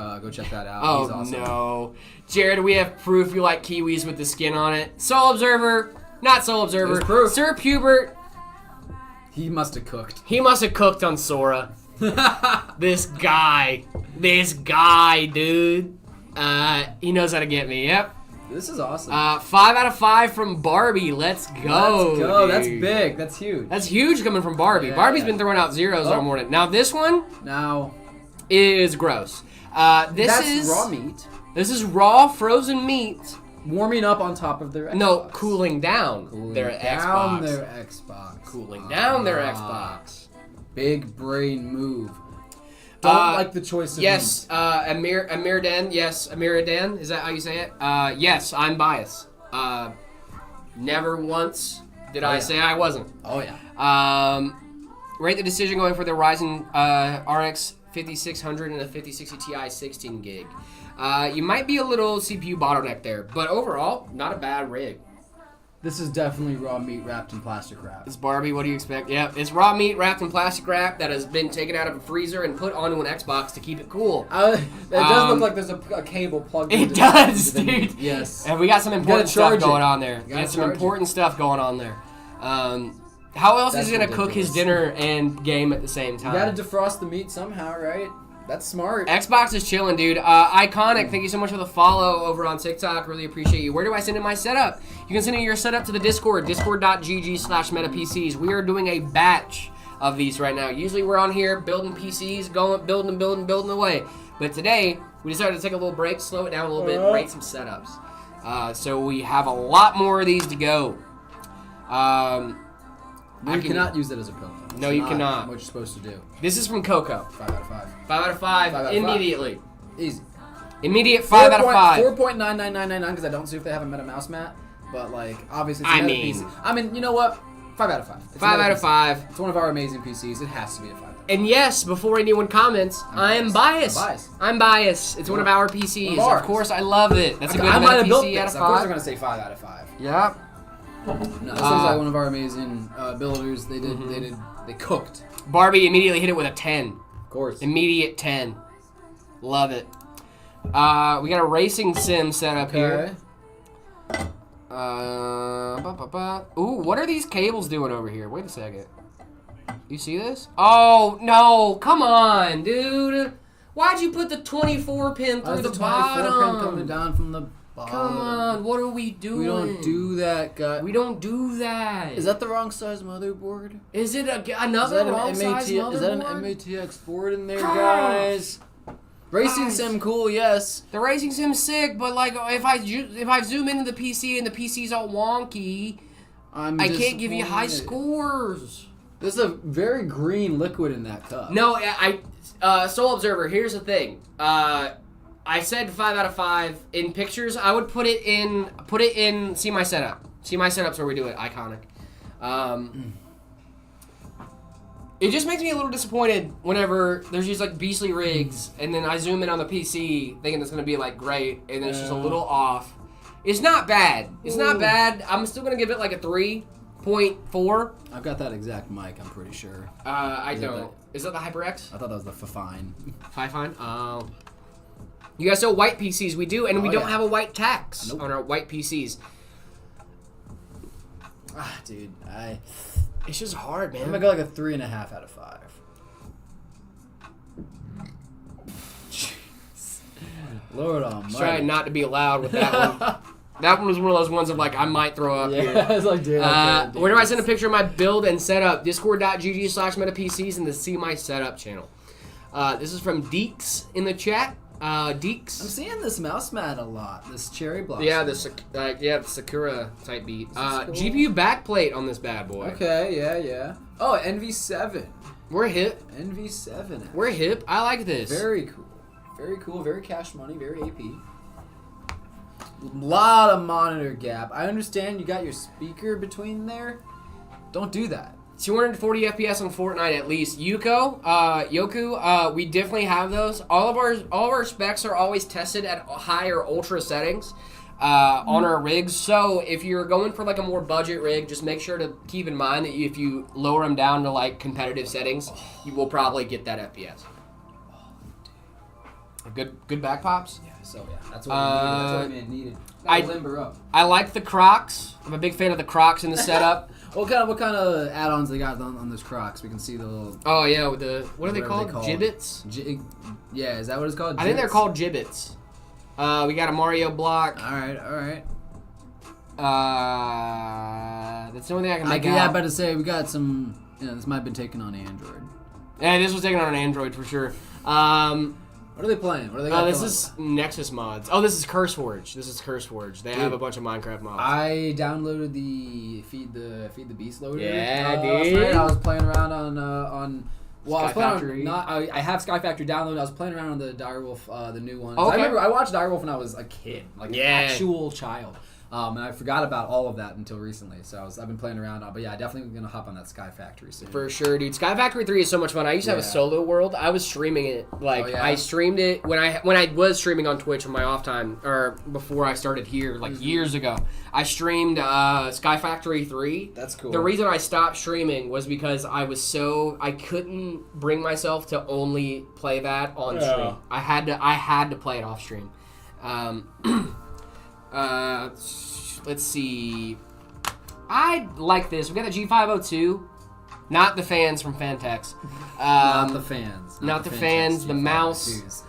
out. Oh He's awesome. no. Jared, we have proof you like Kiwis with the skin on it. Soul Observer, not Soul Observer. There's proof. Sir Pubert, He must have cooked. he must have cooked on Sora. This guy, dude. He knows how to get me, yep. This is awesome. 5 out of 5 from Barbie. Let's go. Let's go. Dude. That's big. That's huge. That's huge coming from Barbie. Yeah. Barbie's been throwing out zeros all morning. Now this one Now, is gross. This that's is raw meat. This is raw frozen meat. Warming up on top of their Xbox. No, cooling down their down Xbox. their Xbox. Cooling down their Ah. Xbox. Big brain move. Don't like the choice of Yes, meat. Amir-Dan. Yes, Amir-Dan. Is that how you say it? Yes, I'm biased. Never once did I yeah. say I wasn't. Oh yeah. Rate the decision going for the Ryzen RX 5600 and a 5060 Ti 16 gig. You might be a little CPU bottleneck there, but overall, not a bad rig. This is definitely raw meat wrapped in plastic wrap. It's Barbie, what do you expect? Yeah, it's raw meat wrapped in plastic wrap that has been taken out of a freezer and put onto an Xbox to keep it cool. It does look like there's a cable plugged It into does, the dude. Yes. And we got some important stuff charge going it. on there. You gotta Got some charge important stuff going on there. How else That's is he gonna cook his ridiculous. dinner and game at the same time? You gotta defrost the meat somehow, right? That's smart. Xbox is chilling, dude. Iconic, thank you so much for the follow over on TikTok. Really appreciate you. Where do I send in my setup? You can send in your setup to the Discord, discord.gg/metapcs. We are doing a batch of these right now. Usually we're on here building PCs, building away. But today, we decided to take a little break, slow it down a little bit, and rate some setups. So we have a lot more of these to go. You cannot use that as a pill. No, you cannot. What you're supposed to do. This is from Coco. 5 out of 5. 5 out of 5, 5 out of 5. immediately. Easy. Immediate 5 out of 5. 4.99999 because I don't see if they have a meta mouse mat. But like, obviously, it's a I meta mean- PC. I mean, you know what? 5 out of 5. It's a 5 meta out of PC. 5. It's one of our amazing PCs. It has to be a 5. And yes, before anyone comments, I am biased. I'm biased. It's one of our PCs. One of ours. Of course, I love it. That's a good I might have built PC this. out Of of course, 5. they're gonna say 5 out of 5. Yep. No, this is like one of our amazing builders. They cooked. Barbie immediately hit it with a 10. Of course. Immediate 10. Love it. We got a racing sim set up here. Ooh, what are these cables doing over here? Wait a second. You see this? Oh, no. Come on, dude. Why'd you put the 24 pin through the 24 bottom? pin coming down from the bottom. Come on, what are we doing? We don't do that, guy. We don't do that. Is that the wrong size motherboard? Is it another wrong size motherboard? Is that an MATX board in there, guys? Racing sim cool, yes. The racing sim's sick, but like if I zoom into the PC and the PC's all wonky, I can't give you high disappointed. scores. There's a very green liquid in that cup. No, Soul Observer, here's the thing. I said 5 out of 5. In pictures, I would put it in See My Setup. See My Setup's where we do it. Iconic. It just makes me a little disappointed whenever there's these like beastly rigs, and then I zoom in on the PC thinking it's gonna be like great, and then it's just a little off. It's not bad. It's not bad. I'm still gonna give it like a 3.4. I've got that exact mic, I'm pretty sure. I don't. Is that the HyperX? I thought that was the Fifine. Fifine? Oh. You guys sell white PCs? We do, and we don't have a white tax Nope. on our white PCs. Dude, It's just hard, man. I'm gonna go like a 3.5 out of 5. Jeez. Lord almighty. Just trying not to be loud with that one. That one was one of those ones of like, I might throw up here. Yeah, it's like, dude. Where do I send a picture of my build and setup? Discord.gg/MetaPCs and the See My Setup channel. This is from Deeks in the chat. Deeks. I'm seeing this mouse mat a lot. This cherry blossom. Yeah, the Sakura type beat. Cool? GPU backplate on this bad boy. Okay, yeah. Oh, NV7. We're hip. NV7. We're hip. I like this. Very cool. Very cool. Very cash money. Very AP. Lot of monitor gap. I understand you got your speaker between there. Don't do that. 240 FPS on Fortnite at least. Yoku, we definitely have those. All of our specs are always tested at high or ultra settings on our rigs. So if you're going for like a more budget rig, just make sure to keep in mind that if you lower them down to like competitive settings, you will probably get that FPS. Good back pops. Yeah. So yeah, that's what we needed. That's what we needed. I limber up. I like the Crocs. I'm a big fan of the Crocs in the setup. What kind of add-ons they got on those Crocs? We can see the little. Oh yeah, with the what are they Whatever called? they call Gibbets. Yeah, is that what it's called? I think they're called gibbets. We got a Mario block. All right. That's the only thing I can make Yeah, out. I'm about to say we got some. This might have been taken on Android. Yeah, this was taken on an Android for sure. What are they playing? What are they got This going? is Nexus mods. Oh, this is CurseForge. They have a bunch of Minecraft mods. I downloaded the Feed the Beast loader. Yeah, last dude. night. I was playing around on. Well, I was Sky playing Factory. I have Sky Factory downloaded. I was playing around on the Direwolf, the new one. Okay. I remember I watched Direwolf when I was a kid, like Yeah. an actual child. And I forgot about all of that until recently. So I've been playing around on. But yeah, definitely gonna hop on that Sky Factory soon. For sure, dude. Sky Factory 3 is so much fun. I used to have a Yeah. solo world. I was streaming it. Like, Oh, yeah? I streamed it when I was streaming on Twitch on my off time, or before I started here, like years ago. I streamed Sky Factory 3. That's cool. The reason I stopped streaming was because I couldn't bring myself to only play that on stream. I had to play it off stream. Let's see. I like this. We got the G502, not the fans from Fantex. Not the fans. Not the fans, the mouse. This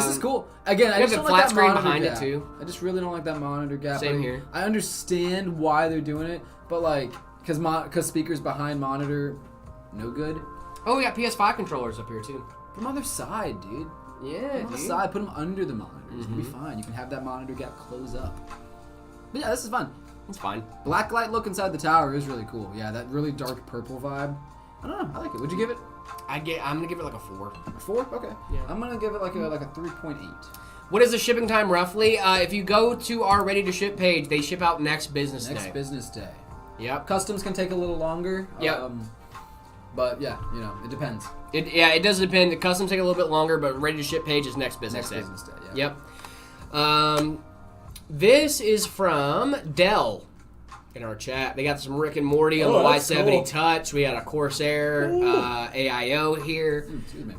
is cool. Again, I You have just the don't flat like that screen monitor behind it, gap. too. I just really don't like that monitor gap. Same here. I understand why they're doing it, but like, because speakers behind monitor, no good. Oh, we got PS5 controllers up here too. Put them on their side, dude. Yeah, Put them on the dude. side. Put them under the monitor. It's gonna be fine. You can have that monitor gap close up. But yeah, this is fun. It's fine. Black light look inside the tower is really cool. Yeah, that really dark purple vibe. I don't know. I like it. Would you give it I'm gonna give it like a 4. a 4? Okay. Yeah. I'm gonna give it like a 3.8. What is the shipping time roughly? If you go to our ready to ship page, they ship out next business Next day. business day. Yep. Customs can take a little longer. Yep. But yeah, it depends. It does depend. The customs take a little bit longer, but ready to ship page is next business day. Business day. Yeah. Yep. This is from Dell in our chat. They got some Rick and Morty on the that's Y70 cool. Touch. We got a Corsair AIO here. Excuse me.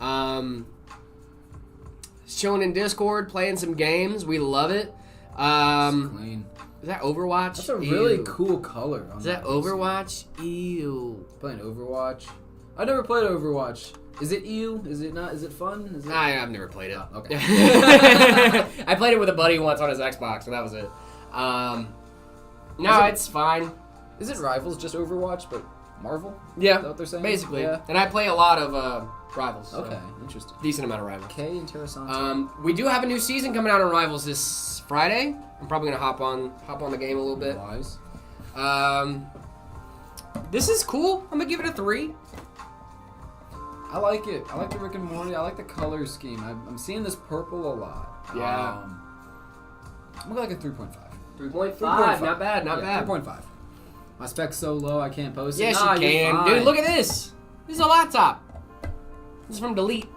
Chilling in Discord, playing some games. We love it. Clean. Is that Overwatch? That's a really Ew. cool color. On Is that Overwatch? Ew. Playing Overwatch. I never played Overwatch. Is it ew? Is it not? Is it fun? Is it... I've never played it. Oh, okay. I played it with a buddy once on his Xbox, and that was it. No, it's fine. Is it Rivals just Overwatch, but Marvel? Yeah, Is that what they're saying? basically. Yeah. And I play a lot of Rivals. So Okay, interesting. decent amount of Rivals. K Interessante. We do have a new season coming out on Rivals this Friday. I'm probably gonna hop on the game a little bit. Wise. This is cool. I'm gonna give it a 3. I like it. I like the Rick and Morty. I like the color scheme. I'm seeing this purple a lot. Yeah. I'm gonna go like a 3.5. 3.5. Not bad. Not bad. 3.5. My spec's so low I can't post it. Yes, Nah, you you're can. fine. Dude, look at this. This is a laptop. This is from Delete.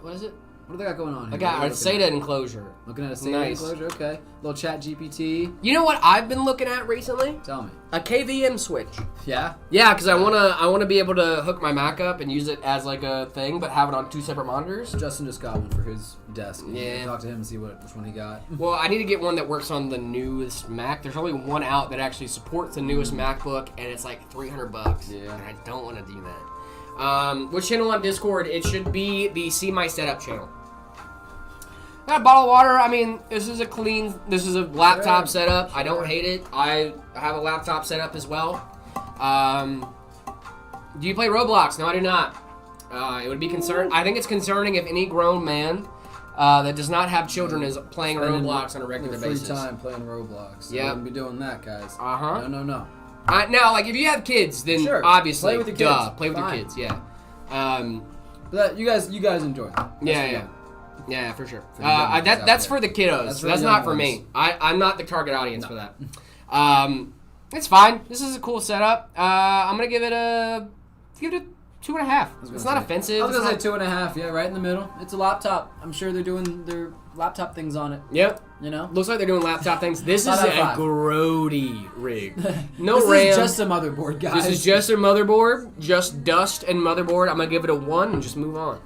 What is it? What do they got going on here? I got a What are they looking SATA at? enclosure. Looking at a SATA Nice. enclosure? Okay. Little chat GPT. You know what I've been looking at recently? Tell me. A KVM switch. Yeah? Yeah, because I wanna be able to hook my Mac up and use it as like a thing, but have it on 2 separate monitors. Justin just got one for his desk. Yeah. Talk to him and see which one he got. Well, I need to get one that works on the newest Mac. There's only one out that actually supports the newest MacBook, and it's like $300. Yeah. And I don't want to do that. Which channel on Discord? It should be the See My Setup channel. Got a bottle of water. I mean, this is a laptop Sure. setup. I don't hate it. I have a laptop setup as well. Do you play Roblox? No, I do not. It would be concerned. I think it's concerning if any grown man that does not have children is playing Spending Roblox on a regular free basis. time playing Roblox. Yep. I wouldn't be doing that, guys. Uh-huh. No. Now, like, if you have kids, then Sure. obviously, Play with your kids. play with your Fine. kids, yeah. But you guys enjoy that. Yeah, for sure. For the young ones out That's there. for the kiddos. That's That's, for the not young for ones. me. I'm not the target audience for that. It's fine. This is a cool setup. I'm gonna give it a 2.5. It's not offensive. I was It's gonna say not- 2.5. Yeah, right in the middle. It's a laptop. I'm sure they're doing their laptop things on it. Yep. You know. Looks like they're doing laptop things. This is Five a out of five. grody rig. No this RAM. is just a motherboard, guys. This is just a motherboard, just dust and motherboard. I'm gonna give it a 1 and just move on.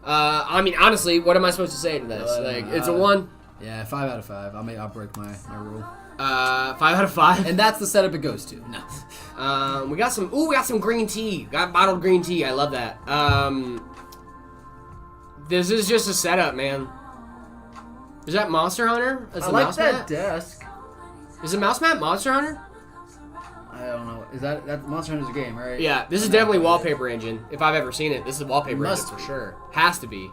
I mean, honestly, what am I supposed to say to this? Like, it's a 1. Yeah, 5 out of 5. I'll break my rule. 5 out of 5. And that's the setup it goes to. No. We got some green tea. Got bottled green tea. I love that. This is just a setup, man. Is that Monster Hunter? Is I it like mouse that mat? desk. Is it mouse mat Monster Hunter? I don't know. Is that Monster Hunter's a game, right? Yeah, this is definitely Wallpaper Engine. If I've ever seen it, this is Wallpaper Must Engine for be. sure. Has to be.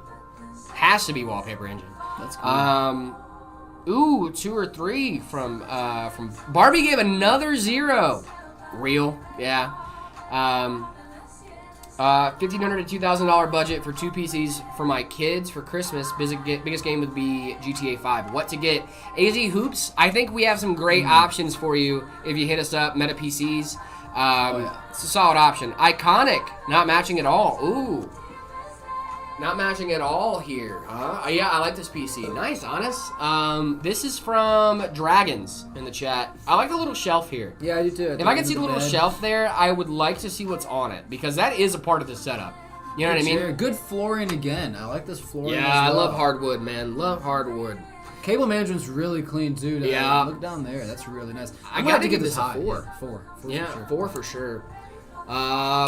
Has to be Wallpaper Engine. That's cool. 2 or 3 from Barbie gave another 0. Real, yeah. $1,500 to $2,000 budget for 2 PCs for my kids for Christmas. Biggest game would be GTA 5. What to get? AZ Hoops. I think we have some great options for you if you hit us up. Meta PCs. It's a solid option. Iconic. Not matching at all. Ooh. Not matching at all here. Yeah, I like this PC. Nice, honest. This is from Dragons in the chat. I like the little shelf here. Yeah, I do too. If I could see the little shelf there, I would like to see what's on it because that is a part of the setup. You know what I mean? Good flooring again. I like this flooring. Yeah, as I well. love hardwood, man. Love hardwood. Cable management's really clean too. Yeah. Look down there. That's really nice. I I'm gotta gonna give give this a high. 4. Yeah, 4. 4 Yeah, for sure. 4 for sure.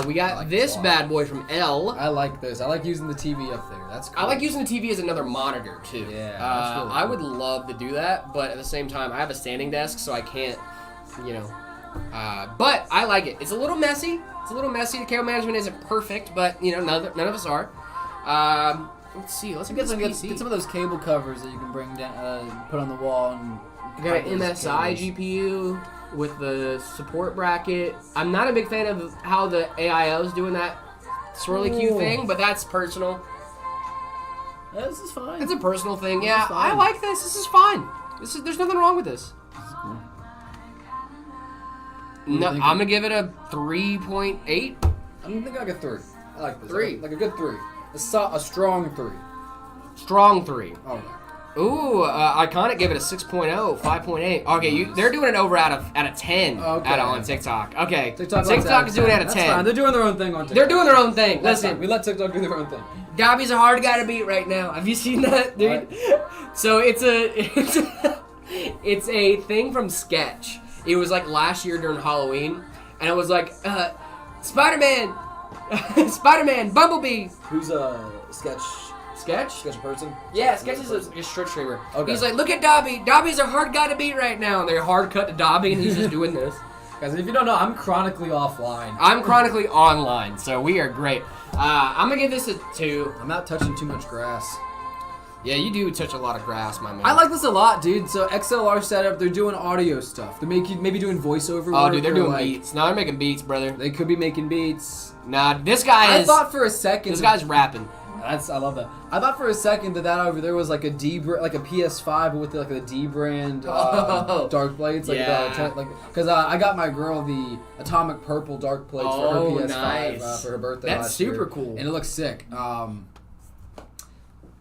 We got like this this a lot. bad boy from L. I like this. I like using the TV up there. That's cool. I like using the TV as another monitor too. Yeah, that's really I cool. would love to do that, but at the same time, I have a standing desk, so I can't, you know. But I like it. It's a little messy. The cable management isn't perfect, but you know, none of us are. Let's see. Let's Get get some of those cable covers that you can bring down, put on the wall, and I got an those MSI cables. GPU with the support bracket. I'm not a big fan of how the AIO is doing that swirly Q Ooh. thing, but that's personal. Yeah, this is fine. It's a personal thing. This Yeah, is fine. I like this. This is fine. There's nothing wrong with this. This is cool. No, you thinking? I'm gonna give it a 3.8. I'm thinking like a 3. I like this. 3. Like a good 3. A strong 3. Strong 3. Oh, Ooh, Iconic gave it a 6.0, 5.8. Okay, they're doing it over out of 10 Okay. on TikTok. Okay, TikTok is doing it out of That's 10. fine. They're doing their own thing on TikTok. They're doing their own thing. That's Listen, fine. We let TikTok do their own thing. Dobby's a hard guy to beat right now. Have you seen that, dude? So it's a thing from Sketch. It was like last year during Halloween, and it was like Spider-Man, Spider-Man, Bumblebee. Who's a sketch Sketch? person? Yeah, Sketch is a strip streamer. Okay. He's like, look at Dobby. Dobby's a hard guy to beat right now. And they're hard cut to Dobby, and he's just doing this. Guys, if you don't know, I'm chronically offline. I'm chronically online, so we are great. I'm gonna give this a 2. I'm not touching too much grass. Yeah, you do touch a lot of grass, my man. I like this a lot, dude. So XLR setup, they're doing audio stuff. They're maybe doing voiceover work. Oh, dude, they're doing like, beats. Now they're making beats, brother. They could be making beats. Nah, this guy is... I thought for a second... This guy's rapping. I love that. I thought for a second that over there was like a like a PS5 with like a D brand dark plates, like because I got my girl the atomic purple dark plates for her PS5 nice. For her birthday. That's last super year, cool, and it looks sick. I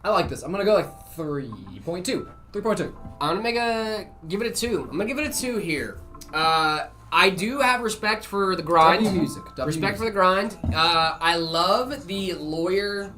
like this. I'm gonna go like 3.2. 3.2. I'm gonna give it a 2. I'm gonna give it a 2 here. I do have respect for the grind. Respect for the grind. I love the lawyer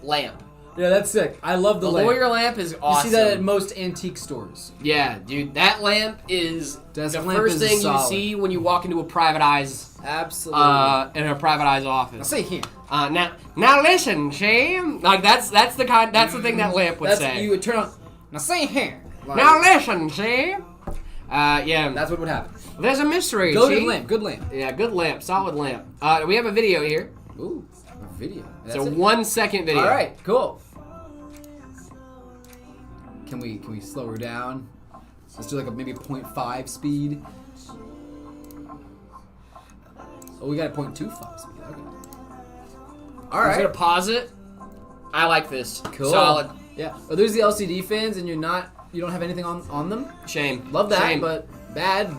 lamp. Yeah, that's sick. I love the lamp. Lawyer lamp is awesome. You see that at most antique stores. Yeah, dude, that lamp is the lamp first is thing solid. you see when you walk into a private eyes. Absolutely. In a private eyes office. Now say here. Now listen, Shane. Like that's the thing that lamp would say. You would turn on. Now say here. Like, Now listen, Shane. Yeah. That's what would happen. There's a mystery. Good lamp. Good lamp. Yeah, good lamp. Solid lamp. We have a video here. Ooh, a video. It's a 1 second video. All right, cool. Can we slow her down? Let's do like a maybe 0.5 speed. Oh, we got a 0.25 speed. Okay. All I'm right. gonna pause it. I like this. Cool. Solid. Yeah. Are those the LCD fans and you don't have anything on them? Shame. Love that, Shame. but bad.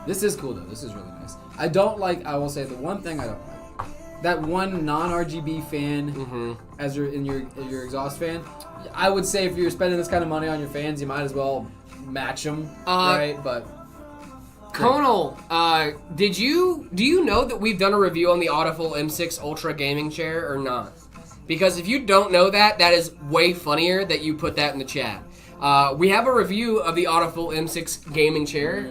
This is cool though. This is really nice. I will say the one thing I don't like. That one non-RGB fan as your exhaust fan. I would say if you're spending this kind of money on your fans, you might as well match them, right? But Conal, do you know that we've done a review on the Autoful M6 Ultra gaming chair or not? Because if you don't know that is way funnier that you put that in the chat. We have a review of the Autoful M6 gaming chair.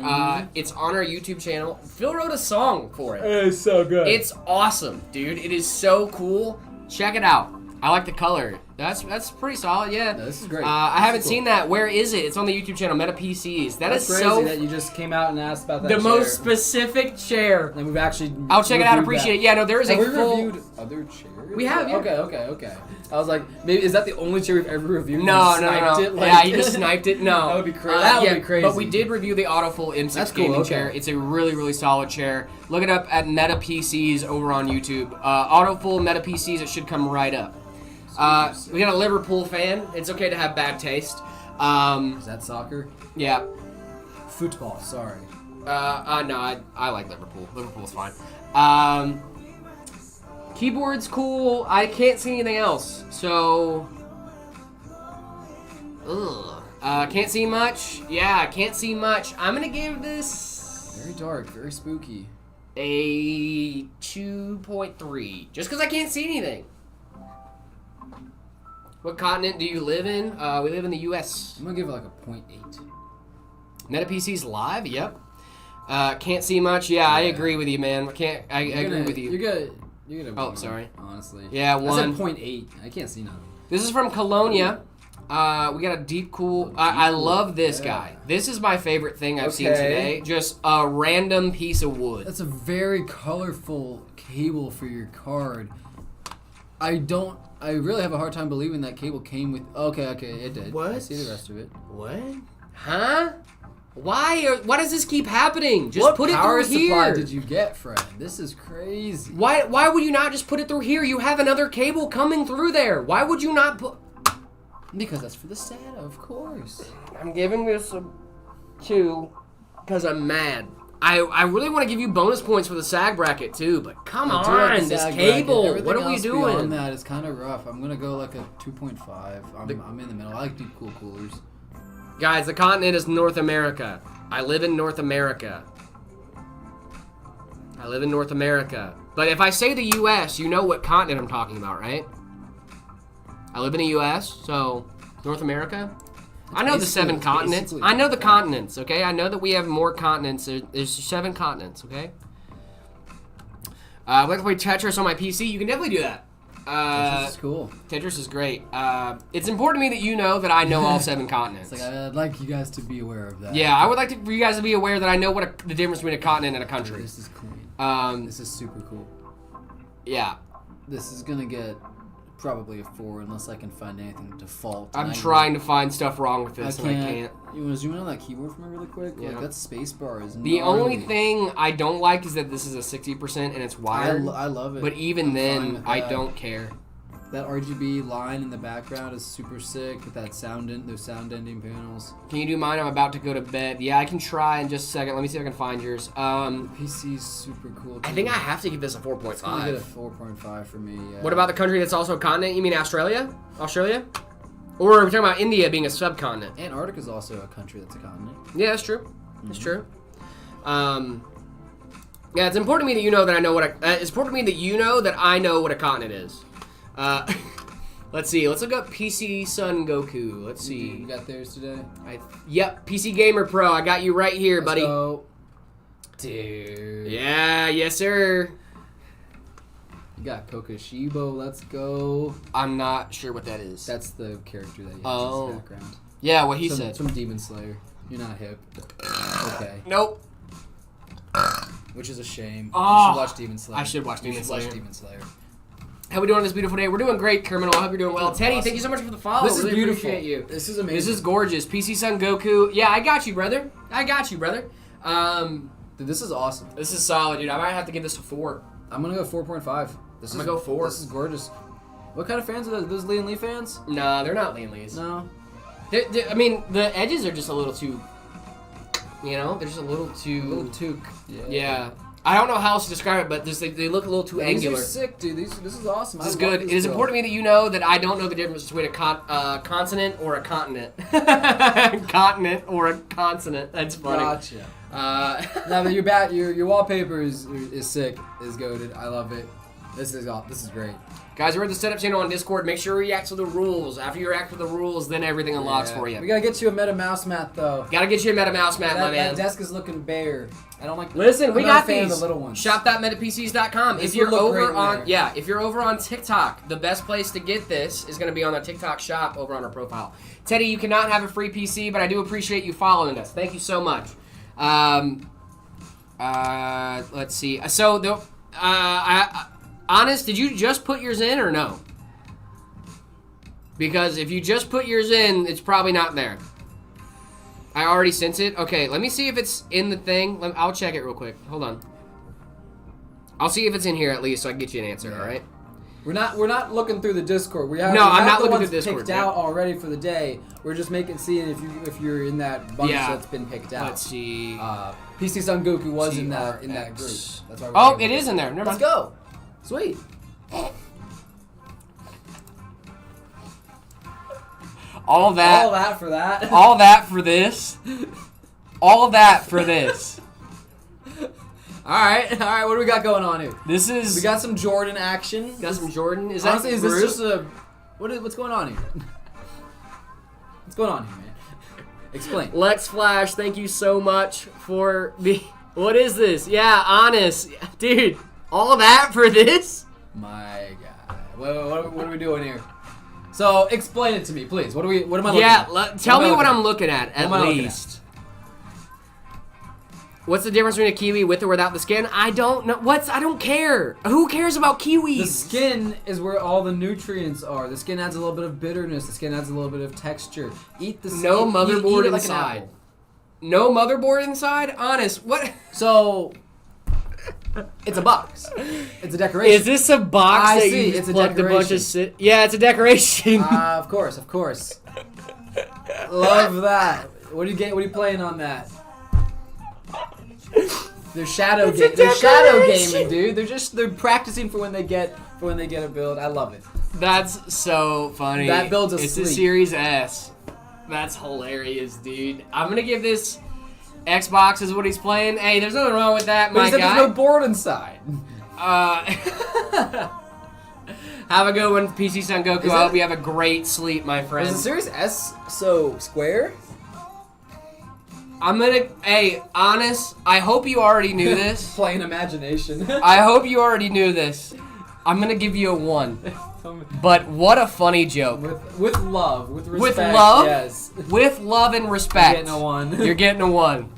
It's on our YouTube channel. Phil wrote a song for it. it's so good. It's awesome, dude. It is so cool. Check it out. I like the color. That's pretty solid, yeah. No, this is great. I haven't seen that. Where is it? It's on the YouTube channel, Meta PCs. That's is crazy so... that you just came out and asked about that the chair. most specific chair. And we've actually I'll check it out, appreciate it. Yeah, no, there is Have a we full... reviewed other chairs? We have, yeah. Okay. I was like, maybe is that the only chair we've ever reviewed? No. It, like, yeah, you just sniped it. No. That would be crazy. That would be crazy. But we did review the Autoful M6 That's cool, gaming okay. chair. It's a really, really solid chair. Look it up at Meta PCs over on YouTube. Autoful Meta PCs, it should come right up. We got a Liverpool fan. It's okay to have bad taste. Is that soccer? Yeah. Football, sorry. No, I like Liverpool. Liverpool's fine. Keyboard's cool. I can't see anything else. So, can't see much. Yeah, can't see much. I'm gonna give this Very dark, very spooky. a 2.3, just because I can't see anything. What continent do you live in? We live in the U.S. I'm gonna give it like a 0.8. Meta PC's live. Yep. Can't see much. Yeah, I agree with you, man. I agree with you. You're gonna. Oh, sorry. Honestly. Yeah, I one. said 0.8. I can't see nothing. This is from Colonia. We got a deep cool. I love this guy. This is my favorite thing I've seen today. Just a random piece of wood. That's a very colorful cable for your card. I really have a hard time believing that cable came with. Okay, it did. What? I see the rest of it. What? Huh? Why does this keep happening? Just What put it power through supply here. did you get, friend? This is crazy. Why would you not just put it through here? You have another cable coming through there. Why would you not put? Because that's for the SATA, of course. I'm giving this a 2 because I'm mad. I really want to give you bonus points for the SAG bracket too, but come I do like on, the this SAG cable. bracket. What are we Everything else beyond doing? that is kind of rough. I'm gonna go like a 2.5. I'm in the middle. I like deep cool coolers. Guys, the continent is North America. I live in North America. But if I say the U.S., you know what continent I'm talking about, right? I live in the U.S., so North America. I know the 7 continents. I know the continents, okay? I know that we have more continents. There's 7 continents, okay? I'd like to play Tetris on my PC. You can definitely do that. Tetris is cool. Tetris is great. It's important to me that you know that I know all 7 continents. It's like I'd like you guys to be aware of that. Yeah, I would like for you guys to be aware that I know what the difference between a continent and a country. This is clean. This is super cool. Yeah. This is gonna get Probably a 4 unless I can find anything default. I'm trying to find stuff wrong with this, and I can't. You want to zoom in on that keyboard for me really quick? Yeah. Like, that space bar is The only thing I don't like is that this is a 60% and it's wired. I love it. But even then, I don't care. That RGB line in the background is super sick with that those sound ending panels. Can you do mine? I'm about to go to bed. Yeah, I can try in just a second. Let me see if I can find yours. PC's super cool too. I think I have to give this a 4.5. It's gonna get a 4.5 for me. Yeah. What about the country that's also a continent? You mean Australia? Australia? Or are we talking about India being a subcontinent? Antarctica's also a country that's a continent. Yeah, that's true. That's true. Yeah, it's important to me that you know that I know what it's important to me that you know that I know what a continent is. Let's see. Let's look up PC Sun Goku. Let's see. You got theirs today? Yep, PC Gamer Pro. I got you right here, buddy. Go. Dude. Yeah, yes, sir. You got Kokoshibo. Let's go. I'm not sure what that is. That's the character that you Oh. have in the background. Yeah, what he said. It's from Demon Slayer. You're not hip. Okay. Nope. Which is a shame. Oh, You should watch Demon Slayer. I should watch Demon Slayer. Watch Demon Slayer. How we doing on this beautiful day? We're doing great, Criminal. I hope you're doing well. Teddy, Awesome. thank you so much for the follow. This is Really beautiful. Appreciate you. This is amazing. This is gorgeous. PC Sun Goku. Yeah, I got you, brother. I got you, brother. Dude, this is awesome. This is solid, dude. I might have to give this a 4. I'm gonna go 4.5. I'm gonna go 4. This is gorgeous. What kind of fans are those? Those Lee and Lee fans? Nah, they're not Lean Lees. No. I mean, the edges are just a little too. You know, they're just a little too. Little toque. Yeah. I don't know how else to describe it, but just they look a little too angular. These are sick, dude. This is awesome. This is good. It is important to me that you know that I don't know the difference between a consonant or a continent. Continent or a consonant. That's funny. Gotcha. No, but your wallpaper is sick. Is goated. I love it. This is great. Guys, we're at the setup channel on Discord. Make sure you react to the rules. After you react to the rules, then everything unlocks for you. We gotta get you a meta mouse mat though. Gotta get you a meta mouse mat, my man. That desk is looking bare. I don't like. Listen, we got these. The little ones. Shop.metapcs.com. This If you're would look over great on in there. if you're over on TikTok, the best place to get this is going to be on the TikTok shop over on our profile. Teddy, you cannot have a free PC, but I do appreciate you following us. Thank you so much. Let's see. So honest, did you just put yours in or no? Because if you just put yours in, it's probably not there. I already sent it. Okay, let me see if it's in the thing. I'll check it real quick. Hold on. I'll see if it's in here at least, so I can get you an answer. All right. We're not looking through the Discord. I'm not looking through the Discord. Picked out already for the day. We're just seeing if you're in that bunch that's been picked out. Let's see. PC Sun Goku was in that group. That's why. Oh, it is in there. Never Let's mind. go. Sweet. All that. All that for that. All that for this. All that for this. All right. What do we got going on here? This is. We got some Jordan action. Got some Jordan. Is Honestly, that is this just a? What's going on here? What's going on here, man? Explain. Lex Flash, thank you so much for the. What is this? Yeah, honest, dude. All that for this? My God. What are we doing here? So explain it to me, please. What am I looking at? Yeah, tell me what I'm looking at least. What's the difference between a kiwi with or without the skin? I don't know. I don't care. Who cares about kiwis? The skin is where all the nutrients are. The skin adds a little bit of bitterness. The skin adds a little bit of texture. Eat the skin. No motherboard eat it like an inside. apple. No motherboard inside? Honest, what? So, it's a box. It's a decoration. Is this a box I that see. you It's a plugged a bunch decoration. of Yeah, it's a decoration. Of course. Love that. What are you playing on that? They're shadow game. They're shadow gaming, dude. They're practicing for when they get a build. I love it. That's so funny. That build's It's asleep. a Series S. That's hilarious, dude. I'm gonna give this Xbox is what he's playing. Hey, there's nothing wrong with that, But my he said guy. there's no board inside. Have a good one, PC Sun Goku. Is I hope it- you have a great sleep, my friend. Is the Series S so square? Hey, honest, I hope you already knew this. Plain imagination. I hope you already knew this. I'm gonna give you a 1. But what a funny joke. with love, with respect. With love? Yes. With love and respect. You're getting a 1. You're getting a 1.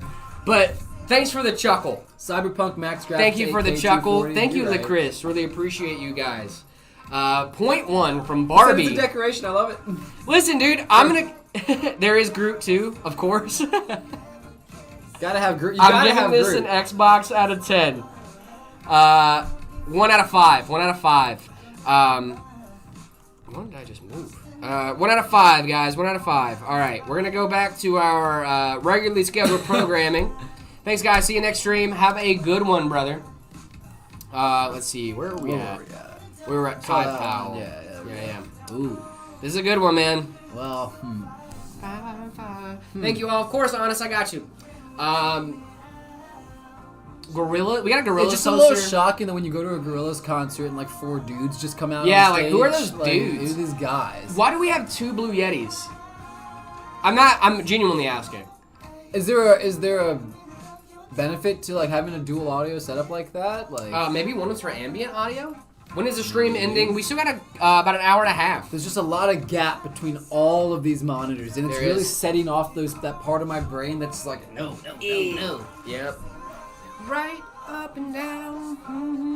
But thanks for the chuckle. Cyberpunk Max Graphics. Thank you for the 8K chuckle. 240. Thank you, You're right. Chris. Really appreciate you guys. Point one from Barbie. It's a decoration. I love it. Listen, dude, I'm gonna. There is Groot too, of course. Gotta have Groot. I'm giving this an Xbox out of 10. 1 out of 5. 1 out of 5. When did I just move? 1 out of 5, guys. 1 out of 5. All right, we're gonna go back to our regularly scheduled programming. Thanks, guys. See you next stream. Have a good one, brother. Let's see. Where are we at? We were at 5 Powell. Yeah. Ooh. This is a good one, man. Well. Thank you all. Of course, Honest, I got you. Gorilla. We got a Gorilla It's just poster. a little shocking that when you go to a Gorillaz concert and like 4 dudes just come out. Yeah, on like, stage, who are those like, dudes? Who are these guys? Why do we have 2 Blue Yetis? I'm genuinely asking. Is there a benefit to like having a dual audio setup like that? Like Maybe one was for ambient audio. When is the stream ending? We still got about an hour and a half. there's just a lot of gap between all of these monitors, and it's There really is. setting off that part of my brain that's like no. Yep. Right up and down.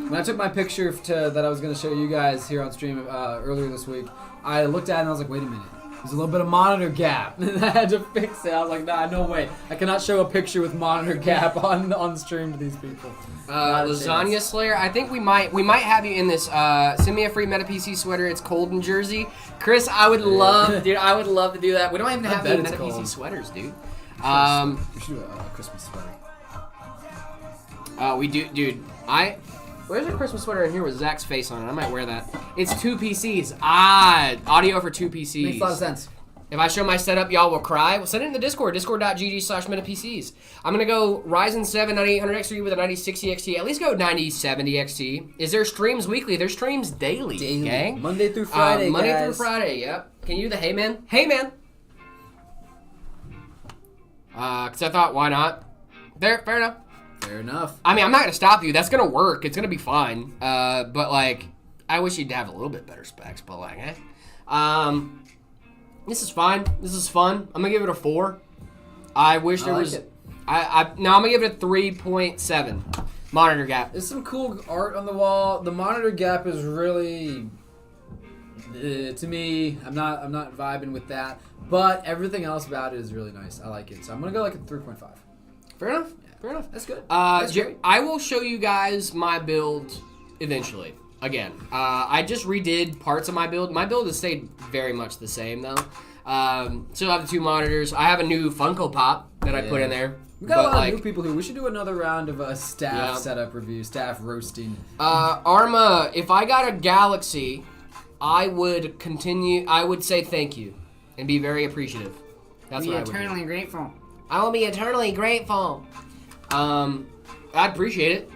When I took my picture that I was going to show you guys here on stream earlier this week, I looked at it and I was like, wait a minute. There's a little bit of monitor gap. And I had to fix it. I was like, nah, no way. I cannot show a picture with monitor gap on stream to these people. Not a Lasagna chance. Slayer. I think we might have you in this. Send me a free Meta PC sweater. It's cold in Jersey. Chris, I would love, dude. I would love to do that. We don't even have bet any it's Meta PC cold. sweaters, dude. We should do a Christmas sweater. We do, dude. Where's a Christmas sweater in here with Zach's face on it? I might wear that. It's 2 PCs. Audio for 2 PCs. Makes a lot of sense. If I show my setup, y'all will cry. Well, send it in the Discord, discord.gg/metapcs. I'm going to go Ryzen 7 9800XT with a 9060 XT. At least go 9070 XT. Is there streams weekly? There's streams daily, gang. Monday through Friday, Monday guys. through Friday, yep. Can you do the hey man? Hey man! Because I thought, why not? Fair enough. Fair enough. I mean, I'm not going to stop you. That's going to work. It's going to be fine. But, like, I wish you'd have a little bit better specs. But, like, this is fine. This is fun. I'm going to give it a 4. I wish there was... it. No, I'm going to give it a 3.7. Monitor gap. There's some cool art on the wall. The monitor gap is really... to me, I'm not vibing with that. But everything else about it is really nice. I like it. So I'm going to go like a 3.5. Fair enough. Yeah. Fair enough. That's good. That's great. I will show you guys my build eventually. Again, I just redid parts of my build. My build has stayed very much the same though. Still have the 2 monitors. I have a new Funko Pop that I put in there. We got a lot of new people here. We should do another round of a staff setup review, staff roasting. Arma, if I got a Galaxy, I would continue. I would say thank you and be very appreciative. That's what I would do. grateful. I will be eternally grateful. I'd appreciate it,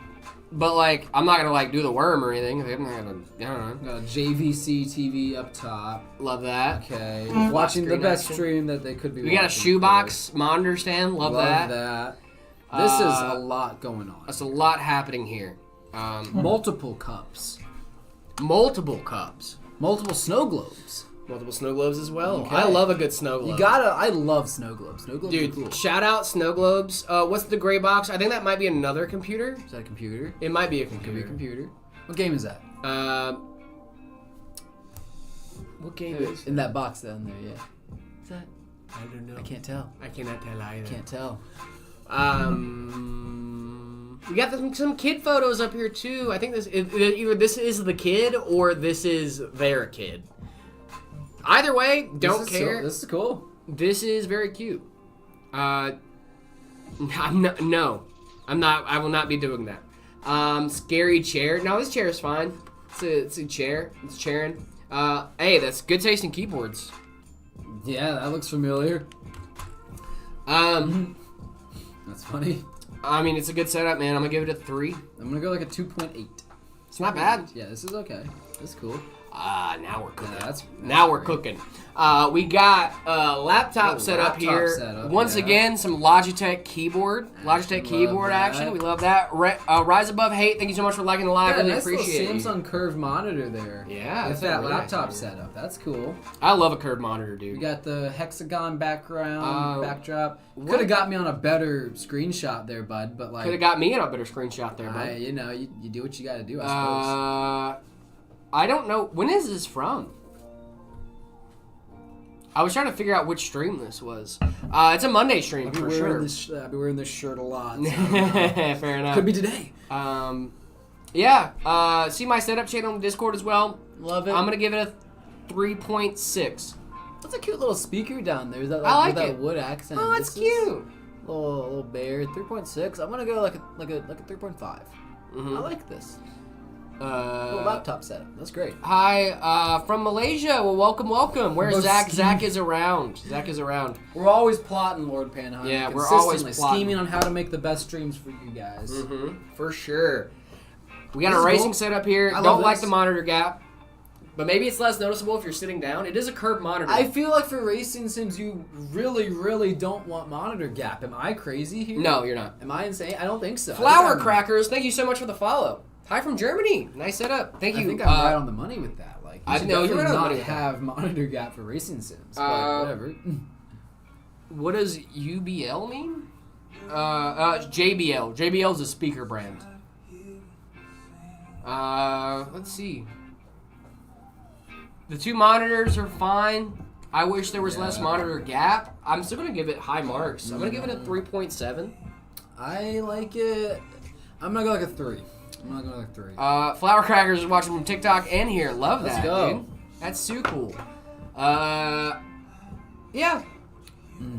but like I'm not gonna like do the worm or anything. I'm not gonna. I don't know. Got a JVC TV up top. Love that. Okay. Watching the Screen best action. stream that they could be. We got a watching shoebox monitor stand. Love that. that. This is a lot going on. That's a lot happening here. Multiple cups. Multiple cups. Multiple snow globes. Multiple snow globes as well. Okay. I love a good snow globe. I love snow globes. Snow globes Dude, are cool. shout out snow globes. What's the gray box? I think that might be another computer. Is that a computer? It might be a Could be computer. a computer. What game is that? What game is? In that box down there, yeah. Is that? I don't know. I can't tell. I cannot tell either. Can't tell. We got some kid photos up here too. I think either this is the kid or this is their kid. Either way, don't care. This is cool. This is very cute. I will not be doing that. Scary chair. No, this chair is fine. It's a chair. It's chairing. Hey, that's good taste in keyboards. Yeah, that looks familiar. That's funny. I mean, it's a good setup, man. I'm gonna give it a 3. I'm gonna go like a 2.8. It's not bad. Yeah, this is okay. This is cool. Now we're cooking. Yeah, now we're great. cooking. We got a laptop set up laptop here. setup, Once yeah. again, some Logitech keyboard. Logitech keyboard that. action. We love that. Rise Above Hate, thank you so much for liking the live. Yeah, Really nice appreciate it. little Samsung curved monitor there. Yeah, with that's a that really nice laptop monitor. setup. That's cool. I love a curved monitor, You dude. got the hexagon background, backdrop. what- Could have got me on a better screenshot there, bud. But like, Could have got me in a better screenshot there, bud. you do what you got to do, I suppose. I don't know. When is this from? I was trying to figure out which stream this was. It's a Monday stream for sure. I'll be wearing this shirt a lot. So. Fair enough. Could be today. Yeah. See my setup channel on Discord as well. Love it. I'm going to give it a 3.6. That's a cute little speaker down there. Is that I like with it. that wood accent? Oh, it's cute. Little bear. 3.6. I'm gonna go like a 3.5. Mm-hmm. I like this. Little laptop setup. That's great. Hi, from Malaysia. Well, welcome. Where's Zach? Zach is around. We're always plotting, Lord Panhunter. Yeah, we're always plotting. Scheming on how to make the best streams for you guys. Mm-hmm. For sure. We got This a is racing cool. setup here. I Don't love like this. the monitor gap. But maybe it's less noticeable if you're sitting down. It is a curved monitor. I feel like for racing sims, you really don't want monitor gap. Am I crazy here? No, you're not. Am I insane? I don't think so. Flower Crackers, thank you so much for the follow. Hi from Germany. Nice setup. Thank you. I think I'm right on the money with that. Like, I you know should you're right on the not money with that. have monitor gap for racing sims. But whatever. What does UBL mean? JBL. JBL is a speaker brand. Let's see. The two monitors are fine. I wish there was less monitor gap. I'm still gonna give it high marks. I'm gonna give it a 3.7. I like it. I'm gonna go like a 3. Flower Crackers is watching from TikTok and here. Love that, Let's go. dude. That's so cool. Yeah.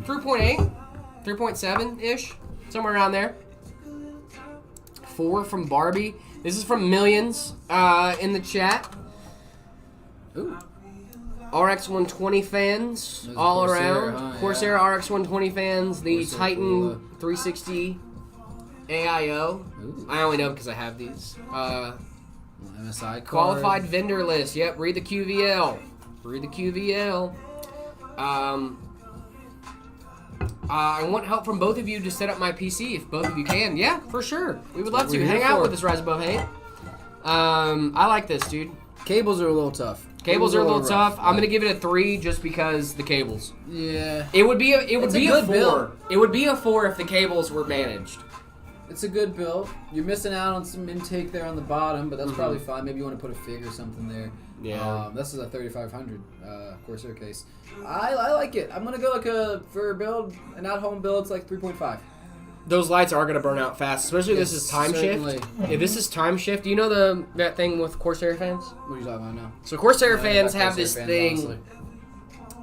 3.8, 3.7-ish, somewhere around there. 4 from Barbie. This is from Millions in the chat. Ooh. RX 120 fans There's all Corsair, around. huh? Corsair Yeah. RX 120 fans. The Corsair Titan Cooler. 360 AIO. Ooh. I only know because I have these. MSI card. Qualified vendor list. Yep, read the QVL. I want help from both of you to set up my PC if both of you can. Yeah, for sure. We would love to. we're Hang here out for. with us, Rise Above Hate. I like this, dude. Cables are a little tough. Cables are a little rough. tough. I'm gonna give it a 3 just because the cables. Yeah. It would be a It's a 4. good build. It would be a 4 if the cables were managed. It's a good build. You're missing out on some intake there on the bottom, but that's Mhm. probably fine. Maybe you want to put a fig or something there. Yeah. This is a 3500 Corsair case. I like it. I'm gonna go for a build, an at-home build. It's like 3.5. Those lights are gonna burn out fast, especially if this is time Certainly. shift. If this is time shift, do you know that thing with Corsair fans? What are you talking about now? So Corsair Yeah, fans about have Corsair this fans, thing. honestly.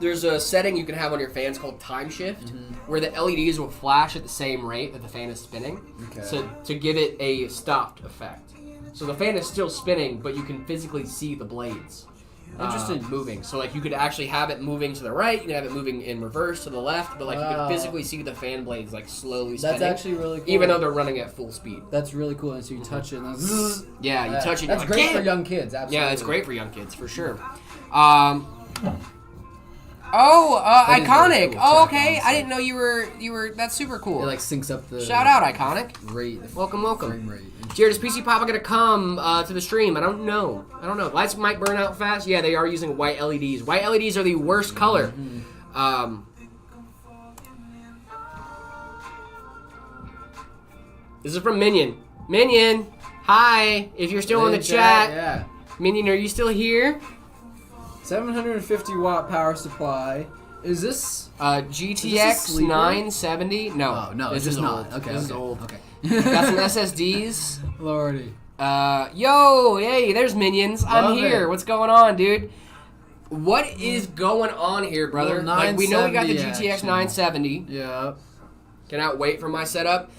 There's a setting you can have on your fans called time shift, where the LEDs will flash at the same rate that the fan is spinning, Okay. so to give it a stopped effect. So the fan is still spinning, but you can physically see the blades. Interesting. Moving. So like you could actually have it moving to the right, you can have it moving in reverse to the left, but like you Wow. can physically see the fan blades like slowly spinning. That's actually really cool. even though they're running at full speed. That's really cool. And so you touch it and then zzz. Yeah, you touch it. That's you're like, great for "Damn!" young kids. Absolutely. Yeah, it's great for young kids for sure. That is Iconic. really cool Oh, tech, okay. honestly. I didn't know you were. That's super cool. It like syncs up the Shout out, Iconic. rate. Welcome. Frame rate. Jared, is PC Papa gonna come to the stream? I don't know. Lights might burn out fast. Yeah, they are using white LEDs. White LEDs are the worst color. This is from Minion. Minion, hi. If you're still in the chat, Yeah. Minion, are you still here? 750 watt power supply. Is this? GTX sleeper? 970. No, Oh no, this it's is not. old. Okay, this is okay, old. Okay. Got some SSDs. Lordy. Yo, hey, there's Minions. I'm Love here. it. What's going on, dude? What is going on here, brother? Little Like, we know we got the 970 GTX action. 970. Yeah. Cannot wait for my setup.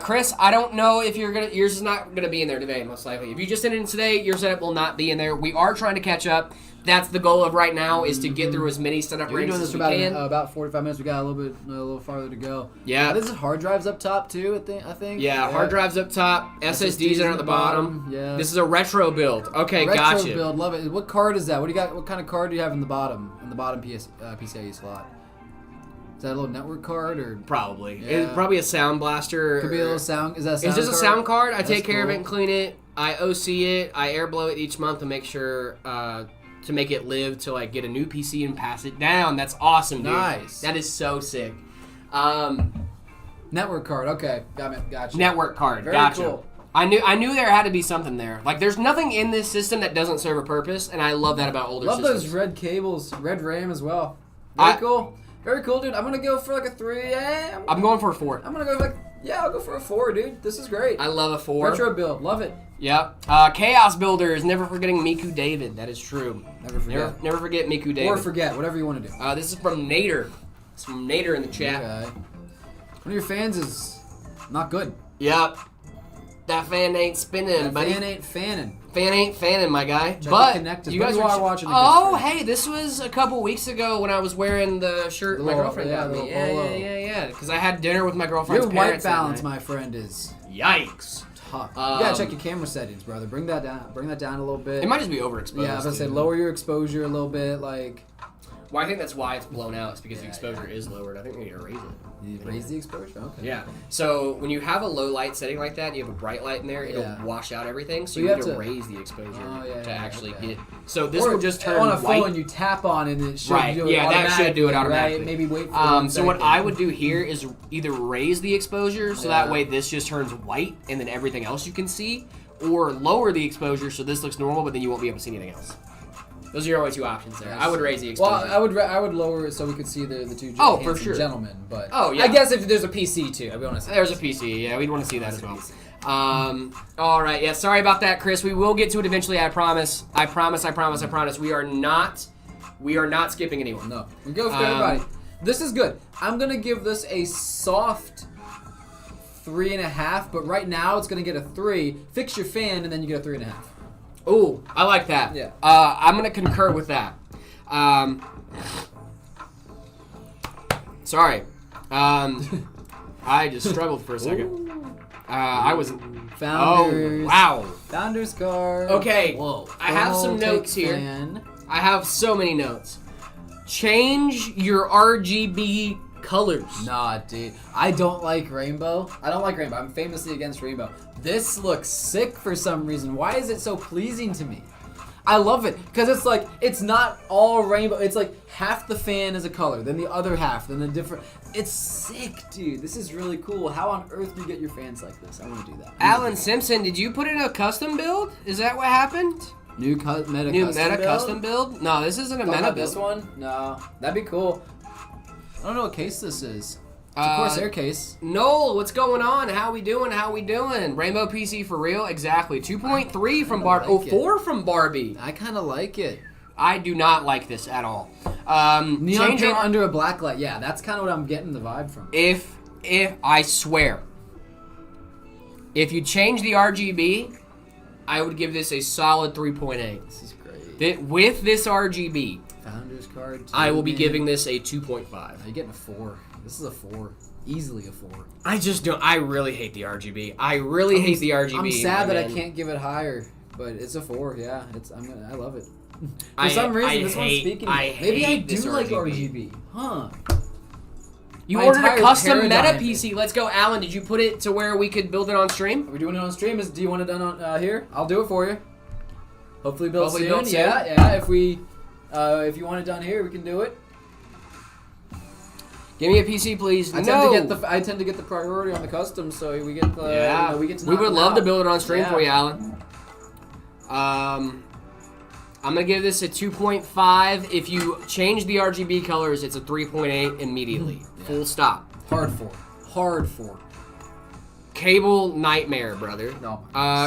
Chris, I don't know if yours is not gonna be in there today, most likely. If you just sent it in today, your setup will not be in there. We are trying to catch up. That's the goal of right now, is to get through as many setup We're rings doing this as for we can. about 45 minutes. We got a little farther to go. Yeah. This is hard drives up top too. I think. Yeah, hard drives up top, SSDs are at the bottom. Yeah. This is a retro build. Okay, Retro gotcha. build, love it. What card is that? What do you got? What kind of card do you have in the bottom? In the bottom PCIe slot. Is that a little network card or? Probably. Yeah. It's probably a sound blaster. Could be a little sound. Is that a sound It's just a sound card. I That's take care of it cool. and clean it. I OC it. I air blow it each month to make sure to make it live till I get a new PC and pass it down. That's awesome, dude. Nice. That is so sick. Network card. Okay, gotcha. Network card. Very Gotcha. cool. I knew there had to be something there. Like, there's nothing in this system that doesn't serve a purpose, and I love that about older systems. Love those red cables, red RAM as well. Very cool. Very cool, dude. I'm gonna go for like a 3. Yeah, I'm going for a 4. I'm gonna go like, I'll go for a 4, dude. This is great. I love a 4. Retro build, love it. Yep. Chaos Builders, never forgetting Miku David. That is true. Never forget. Never forget Miku David. Or forget, whatever you want to do. This is from Nader. It's from Nader in the chat. Okay. One of your fans is not good. Yep. That fan ain't spinning, buddy. Fan ain't fanning. Fan ain't fanning, my guy. Check but the connectors. you guys are watching. Oh, hey, this was a couple weeks ago when I was wearing the shirt my girlfriend got me. Polo. Yeah. Because I had dinner with my girlfriend's Your white parents. balance, my friend, is yikes. tough. You gotta check your camera settings, brother. Bring that down. Bring that down a little bit. It might just be overexposed. Yeah, I was gonna say lower your exposure a little bit, like. Well, I think that's why it's blown out. It's because the exposure is lowered. I think we need to raise it. You raise the exposure? Okay. Yeah. So when you have a low light setting like that, you have a bright light in there, it'll wash out everything. So you need to raise the exposure to actually get. So this will just turn on a white. phone. You tap on it, and it should do it that should do it automatically. Right? Maybe wait for So what I would do here is either raise the exposure so that way this just turns white and then everything else you can see, or lower the exposure so this looks normal, but then you won't be able to see anything else. Those are your only two options there. I would raise the exposure. Well, I would lower it so we could see the two for sure. gentlemen. But I guess if there's a PC too, I'll be honest. There's a PC. Yeah, we'd want to see that as well. All right. Yeah. Sorry about that, Chris. We will get to it eventually. I promise. I promise. We are not skipping anyone. No. We go for everybody. This is good. I'm gonna give this a soft 3.5, but right now it's gonna get a 3. Fix your fan, and then you get a 3.5. Ooh, I like that. Yeah. I'm gonna concur with that. Sorry. I just struggled for a second. I was. Founders. Oh wow. Founders card. Okay. Whoa. I have some notes here. I have so many notes. Change your RGB colors. Nah, dude. I don't like rainbow. I'm famously against rainbow. This looks sick for some reason. Why is it so pleasing to me? I love it because it's like it's not all rainbow. It's like half the fan is a color, then the other half, then the different. It's sick, dude. This is really cool. How on earth do you get your fans like this? I want to do that. Alan Simpson, did you put in a custom build? Is that what happened? New meta custom build? No, this isn't a meta build. This one? No, that'd be cool. I don't know what case this is. It's a Corsair case. Noel, what's going on? How we doing? Rainbow PC for real? Exactly. 2.3 from Barbie. Oh, 4 from Barbie. I kind of like it. I do not like this at all. Neon paint under a black light. Yeah, that's kind of what I'm getting the vibe from. If I swear, if you change the RGB, I would give this a solid 3.8. This is great. With this RGB, Founders card. I will be giving this a 2.5. You're getting a 4. This is a 4. Easily a 4. I just don't. I really hate the RGB. I hate the RGB. I'm sad that I can't give it higher, but it's a 4. Yeah, I love it. For some reason, this one's speaking. Maybe I do like RGB. Huh. You ordered a custom meta PC. Let's go, Alan. Did you put it to where we could build it on stream? Are we doing it on stream? Do you want it done on here? I'll do it for you. Hopefully build soon. Yeah. If you want it done here, we can do it. Give me a PC, please. I tend to get the priority on the custom, so we get the. Yeah. We get to. We would love to build it on stream for you, Alan. I'm gonna give this a 2.5. If you change the RGB colors, it's a 3.8 immediately. Full stop. Hard 4. Cable nightmare, brother. No.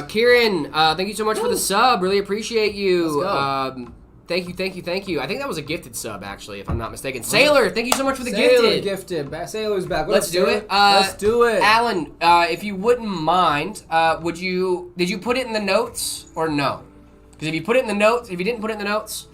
Kieran, thank you so much for the sub. Really appreciate you. Let's go. Thank you. I think that was a gifted sub, actually, if I'm not mistaken. Sailor, thank you so much for the gifted. Sailor's back. Let's do it. Let's do it. Alan, if you wouldn't mind, did you put it in the notes or no? Because if you didn't put it in the notes,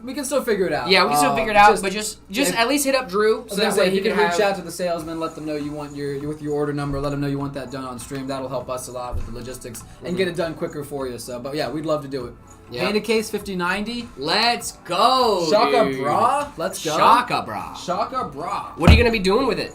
we can still figure it out. Yeah, we can still figure it out, but just at least hit up Drew so that way he can reach out to the salesman, let them know you want with your order number, let them know you want that done on stream. That'll help us a lot with the logistics and get it done quicker for you. So, but yeah, we'd love to do it. Yep. Panda case 5090. Let's go. Shaka bra. Let's go. Shaka bra. Shaka bra. What are you gonna be doing with it?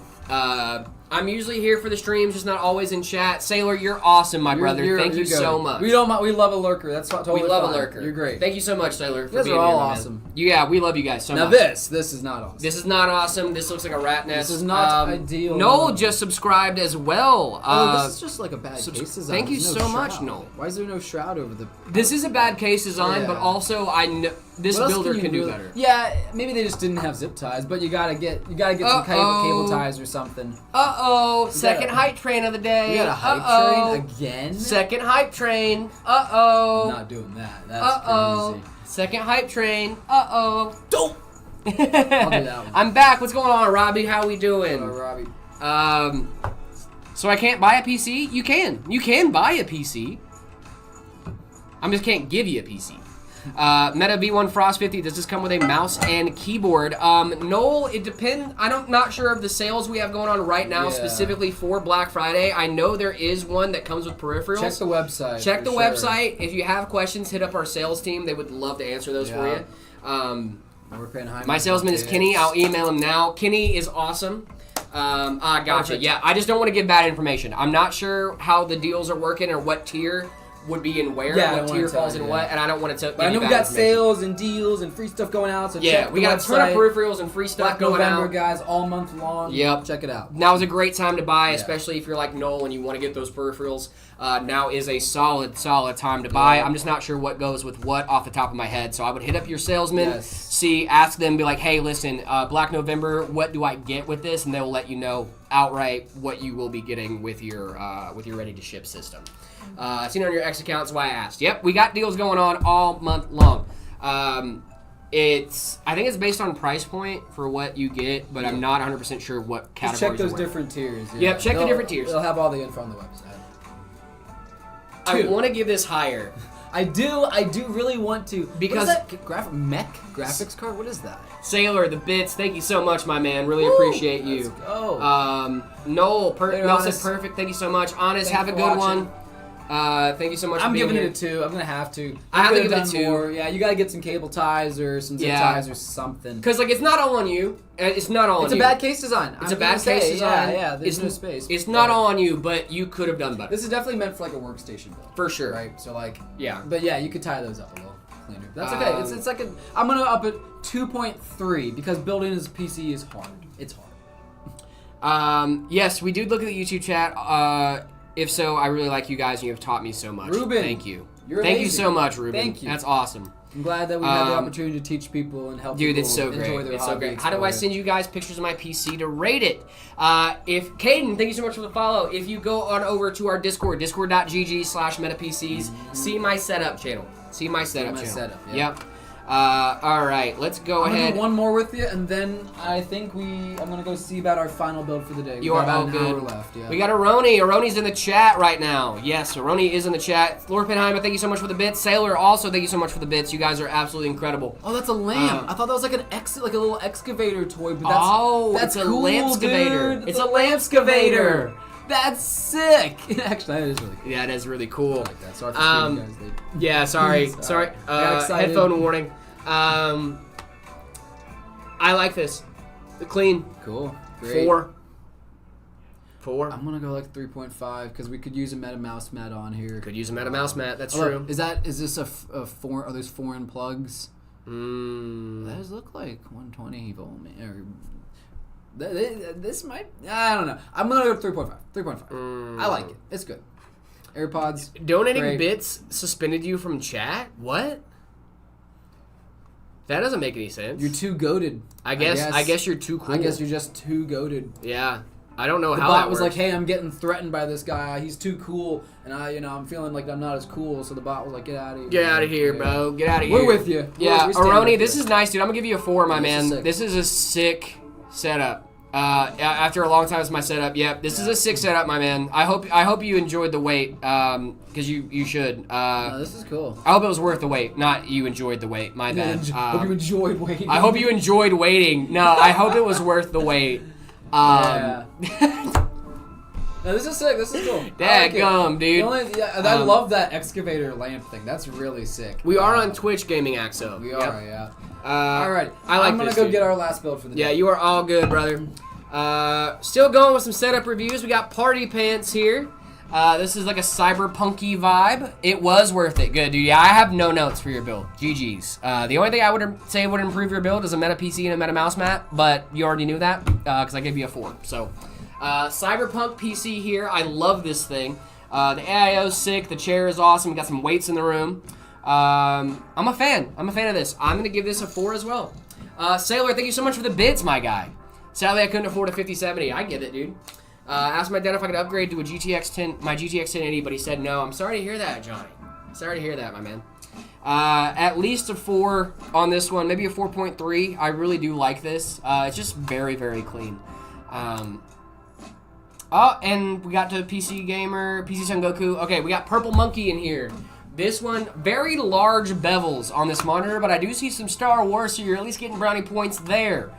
I'm usually here for the streams, just not always in chat. Sailor, you're awesome, my brother. Thank you so much. We don't. We love a lurker. That's totally We love fine. a lurker. You're great. Thank you so much, Sailor. You guys are all awesome. Yeah, we love you guys so now much. this is not awesome. This is not awesome. This looks like a rat nest. This is not ideal. Noel just subscribed as well. This is just like a bad case design. Thank you There's so no much, shroud. Noel. Why is there no shroud over the? This is a bad case design, but also I know this What else builder you can do really- better. Yeah, maybe they just didn't have zip ties, but you gotta get some cable ties or something. Second hype train of the day. You got a hype train again? Second hype train. I'm not doing that. That's crazy. Second hype train. Don't. I'll do that one. I'm back. What's going on, Robbie? How we doing? Robbie. So I can't buy a PC? You can. You can buy a PC. I just can't give you a PC. Meta V1 Frost 50, does this come with a mouse and keyboard? Noel, it depends. I'm not sure of the sales we have going on right now, specifically for Black Friday. I know there is one that comes with peripherals. Check the website. Check the website. If you have questions, hit up our sales team. They would love to answer those for you. My salesman is Kenny. I'll email him now. Kenny is awesome. Gotcha. Perfect. Yeah, I just don't want to give bad information. I'm not sure how the deals are working or what tier would be in where, what tier falls in what, and I don't want to tell. But I know we got sales and deals and free stuff going out. So check we got a ton of peripherals and free stuff Black going November, out. guys, all month long. Yep, check it out. Now is a great time to buy, especially if you're like Noel and you want to get those peripherals. Now is a solid time to buy. I'm just not sure what goes with what off the top of my head, so I would hit up your salesman, ask them, be like, hey, listen, Black November, what do I get with this? And they will let you know outright what you will be getting with your ready to ship system. Seen it on your X account, that's why I asked. Yep, we got deals going on all month long. I think it's based on price point for what you get, but I'm not 100% sure what categories. Just check those different tiers. Yeah. Yep, check the different tiers. They'll have all the info on the website. I want to give this higher. I do really want to. Because graphics card, what is that? Sailor, the bits, thank you so much, my man. Really appreciate you. Let's go. Noel said perfect. Thank you so much. Honest, have a good one. Thank you so much. I'm for being giving here. it a 2. I'm gonna have to. I have to give it a 2. More. Yeah, you gotta get some cable ties or some zip ties or something. Because it's not all on you. It's not all on you. It's a bad case design. It's a bad case design. Yeah, there's no space. It's not all on you, but you could have done better. This is definitely meant for like a workstation build. For sure. Right. So like. Yeah. But yeah, you could tie those up a little cleaner. That's okay. It's like I'm gonna up it 2.3 because building this PC is hard. It's hard. Yes, we do look at the YouTube chat. If so, I really like you guys, and you have taught me so much. Ruben, thank you. You're Thank amazing. you so much, Ruben. Thank you. That's awesome. I'm glad that we had the opportunity to teach people and help Dude, people it's so enjoy great. their It's so hobby. great. How do I send you guys pictures of my PC to rate it? If Caden, thank you so much for the follow. If you go on over to our Discord, discord.gg/metapcs, see my setup channel. See my setup channel. Yep. All right, let's go I'm ahead. gonna do one more with you, and then I think I'm gonna go see about our final build for the day. You are about all an hour good. left. Yeah. We got Aroni. Aroni's in the chat right now. Yes, Aroni is in the chat. Lord Penheimer, thank you so much for the bits. Sailor, also thank you so much for the bits. You guys are absolutely incredible. Oh, that's a lamp. I thought that was like a little excavator toy, but that's it's a cool, lampscavator. dude. It's a lampscavator. That's sick. Actually, that is really cool. Yeah, that is really cool. I like that. Sorry for screwing you guys, dude. Yeah, sorry. I got excited. Headphone warning. I like this. Clean. Cool. Great. 4. I'm gonna go like 3.5 because we could use a meta mouse mat on here. Could use a meta mouse mat. That's Look, true. Is this a foreign? Are those foreign plugs? That does look like 120 volt. This might. I don't know. I'm gonna go 3.5. 3.5. I like it. It's good. AirPods. Donating great. bits suspended you from chat? What? That doesn't make any sense. You're too goated. I guess you're too cool. I guess you're just too goated. Yeah. I don't know The how bot that was works. like, "Hey, I'm getting threatened by this guy. He's too cool, and I'm feeling like I'm not as cool." So the bot was like, "Get out of here. Get out of here, bro. Get out of here." We're with you. Yeah, We're standing Aroni, with this you. is nice, dude. I'm gonna give you a 4, my This is man. sick. This is a sick setup. After a long time, it's my setup. Yep, this is a sick setup, my man. I hope you enjoyed the wait, because you should. No, this is cool. I hope it was worth the wait. Not you enjoyed the wait. My bad. Hope you enjoyed waiting. I hope you enjoyed waiting. No, I hope it was worth the wait. Yeah. No, this is sick. This is cool. Dadgum, dude. I love that excavator lamp thing. That's really sick. We are on Twitch Gaming Axo. We are, yeah. All right. I like I'm gonna this, go dude. get our last build for the day. Yeah, you are all good, brother. Still going with some setup reviews. We got Party Pants here. This is like a cyberpunky vibe. It was worth it. Good, dude. Yeah, I have no notes for your build. GG's. The only thing I would say would improve your build is a meta PC and a meta mouse mat, but you already knew that because I gave you a 4. So, Cyberpunk PC here. I love this thing. The AIO's sick. The chair is awesome. We got some weights in the room. I'm a fan. I'm a fan of this. I'm going to give this a 4 as well. Sailor, thank you so much for the bits, my guy. Sadly, I couldn't afford a 5070. I get it, dude. Asked my dad if I could upgrade to a my GTX 1080, but he said no. I'm sorry to hear that, Johnny. Sorry to hear that, my man. At least a 4 on this one, maybe a 4.3. I really do like this. It's just very, very clean. Oh, and we got to PC Gamer, PC Son Goku. Okay, we got Purple Monkey in here. This one, very large bevels on this monitor, but I do see some Star Wars, so you're at least getting brownie points there.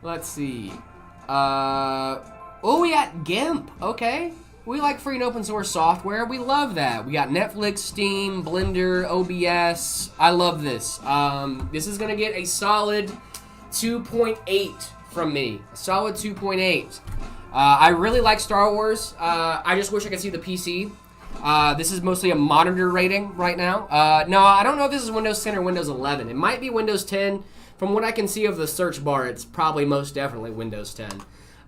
Let's see. Oh, we got GIMP. Okay. We like free and open source software. We love that. We got Netflix, Steam, Blender, OBS. I love this. This is going to get a solid 2.8 from me. A solid 2.8. I really like Star Wars. I just wish I could see the PC. This is mostly a monitor rating right now. No, I don't know if this is Windows 10 or Windows 11. It might be Windows 10. From what I can see of the search bar, it's probably most definitely Windows 10.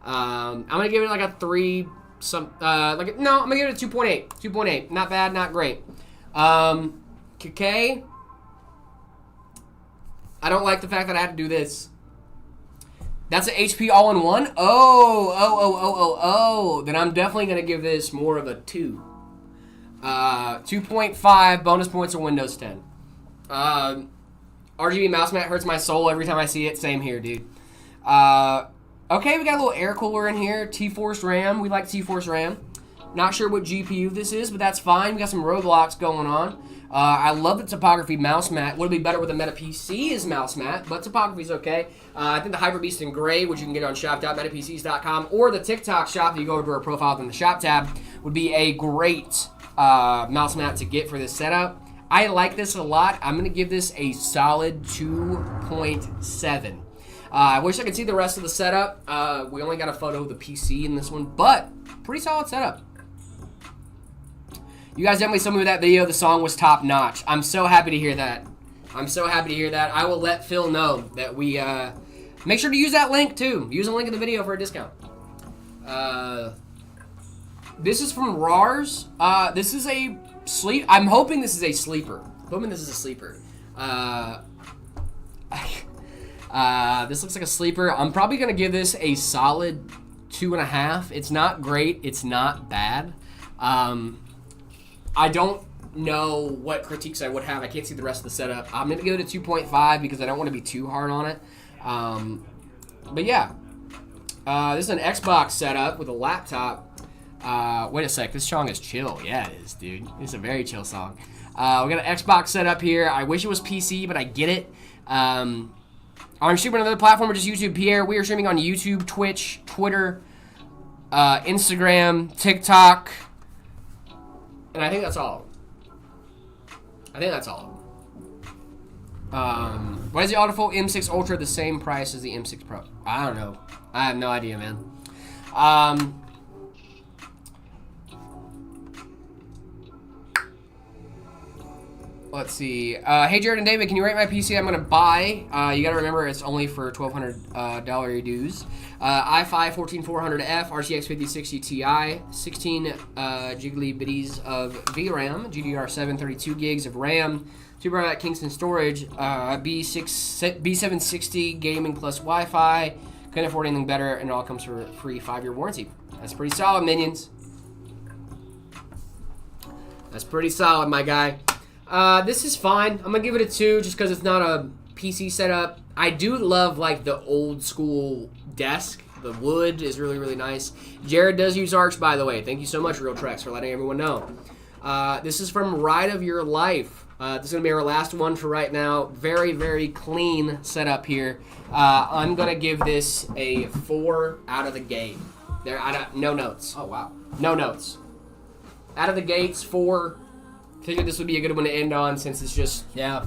I'm gonna give it like a 3. I'm gonna give it a 2.8. 2.8. Not bad, not great. KK. I don't like the fact that I had to do this. That's an HP all-in-one. Oh. Then I'm definitely gonna give this more of a 2. 2.5 bonus points for Windows 10. RGB mouse mat hurts my soul every time I see it. Same here, dude. Okay, we got a little air cooler in here. T-Force RAM. We like T-Force RAM. Not sure what GPU this is, but that's fine. We got some Roblox going on. I love the topography mouse mat. Would be better with a Meta PC is mouse mat, but topography's okay. I think the Hyper Beast in gray, which you can get on shop.metapcs.com, or the TikTok shop, if you go over to our profile in the shop tab, would be a great mouse mat to get for this setup. I like this a lot. I'm going to give this a solid 2.7. I wish I could see the rest of the setup. We only got a photo of the PC in this one, but pretty solid setup. You guys definitely told me with that video the song was top notch. I'm so happy to hear that. I'm so happy to hear that. I will let Phil know that we make sure to use that link too. Use the link in the video for a discount. This is from RARS. This is a sleep. I'm hoping this is a sleeper. This looks like a sleeper. I'm probably gonna give this a solid 2.5. It's not great. It's not bad. I don't know what critiques I would have. I can't see the rest of the setup. I'm gonna give it a 2.5 because I don't want to be too hard on it. But yeah, this is an Xbox setup with a laptop. Wait a sec, this song is chill. Yeah, it is, dude. It's a very chill song. We got an Xbox set up here. I wish it was PC, but I get it. Are we streaming on another platform or just YouTube? Pierre, we are streaming on YouTube, Twitch, Twitter, Instagram, TikTok, and I think that's all. Why is the Autofold M6 Ultra the same price as the M6 Pro? I don't know. I have no idea, man. Let's see. Hey, Jared and David, can you rate my PC? I'm going to buy. You got to remember it's only for $1,200 dues. i5 14400F, RTX 5060 Ti, 16 gigabytes of VRAM, GDDR7 32 gigs of RAM, 2TB Kingston storage, B760 gaming plus Wi-Fi. Couldn't afford anything better, and it all comes for a free 5-year warranty. That's pretty solid, minions. That's pretty solid, my guy. This is fine. I'm gonna give it a 2 just because it's not a PC setup. I do love like the old school desk. The wood is really, really nice. Jared does use Arch, by the way. Thank you so much, Real Trex, for letting everyone know. This is from Ride of Your Life. This is gonna be our last one for right now. Very, very clean setup here. I'm gonna give this a 4 out of the gate. No notes. Oh wow. No notes. Out of the gates, 4. Figured this would be a good one to end on since it's just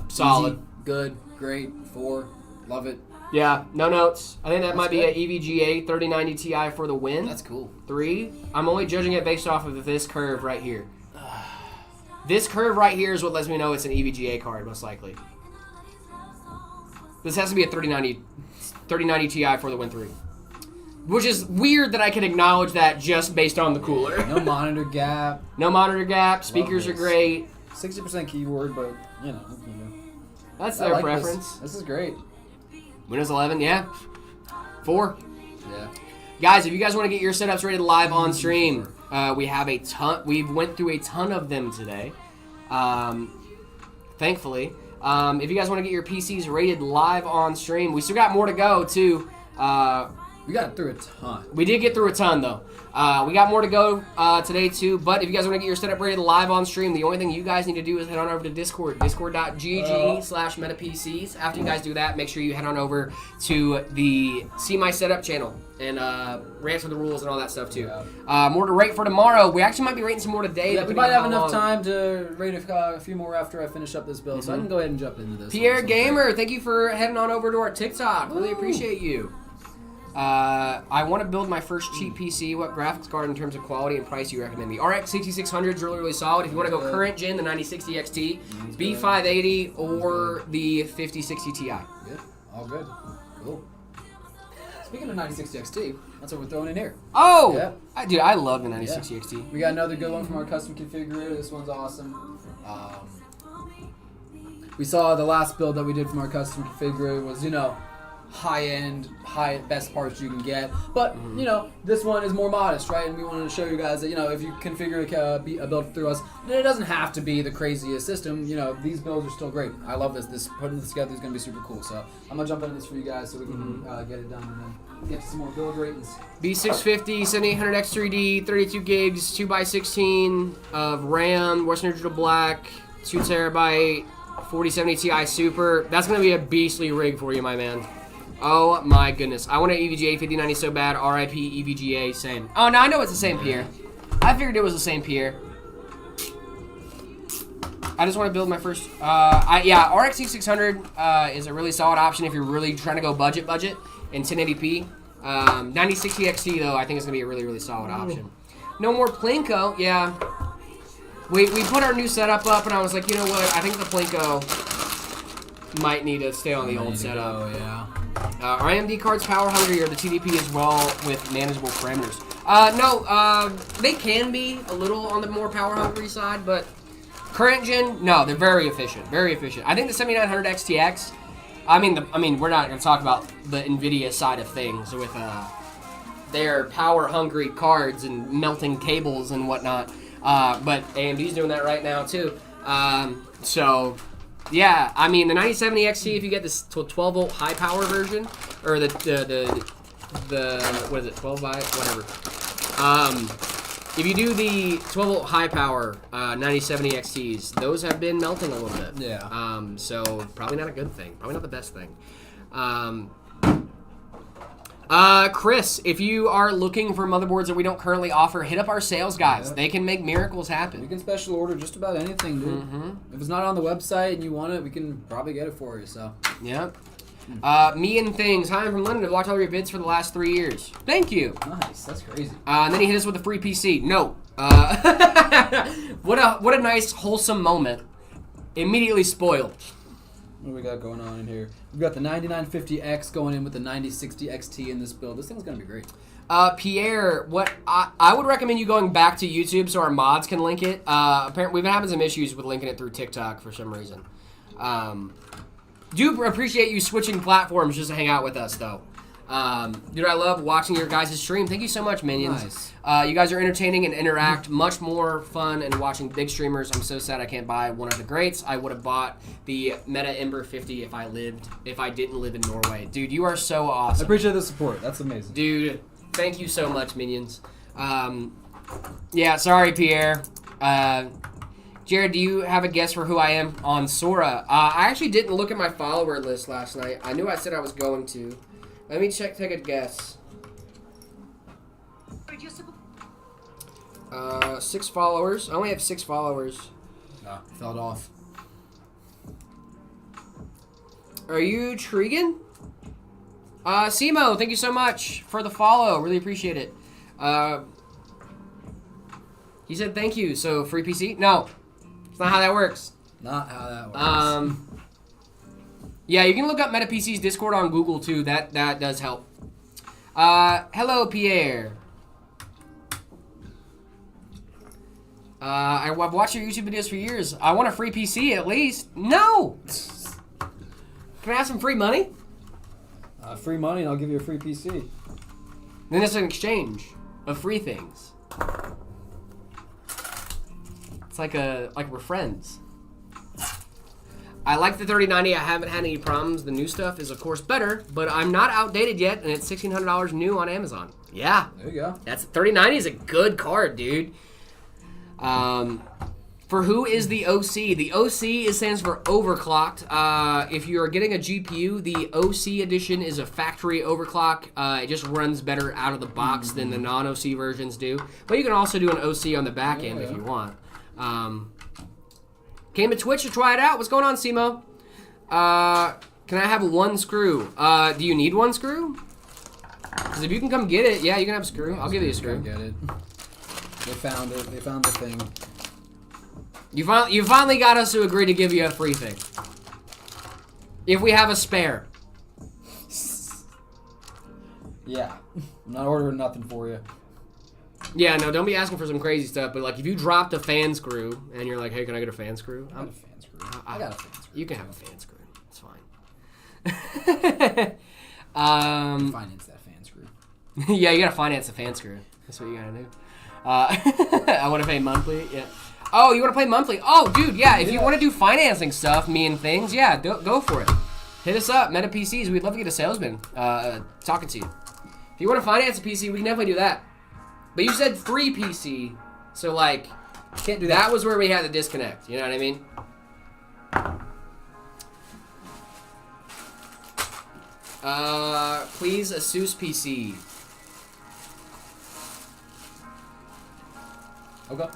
solid. Easy, good, great, 4. Love it. Yeah, no notes. I think that might be an EVGA 3090 Ti for the win. That's cool. 3. I'm only judging it based off of this curve right here. This curve right here is what lets me know it's an EVGA card, most likely. This has to be a 3090 Ti for the win 3. Which is weird that I can acknowledge that just based on the cooler. No monitor gap. No monitor gap. Speakers are great. 60% keyboard, but, you know. That's I their like preference. This is great. Windows 11, yeah. 4. Yeah. Guys, if you guys want to get your setups rated live on stream, we have a ton. We've went through a ton of them today. Thankfully. If you guys want to get your PCs rated live on stream, we still got more to go, too. We got through a ton. We did get through a ton, though. We got more to go today, too. But if you guys want to get your setup rated live on stream, the only thing you guys need to do is head on over to Discord. Discord.gg/metapcs. After you guys do that, make sure you head on over to the See My Setup channel and rant for the rules and all that stuff, too. More to rate for tomorrow. We actually might be rating some more today. Yeah, we might have enough time to rate a few more after I finish up this build, so I can go ahead and jump into this. Pierre Gamer, thank you for heading on over to our TikTok. Really appreciate you. I want to build my first cheap PC. What graphics card in terms of quality and price do you recommend? The RX 6600 is really, really solid. If you want to go current gen, the 9060 XT, B580, or the 5060 Ti. Yeah, all good. Cool. Speaking of 9060 XT, that's what we're throwing in here. Oh! Yep. Dude, I love the 9060 XT. We got another good one from our custom configurator. This one's awesome. We saw the last build that we did from our custom configurator was, you know, high-end, best parts you can get. But, you know, this one is more modest, right? And we wanted to show you guys that, you know, if you configure a build through us, then it doesn't have to be the craziest system. You know, these builds are still great. I love this. Putting this together is going to be super cool. So I'm going to jump into this for you guys so we can get it done and then get to some more build ratings. B650, 7800X3D, 32 gigs, 2x16 of RAM, Western Digital Black, 2 terabyte, 4070 Ti Super. That's going to be a beastly rig for you, my man. Oh my goodness. I want an EVGA 5090 so bad. RIP EVGA, same. Oh, no, I know it's the same Pierre. I figured it was the same Pierre. I just want to build my first... yeah, RX 6600 is a really solid option if you're really trying to go budget in 1080p. 9060 XT, though, I think is going to be a really, really solid option. No more Plinko. Yeah. We put our new setup up, and I was like, you know what? I think the Plinko might need to stay on the old setup. Oh, yeah. Are AMD cards power hungry or the TDP as well with manageable parameters? No, they can be a little on the more power hungry side, but current gen, no, they're very efficient, very efficient. I think the 7900 XTX. I mean, we're not going to talk about the NVIDIA side of things with their power hungry cards and melting cables and whatnot. But AMD's doing that right now too. So. Yeah, I mean, the 9070 XT, if you get this 12-volt high-power version, or the what is it, 12 by, whatever. If you do the 12-volt high-power 9070 XTs, those have been melting a little bit. Yeah. So, probably not a good thing. Probably not the best thing. Chris, if you are looking for motherboards that we don't currently offer, hit up our sales guys. Yeah. They can make miracles happen. We can special order just about anything, dude. If it's not on the website and you want it, we can probably get it for you. So. Yep. Me and Things. Hi, I'm from London. I've watched all your vids for the last 3 years. Thank you. Nice. That's crazy. And then he hit us with a free PC. No. What a nice, wholesome moment. Immediately spoiled. What do we got going on in here? We've got the 9950X going in with the 9060 XT in this build. This thing's going to be great. Pierre, what I would recommend you going back to YouTube so our mods can link it. Apparently, we've been having some issues with linking it through TikTok for some reason. Do appreciate you switching platforms just to hang out with us, though. Dude, I love watching your guys' stream. Thank you so much, minions. Nice. You guys are entertaining and interact. Much more fun and watching big streamers. I'm so sad I can't buy one of the greats. I would have bought the Meta Ember 50 if I didn't live in Norway. Dude, you are so awesome. I appreciate the support. That's amazing. Dude, thank you so much, minions. Yeah, sorry, Pierre. Jared, do you have a guess for who I am on Sora? I actually didn't look at my follower list last night. I knew I said I was going to. Let me take a guess. 6 followers. I only have 6 followers. Fell off. Are you Trigan? Simo, thank you so much for the follow. Really appreciate it. He said thank you. So free PC? No, it's not how that works. Not how that works. Yeah, you can look up MetaPC's Discord on Google too. That does help. Hello, Pierre. I've watched your YouTube videos for years. I want a free PC at least. No. Can I have some free money? Free money and I'll give you a free PC. Then it's an exchange of free things. It's like we're friends. I like the 3090. I haven't had any problems. The new stuff is of course better, but I'm not outdated yet, and it's $1,600 new on Amazon. Yeah. There you go. That's 3090 is a good card, dude. For who is the OC? The OC stands for overclocked. If you are getting a GPU, the OC edition is a factory overclock. It just runs better out of the box than the non-OC versions do. But you can also do an OC on the back end if you want. Came to Twitch to try it out. What's going on, Simo? Can I have one screw? Do you need one screw? Because if you can come get it, yeah, you can have a screw. I'll give you a screw. Get it. They found it. They found the thing. You finally got us to agree to give you a free thing. If we have a spare. Yeah. I'm not ordering nothing for you. Yeah, no, don't be asking for some crazy stuff. But like, if you dropped a fan screw and you're like, "Hey, can I get a fan screw?" I got a fan screw. I got a fan screw. You can have a fan screw. It's fine. Finance that fan screw. Yeah, you gotta finance the fan screw. That's what you gotta do. I want to pay monthly. Yeah. Oh, you want to play monthly? Oh, dude, yeah. If you want to do financing stuff, me and things, yeah, go for it. Hit us up, Meta PCs. We'd love to get a salesman talking to you. If you want to finance a PC, we can definitely do that. But you said free PC, so like, Can't do that. that was where we had the disconnect. You know what I mean? Please, Asus PC. Okay.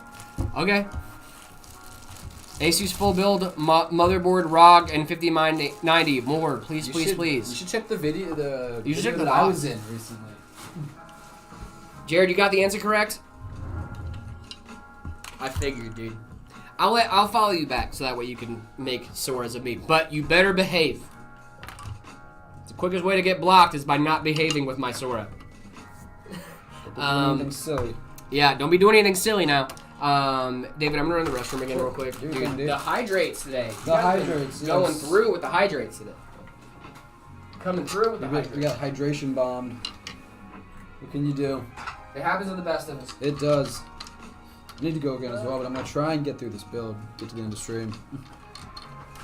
Okay. Asus full build, motherboard, ROG, and 5090 more. Please, please, please. You should check the video. You should check the that I box. was in recently. Jared, you got the answer correct? I figured, dude. I'll follow you back so that way you can make Soras of me. But you better behave. The quickest way to get blocked is by not behaving with my Sora. Anything silly. Yeah, don't be doing anything silly now. David, I'm gonna run to the restroom again real quick. Dude, The hydrates today. The hydrates, Going yes. through with the hydrates today. Coming through with the We hydrates. got hydration bombed. What can you do? It happens to the best of us. It does. I need to go again as well, but I'm gonna try and get through this build. Get to the end of stream.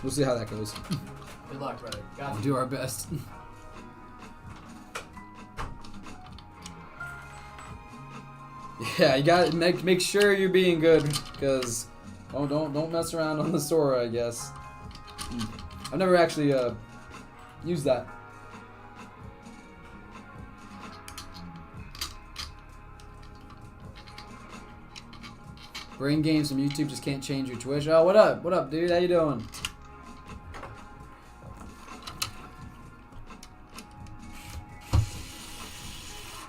We'll see how that goes. Good luck, brother. Got We'll you. do our best. Yeah, you got to make sure you're being good, because don't mess around on the Sora, I guess. I've never actually used that. Brain games from YouTube just can't change your Twitch. Oh, what up? What up, dude? How you doing?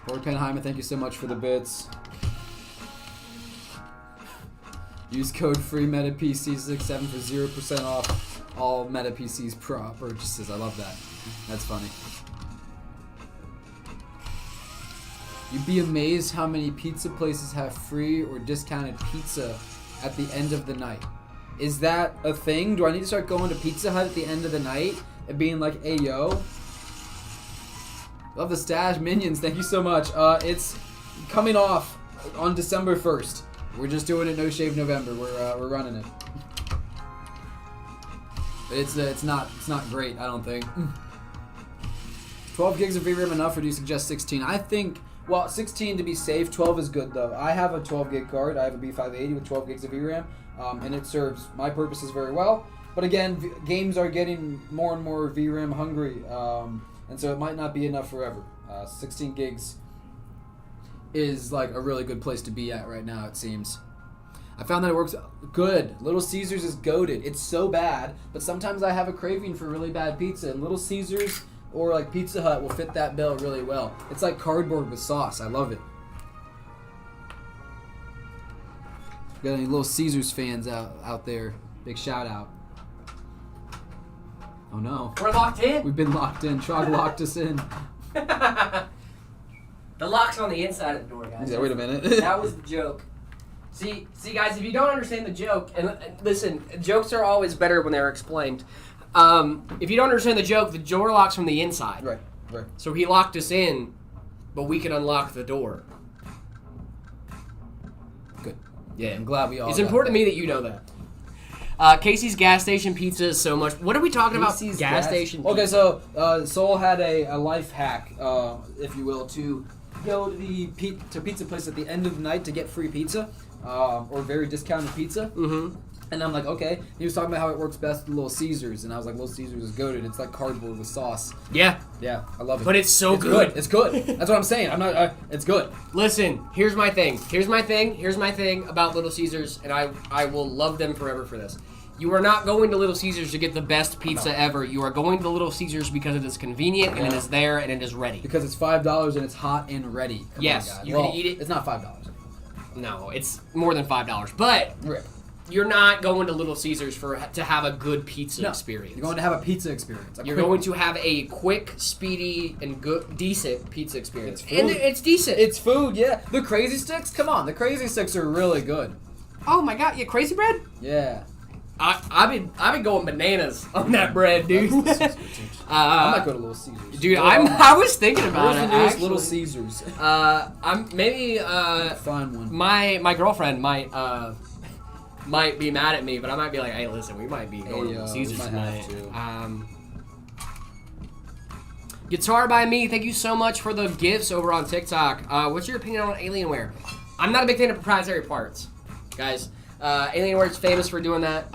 Lord Penheimer, thank you so much for the bits. Use code FREEMETAPC67 for 0% off all MetaPC's Pro purchases. I love that. That's funny. You'd be amazed how many pizza places have free or discounted pizza at the end of the night. Is that a thing? Do I need to start going to Pizza Hut at the end of the night and being like, hey, yo? Love the stash. Minions, thank you so much. It's coming off on December 1st. We're just doing it No Shave November. We're running it. It's not great, I don't think. 12 gigs of VRAM enough, or do you suggest 16? I think, well, 16 to be safe. 12 is good though. I have a 12 gig card. I have a B580 with 12 gigs of VRAM, and it serves my purposes very well. But again, games are getting more and more VRAM hungry, and so it might not be enough forever. 16 gigs is like a really good place to be at right now, it seems. I found that it works good. Little Caesars is goated. It's so bad, but sometimes I have a craving for really bad pizza, and Little Caesars or like Pizza Hut will fit that bill really well. It's like cardboard with sauce. I love it. Got any Little Caesars fans out there? Big shout out. Oh no. We're locked in. We've been locked in. Chog locked us in. The lock's on the inside of the door, guys. Yeah, wait a minute. That was the joke. See, guys, if you don't understand the joke, and listen, jokes are always better when they're explained. If you don't understand the joke, the door locks from the inside. Right. So he locked us in, but we can unlock the door. Good. Yeah. I'm glad we all. It's got important that. to me that you know that. Casey's gas station pizza is so much. What are we talking Casey's about? Gas station. Okay, Pizza. so Soul had a life hack, if you will, to go to the pizza place at the end of the night to get free pizza, or very discounted pizza. Mm-hmm. And I'm like, okay. He was talking about how it works best with Little Caesars, and I was like, Little Caesars is goated. It's like cardboard with sauce. Yeah. Yeah, I love it. But it's so good. It's good. That's what I'm saying. I'm not. It's good. Listen, here's my thing about Little Caesars, and I will love them forever for this. You are not going to Little Caesars to get the best pizza ever. You are going to Little Caesars because it is convenient and it is there and it is ready. Because it's $5 and it's hot and ready. Come Yes, on, guys. you can eat it. It's not $5. No, it's more than $5. But Right. you're not going to Little Caesars to have a good pizza experience. You're going to have a pizza experience. You're going to have a quick, speedy, and good, decent pizza experience. It's food. And it's decent. It's food, yeah. The Crazy Sticks? Come on, the Crazy Sticks are really good. Oh my god, yeah, Crazy Bread? Yeah. I've been going bananas on that bread, dude. I might go to Little Caesars. Dude, I was thinking about Where's it. the nearest Actually. Little Caesars? I'm maybe Find one. my girlfriend might be mad at me, but I might be like, hey, listen, we might be going to Little Caesars might tonight. have Guitar by Me, thank you so much for the gifts over on TikTok. What's your opinion on Alienware? I'm not a big fan of proprietary parts, guys. Alienware's famous for doing that.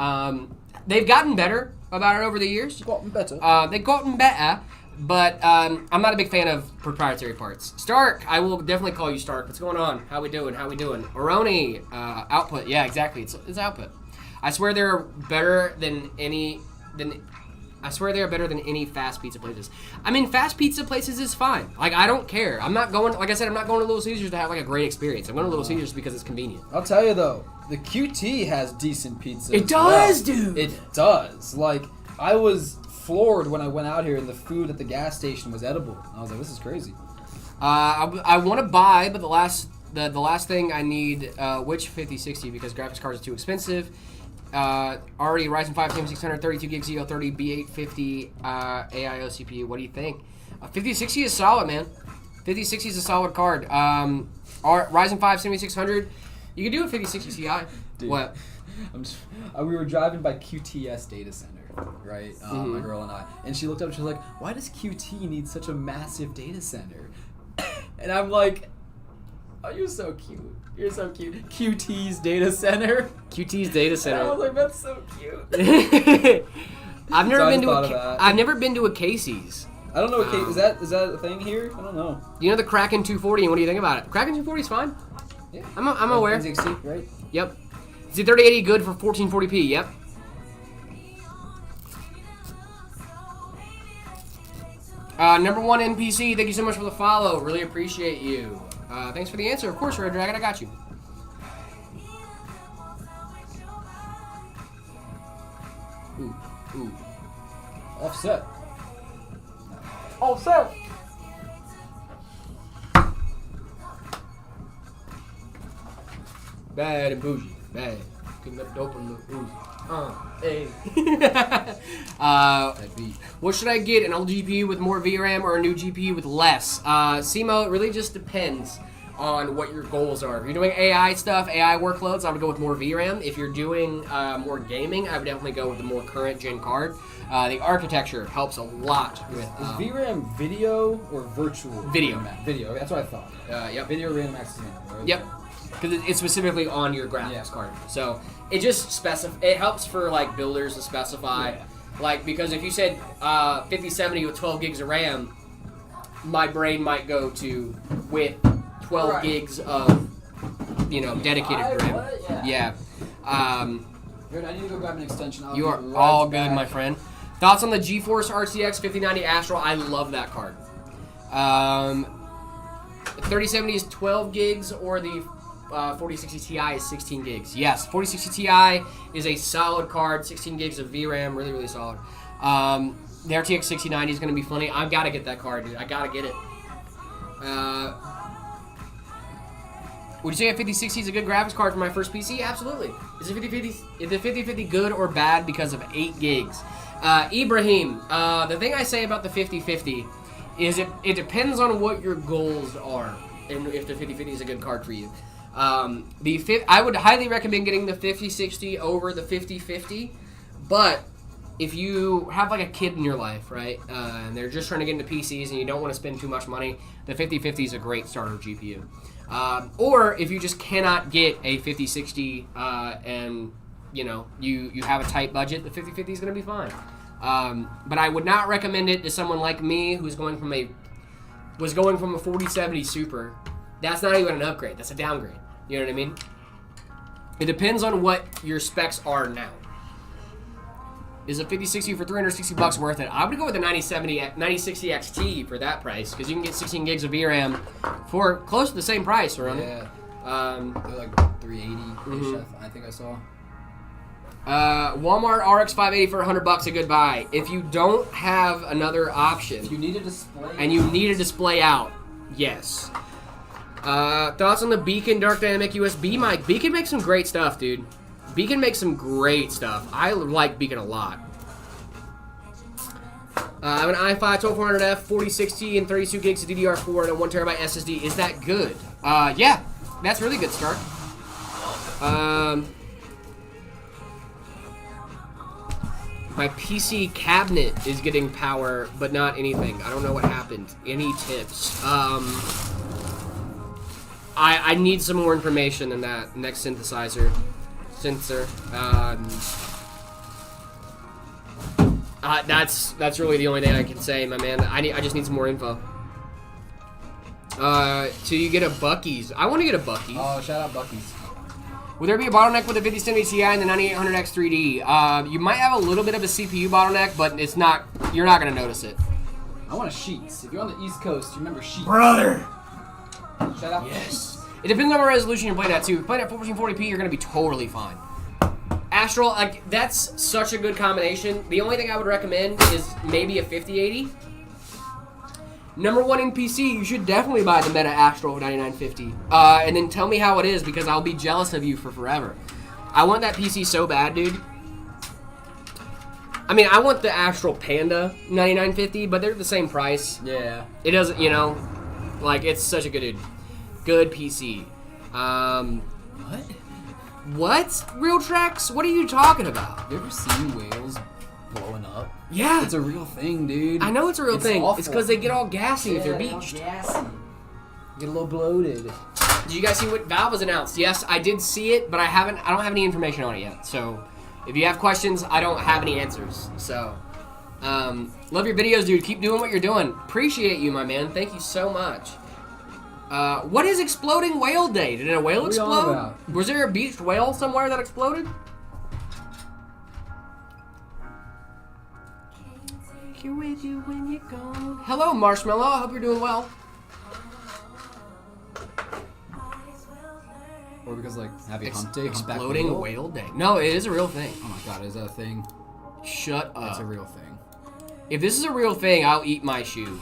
They've gotten better about it over the years. Gotten better. They've gotten better, but I'm not a big fan of proprietary parts. Stark, I will definitely call you Stark. What's going on? How we doing? Oroni, output. Yeah, exactly. It's output. I swear they're better than any fast pizza places. I mean, fast pizza places is fine. Like, I don't care. I'm not going. Like I said, I'm not going to Little Caesars to have like a great experience. I'm going to Little Caesars because it's convenient. I'll tell you though, the QT has decent pizza. It as does, well. dude. It does. Like, I was floored when I went out here and the food at the gas station was edible. I was like, this is crazy. I want to buy, but the last thing I need, which 5060 because graphics cards are too expensive. Already Ryzen 5 7600, 32 gig Z30, B850 AIO CPU. What do you think? 5060 is solid, man. 5060 is a solid card. Ryzen 5 7600. You can do a 5060 Ti. Dude, What? We were driving by QTS data center, right? My girl and I, and she looked up and she was like, "Why does QT need such a massive data center?" And I'm like, "Oh, you're so cute. You're so cute." QT's data center. QT's data And I center. was like, "That's so cute." I've So I just thought of never that. I've never been to a Casey's. I don't know. Is that a thing here? I don't know. You know the Kraken 240, and what do you think about it? Kraken 240 is fine. Yeah. I'm aware. NZXT, right? Yep. Z3080 good for 1440p. Yep. Number one NPC, thank you so much for the follow. Really appreciate you. Thanks for the answer. Of course, Red Dragon, I got you. Ooh. Offset. Offset. Bad and bougie. Bad. Cooking up dope and look bougie. Hey. What should I get? An old GPU with more VRAM or a new GPU with less? Simo, it really just depends on what your goals are. If you're doing AI stuff, AI workloads, I would go with more VRAM. If you're doing more gaming, I would definitely go with the more current gen card. The architecture helps a lot with... Is VRAM video or virtual? Video. Video. That's what I thought. Yep. Video RAM maximum. Right? Yep. Because it's specifically on your graphics card. So it just it helps for like builders to specify. Yeah. Like, because if you said 5070 with 12 gigs of RAM, my brain might go to with 12 gigs of, dedicated RAM. Yeah. Good, I need to go grab an extension. You are all good, my friend. Thoughts on the GeForce RTX 5090 Astral? I love that card. 3070 is 12 gigs, or the 4060 Ti is 16 gigs. Yes, 4060 Ti is a solid card. 16 gigs of VRAM, really, really solid. The RTX 6090 is going to be funny. I've got to get that card, dude. I got to get it. Would you say a 5060 is a good graphics card for my first PC? Absolutely. Is the 5050 good or bad because of 8 gigs? Ibrahim, the thing I say about the 5050 is it depends on what your goals are and if the 5050 is a good card for you. I would highly recommend getting the 5060 over the 5050, but if you have like a kid in your life, right, and they're just trying to get into PCs and you don't want to spend too much money, the 5050 is a great starter GPU. Or if you just cannot get a 5060 and you have a tight budget, the 5050 is going to be fine. But I would not recommend it to someone like me who's going from a 4070 Super. That's not even an upgrade. That's a downgrade. You know what I mean? It depends on what your specs are now. Is a 5060 for $360 worth it? I would go with the 9060 XT for that price, because you can get 16 gigs of VRAM for close to the same price around it. Yeah. They're like 380-ish, I think I saw. Walmart RX 580 for $100 a good buy. If you don't have another option, If you need a display. and you need a display out, yes. Thoughts on the Beacon Dark Dynamic USB mic? Beacon makes some great stuff, dude. Beacon makes some great stuff. I like Beacon a lot. I have an i5 12400F, 4060, and 32 gigs of DDR4 and a 1TB SSD. Is that good? Yeah, that's really good start. My PC cabinet is getting power, but not anything. I don't know what happened. Any tips? I need some more information than that. Next sensor. That's really the only thing I can say, my man. I just need some more info. So you get a Buc-ee's. I want to get a Buc-ee's. Oh, shout out Buc-ee's. Would there be a bottleneck with the 5070 Ti and the 9800X 3D? You might have a little bit of a CPU bottleneck, but it's not. You're not gonna notice it. I want a Sheets. If you're on the East Coast, you remember Sheets. Brother. Shout out. Yes. It depends on what resolution you're playing at too. If you're playing at 1440p, you're gonna be totally fine. Astral, like, that's such a good combination. The only thing I would recommend is maybe a 5080. Number one in PC, you should definitely buy the Meta Astral 9950. And then tell me how it is, because I'll be jealous of you for forever. I want that PC so bad, dude. I mean, I want the Astral Panda 9950, but they're the same price. Yeah. It doesn't, like, it's such a good PC. What? What? Real tracks? What are you talking about? Have you ever seen whales blowing up? Yeah. It's a real thing, dude. I know it's a real thing. Awful. It's because they get all gassy if they're they all beached. gassy. Get a little bloated. Did you guys see what Valve has announced? Yes, I did see it, but I don't have any information on it yet. So, if you have questions, I don't have any answers. So, love your videos, dude. Keep doing what you're doing. Appreciate you, my man. Thank you so much. What is Exploding Whale Day? Did a whale What are you on explode? about? Was there a beached whale somewhere that exploded? Here with you when you're gone. Hello, Marshmallow. I hope you're doing well. Or because, like, Happy Hump Day? Humpback Exploding Whale Day. No, it is a real thing. Oh my god, is that a thing? Shut up. That's a real thing. If this is a real thing, I'll eat my shoe.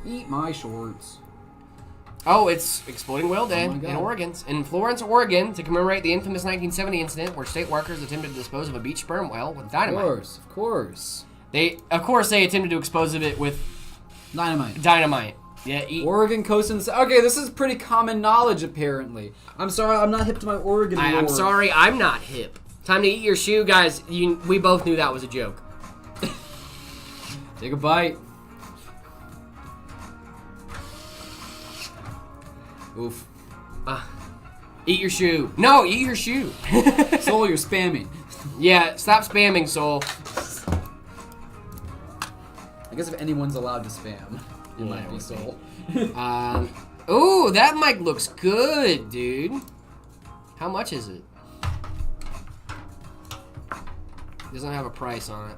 Eat my shorts. Oh, it's Exploding Whale Day Oh my God. in Oregon. In Florence, Oregon, to commemorate the infamous 1970 incident where state workers attempted to dispose of a beach sperm whale with dynamite. Of course. They attempted to dispose of it with Dynamite. dynamite. Yeah, Oregon coast and okay, this is pretty common knowledge apparently. I'm sorry, I'm not hip to my Oregon lore. I'm sorry, I'm not hip. Time to eat your shoe, guys. We both knew that was a joke. Take a bite. Oof. Eat your shoe. No, eat your shoe. Soul, you're spamming. Yeah, stop spamming, Soul. I guess if anyone's allowed to spam, it might be would Soul. Ooh, that mic looks good, dude. How much is it? Doesn't have a price on it.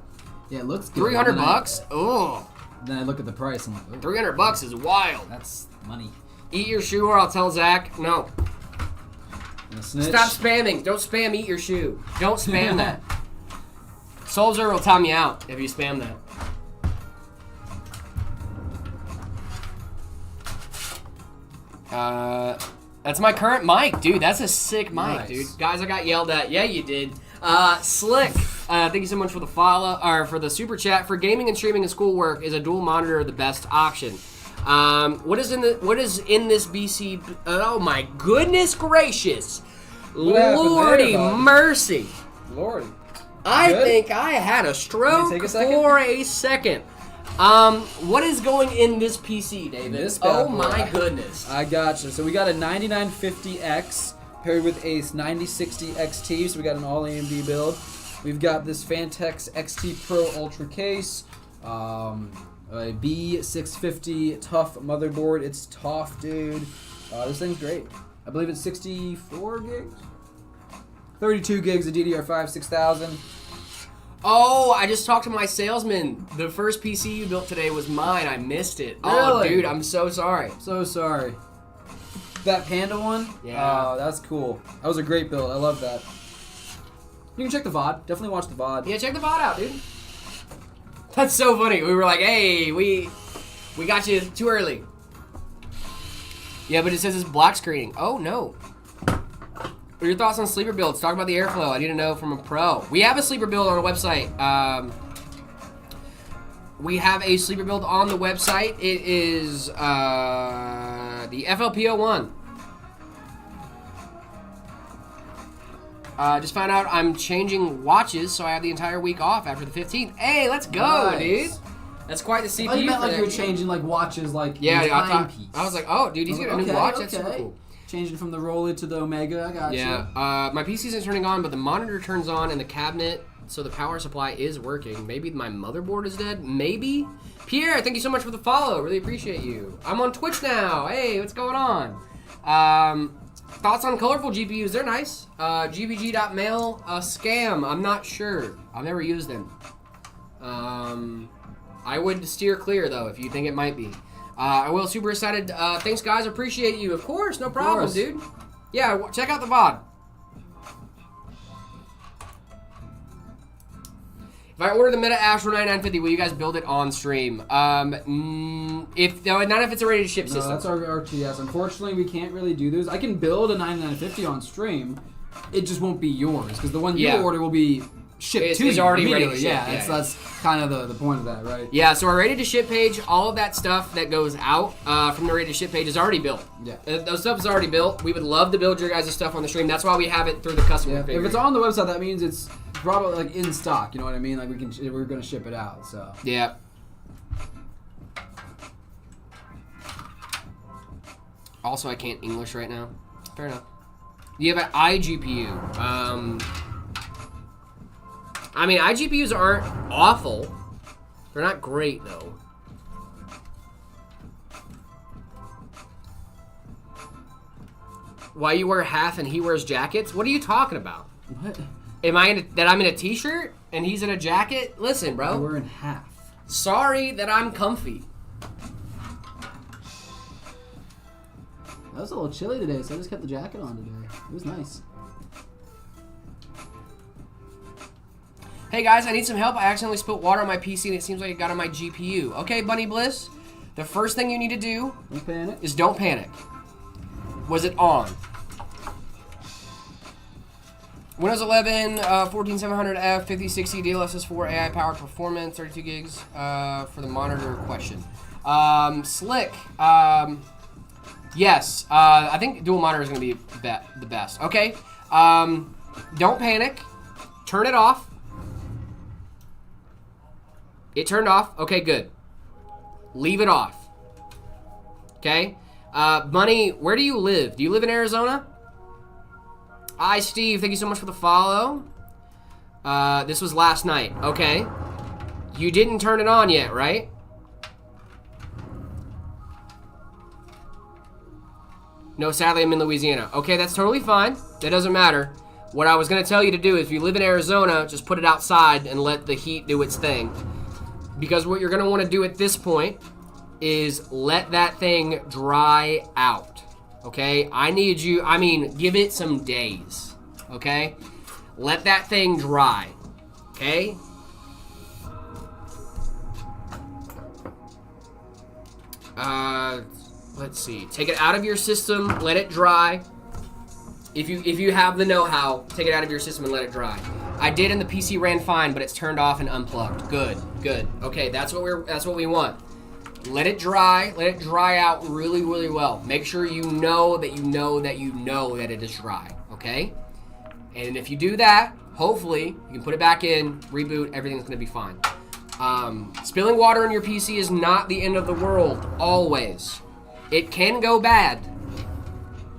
Yeah, it looks good. 300 And then bucks? Oh. Then I look at the price. I'm like, ooh, 300 bucks is wild. that's money. Eat your shoe or I'll tell Zach. No. And a snitch. Stop spamming. Don't spam eat your shoe. Don't spam that. Soldier will time you out if you spam that. That's my current mic, dude. That's a sick mic, Nice. dude. Guys, I got yelled at. Yeah, you did. Slick. Thank you so much for the follow or for the super chat. For gaming and streaming and schoolwork, is a dual monitor the best option? What is in this BC? Oh my goodness gracious, What happened there, Lordy bud? mercy! Lordy. I Good? think I had a stroke take a second? for a second. What is going in this PC, David? This bad Oh boy. my goodness. I gotcha. So we got a 9950X paired with a 9060 XT. So we got an all AMD build. We've got this Fantex XT Pro Ultra case. A B650 tough motherboard. It's tough, dude. This thing's great. I believe it's 64 gigs. 32 gigs of DDR5 6000. Oh, I just talked to my salesman. The first PC you built today was mine. I missed it. Oh, Really? dude, I'm so sorry. So sorry. That Panda one? Yeah. Oh, that's cool. That was a great build. I love that. You can check the VOD. Definitely watch the VOD. Yeah, check the VOD out, dude. That's so funny. We were like, hey, we got you too early. Yeah, but it says it's black screening. Oh, no. What are your thoughts on sleeper builds? Talk about the airflow. I need to know from a pro. We have a sleeper build on our website. We have a sleeper build on the website. It is the FLP01. Just found out I'm changing watches, so I have the entire week off after the 15th. Hey, let's go, Nice. dude. That's quite the CPU. Oh, you meant for like that. you were changing like watches, like Yeah, your I timepiece. was like, oh, dude, he's getting a new watch. That's super cool. Changing from the Roller to the Omega. I got Yeah, my PC isn't turning on, but the monitor turns on in the cabinet, so the power supply is working. Maybe my motherboard is dead. Maybe. Pierre, thank you so much for the follow. Really appreciate you. I'm on Twitch now. Hey, what's going on? Thoughts on colorful GPUs? They're nice. GBG.mail, scam. I'm not sure. I've never used them. I would steer clear, though, if you think it might be. I will. Super excited. Thanks, guys. Appreciate you. Of course. No problem, dude. Yeah, check out the VOD. If I order the Meta Astro 9950, will you guys build it on stream? Not if it's a ready to ship No, system. that's our RTS. Unfortunately, we can't really do those. I can build a 9950 on stream. It just won't be yours because the one you Yeah. order will be shipped It's- to it's you already ready to immediately. ship, Yeah, yeah, yeah. that's kind of the point of that, right? Yeah, so our ready to ship page, all of that stuff that goes out from the ready to ship page is already built. Yeah. Those stuff is already built. We would love to build your guys' stuff on the stream. That's why we have it through the custom Yeah, configurator. if it's on the website, that means it's probably like in stock. You know what I mean? Like we're gonna ship it out. So Yeah. Also, I can't English right now. Fair enough. You have an iGPU. I mean, iGPUs aren't awful. They're not great, though. Why you wear half and he wears jackets? What are you talking about? what? Am I that I'm in a t-shirt and he's in a jacket? Listen, bro. We're in half. Sorry that I'm comfy. That was a little chilly today, so I just kept the jacket on today. It was nice. Hey guys, I need some help. I accidentally spilled water on my PC and it seems like it got on my GPU. Okay, Bunny Bliss, the first thing you need to do Don't panic. is don't panic. Was it on? Windows 11, 14700F, 5060 DLSS4 AI powered performance, 32 gigs for the monitor question. Slick, yes, I think dual monitor is going to be the best. Okay, don't panic. Turn it off. It turned off. Okay, good. Leave it off. Okay? Bunny, where do you live? Do you live in Arizona? Hi, Steve. Thank you so much for the follow. This was last night. Okay. You didn't turn it on yet, right? No, sadly, I'm in Louisiana. Okay, that's totally fine. That doesn't matter. What I was going to tell you to do is if you live in Arizona, just put it outside and let the heat do its thing. Because what you're going to want to do at this point is let that thing dry out. Okay? Give it some days. Okay? Let that thing dry. Okay? Let's see. Take it out of your system. Let it dry. If you have the know-how, take it out of your system and let it dry. I did, and the PC ran fine, but it's turned off and unplugged. Good. Okay, that's what we want. Let it dry. Let it dry out really, really well. Make sure you know that it is dry. Okay? And if you do that, hopefully you can put it back in, reboot. Everything's gonna be fine. Spilling water in your PC is not the end of the world. Always. It can go bad.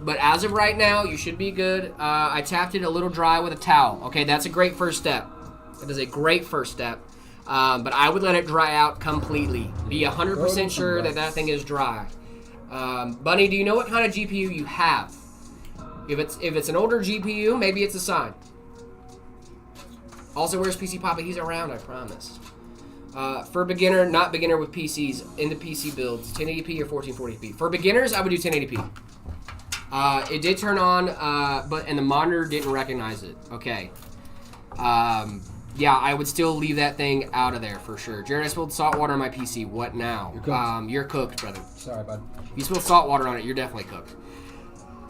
But as of right now, you should be good. I tapped it a little dry with a towel. Okay, that's a great first step. That is a great first step. But I would let it dry out completely. Be 100% sure that thing is dry. Bunny, do you know what kind of GPU you have? If it's an older GPU, maybe it's a sign. Also, where's PC Papa? He's around, I promise. For beginner, not beginner with PCs, in the PC builds, 1080p or 1440p. For beginners, I would do 1080p. It did turn on, and the monitor didn't recognize it. Okay. Yeah, I would still leave that thing out of there for sure. Jared, I spilled salt water on my PC. What now? You're cooked. You're cooked, brother. Sorry, bud. You spilled salt water on it. You're definitely cooked.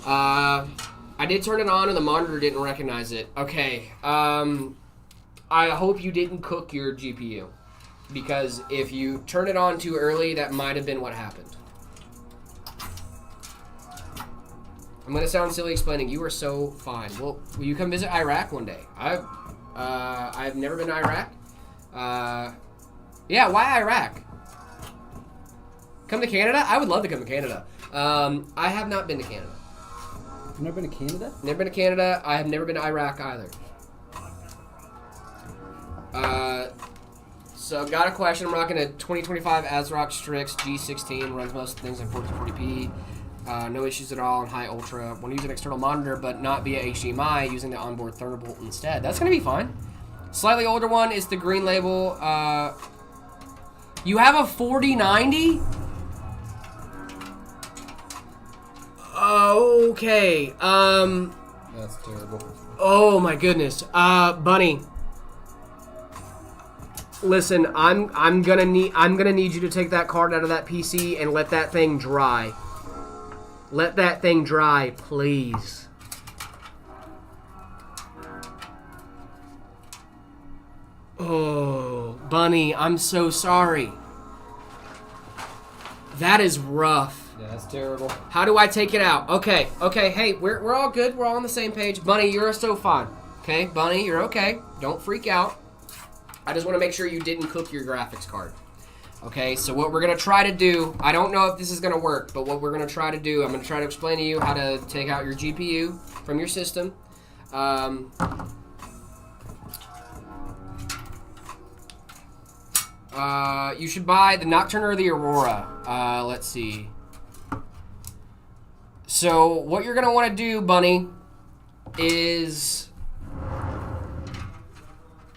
I did turn it on, and the monitor didn't recognize it. Okay. I hope you didn't cook your GPU, because if you turn it on too early, that might have been what happened. I'm gonna sound silly explaining. You are so fine. Well, will you come visit Iraq one day? I've never been to Iraq. Yeah, why Iraq? Come to Canada? I would love to come to Canada. I have not been to Canada. You've never been to Canada? Never been to Canada. I have never been to Iraq either. So got a question. I'm rocking a 2025 ASRock Strix G16. Runs most things in 1440p. No issues at all on high ultra. Want to use an external monitor, but not via HDMI, using the onboard Thunderbolt instead. That's going to be fine. Slightly older one is the green label. You have a 4090? Okay. That's terrible. Oh my goodness. Bunny. Listen, I'm gonna need you to take that card out of that PC and let that thing dry. Let that thing dry, please. Oh, Bunny, I'm so sorry. That is rough. Yeah, that's terrible. How do I take it out? Okay, hey, we're all good. We're all on the same page. Bunny, you're so fine. Okay, Bunny, you're okay. Don't freak out. I just want to make sure you didn't cook your graphics card. Okay, so what we're going to try to do, I don't know if this is going to work, but what we're going to try to do, I'm going to try to explain to you how to take out your GPU from your system. You should buy the Nocturne or the Aurora. Let's see. So what you're going to want to do, Bunny, is...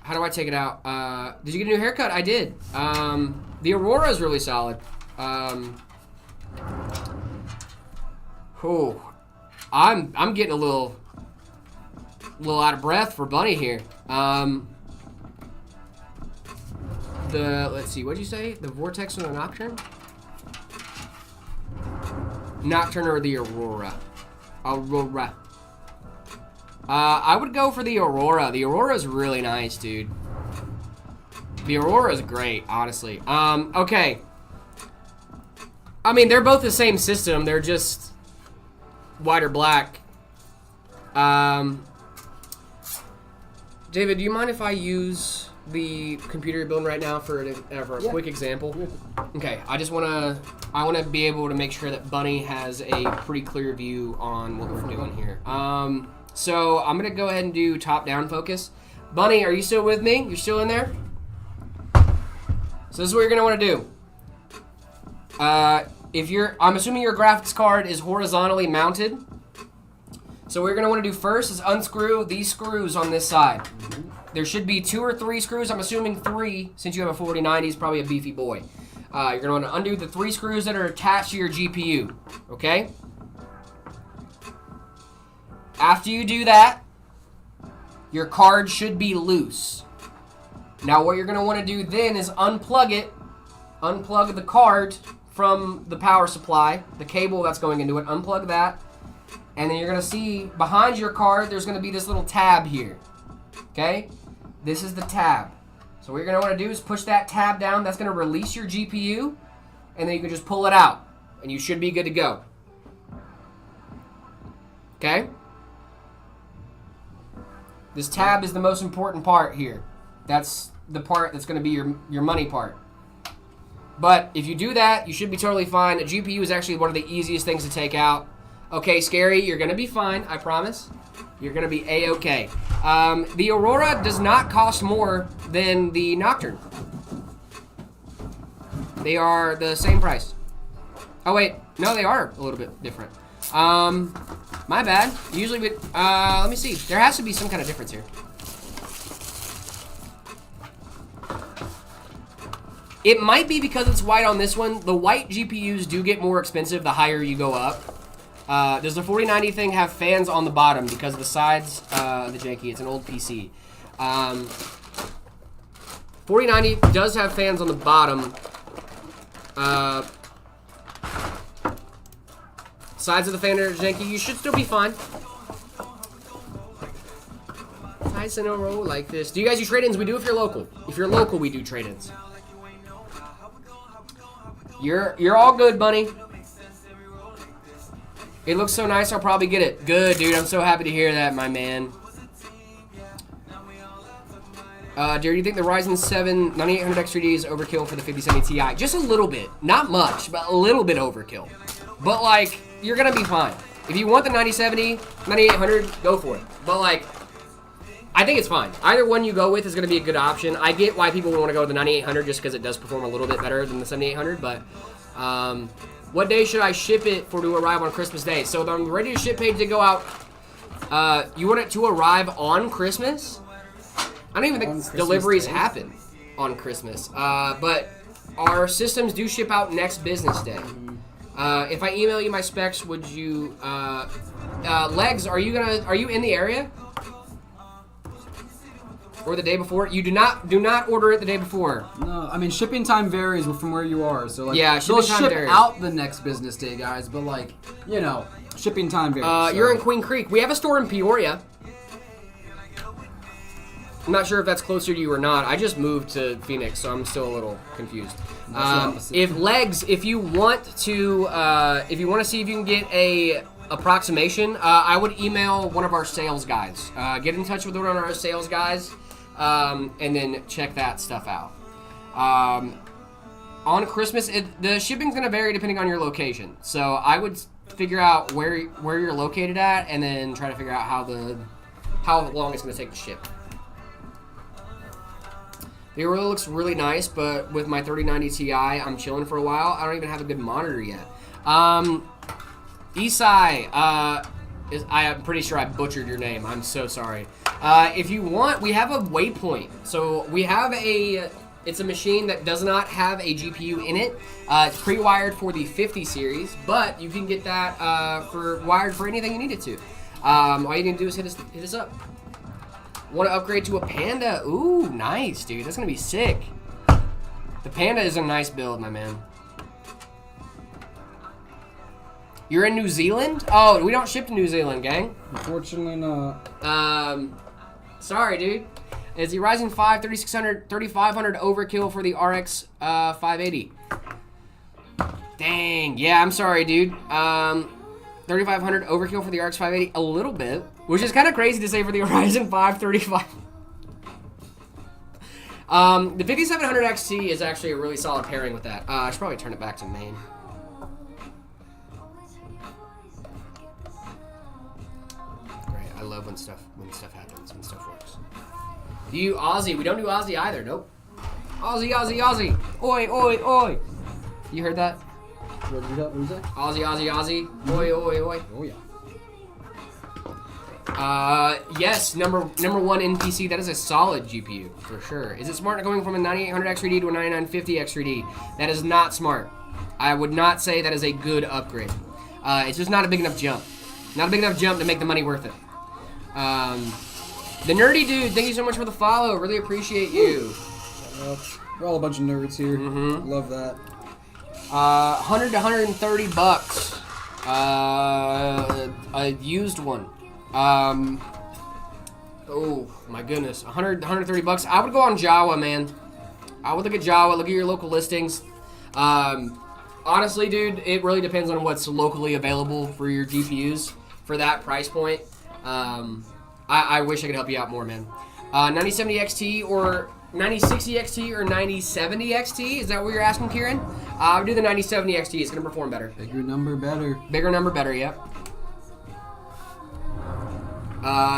How do I take it out? Did you get a new haircut? I did. The Aurora is really solid. I'm getting a little out of breath for Bunny here. Let's see, what'd you say? The Vortex or the Nocturne? Nocturne or the Aurora? Aurora. I would go for the Aurora. The Aurora is really nice, dude. The Aurora is great, honestly. Okay. I mean, they're both the same system. They're just white or black. David, do you mind if I use the computer you're building right now for a quick example? Okay, I want to be able to make sure that Bunny has a pretty clear view on what we're doing here. So I'm going to go ahead and do top-down focus. Bunny, are you still with me? You're still in there? So this is what you're going to want to do. I'm assuming your graphics card is horizontally mounted. So what you're going to want to do first is unscrew these screws on this side. There should be 2 or 3 screws. I'm assuming 3 since you have a 4090. He's probably a beefy boy. You're going to want to undo the 3 screws that are attached to your GPU. Okay? After you do that, your card should be loose. Now what you're going to want to do then is unplug it. Unplug the card from the power supply, the cable that's going into it. Unplug that. And then you're going to see behind your card, there's going to be this little tab here. Okay? This is the tab. So what you're going to want to do is push that tab down. That's going to release your GPU. And then you can just pull it out. And you should be good to go. Okay? This tab is the most important part here. That's the part that's going to be your money part. But if you do that, you should be totally fine. A GPU is actually one of the easiest things to take out. Okay, Scary, you're going to be fine, I promise. You're going to be A-okay. The Aurora does not cost more than the Nocturne. They are the same price. Oh, wait. No, they are a little bit different. My bad. Usually, let me see. There has to be some kind of difference here. It might be because it's white on this one. The white GPUs do get more expensive the higher you go up. Does the 4090 thing have fans on the bottom because the sides, the janky, it's an old PC. 4090 does have fans on the bottom. Sides of the fan are janky. You should still be fine. Nice in a row like this. Do you guys do trade-ins? We do if you're local. If you're local, we do trade-ins. You're all good, bunny. It looks so nice, I'll probably get it. Good, dude. I'm so happy to hear that, my man. Do you think the Ryzen 7 9800X3D is overkill for the 5070 Ti? Just a little bit. Not much, but a little bit overkill. But, like, you're going to be fine. If you want the 9070, 9800, go for it. But, like, I think it's fine. Either one you go with is going to be a good option. I get why people want to go with the 9800 just because it does perform a little bit better than the 7800, but what day should I ship it for to arrive on Christmas Day? So the ready to ship page did go out. You want it to arrive on Christmas? I don't even think deliveries happen on Christmas. But our systems do ship out next business day. If I email you my specs, would you Legs, are you in the area? Or the day before? You do not order it the day before. No, I mean shipping time varies from where you are. So like, yeah, they'll shipping time ship varies. out the next business day, guys. But like, you know, shipping time varies. You're in Queen Creek. We have a store in Peoria. I'm not sure if that's closer to you or not. I just moved to Phoenix, so I'm still a little confused. If you want to see if you can get a approximation, I would email one of our sales guys. Get in touch with one of our sales guys. And then check that stuff out. On Christmas, the shipping's going to vary depending on your location. So I would figure out where you're located at, and then try to figure out how long it's going to take to ship. The Aurora looks really nice, but with my 3090 Ti, I'm chilling for a while. I don't even have a good monitor yet. Isai, I'm pretty sure I butchered your name. I'm so sorry. If you want, we have a waypoint. So we have it's a machine that does not have a GPU in it. It's pre-wired for the 50 series, but you can get that wired for anything you need it to. All you need to do is hit us up. Want to upgrade to a Panda? Ooh, nice, dude. That's going to be sick. The Panda is a nice build, my man. You're in New Zealand? Oh, we don't ship to New Zealand, gang. Unfortunately not. Sorry, dude. Is the Ryzen 5 3500 overkill for the RX 580? Dang. Yeah, I'm sorry, dude. 3500 overkill for the RX 580? A little bit. Which is kind of crazy to say for the Ryzen 5 35. The 5700 XT is actually a really solid pairing with that. I should probably turn it back to main. I love when stuff happens, when stuff works. Do you Aussie? We don't do Aussie either. Nope. Aussie, Aussie, Aussie. Oi, oi, oi. You heard that? What was that? Aussie, Aussie, Aussie. Oi, oi, oi. Oh yeah. Yes, number one in PC. That is a solid GPU for sure. Is it smart going from a 9800 X3D to a 9950 X3D? That is not smart. I would not say that is a good upgrade. It's just not a big enough jump. Not a big enough jump to make the money worth it. The nerdy dude, thank you so much for the follow. Really appreciate you. We're all a bunch of nerds here. Love that. 100 to 130 bucks. A used one. Oh my goodness, 100 to 130 bucks. I would go on Jawa, man. I would look at Jawa. Look at your local listings. Honestly, dude, it really depends on what's locally available for your GPUs for that price point. I wish I could help you out more, man. 9070 XT or 9060 XT or 9070 XT? Is that what you're asking, Kieran? I would do the 9070 XT. It's going to perform better. Bigger number, better. Bigger number, better, yep.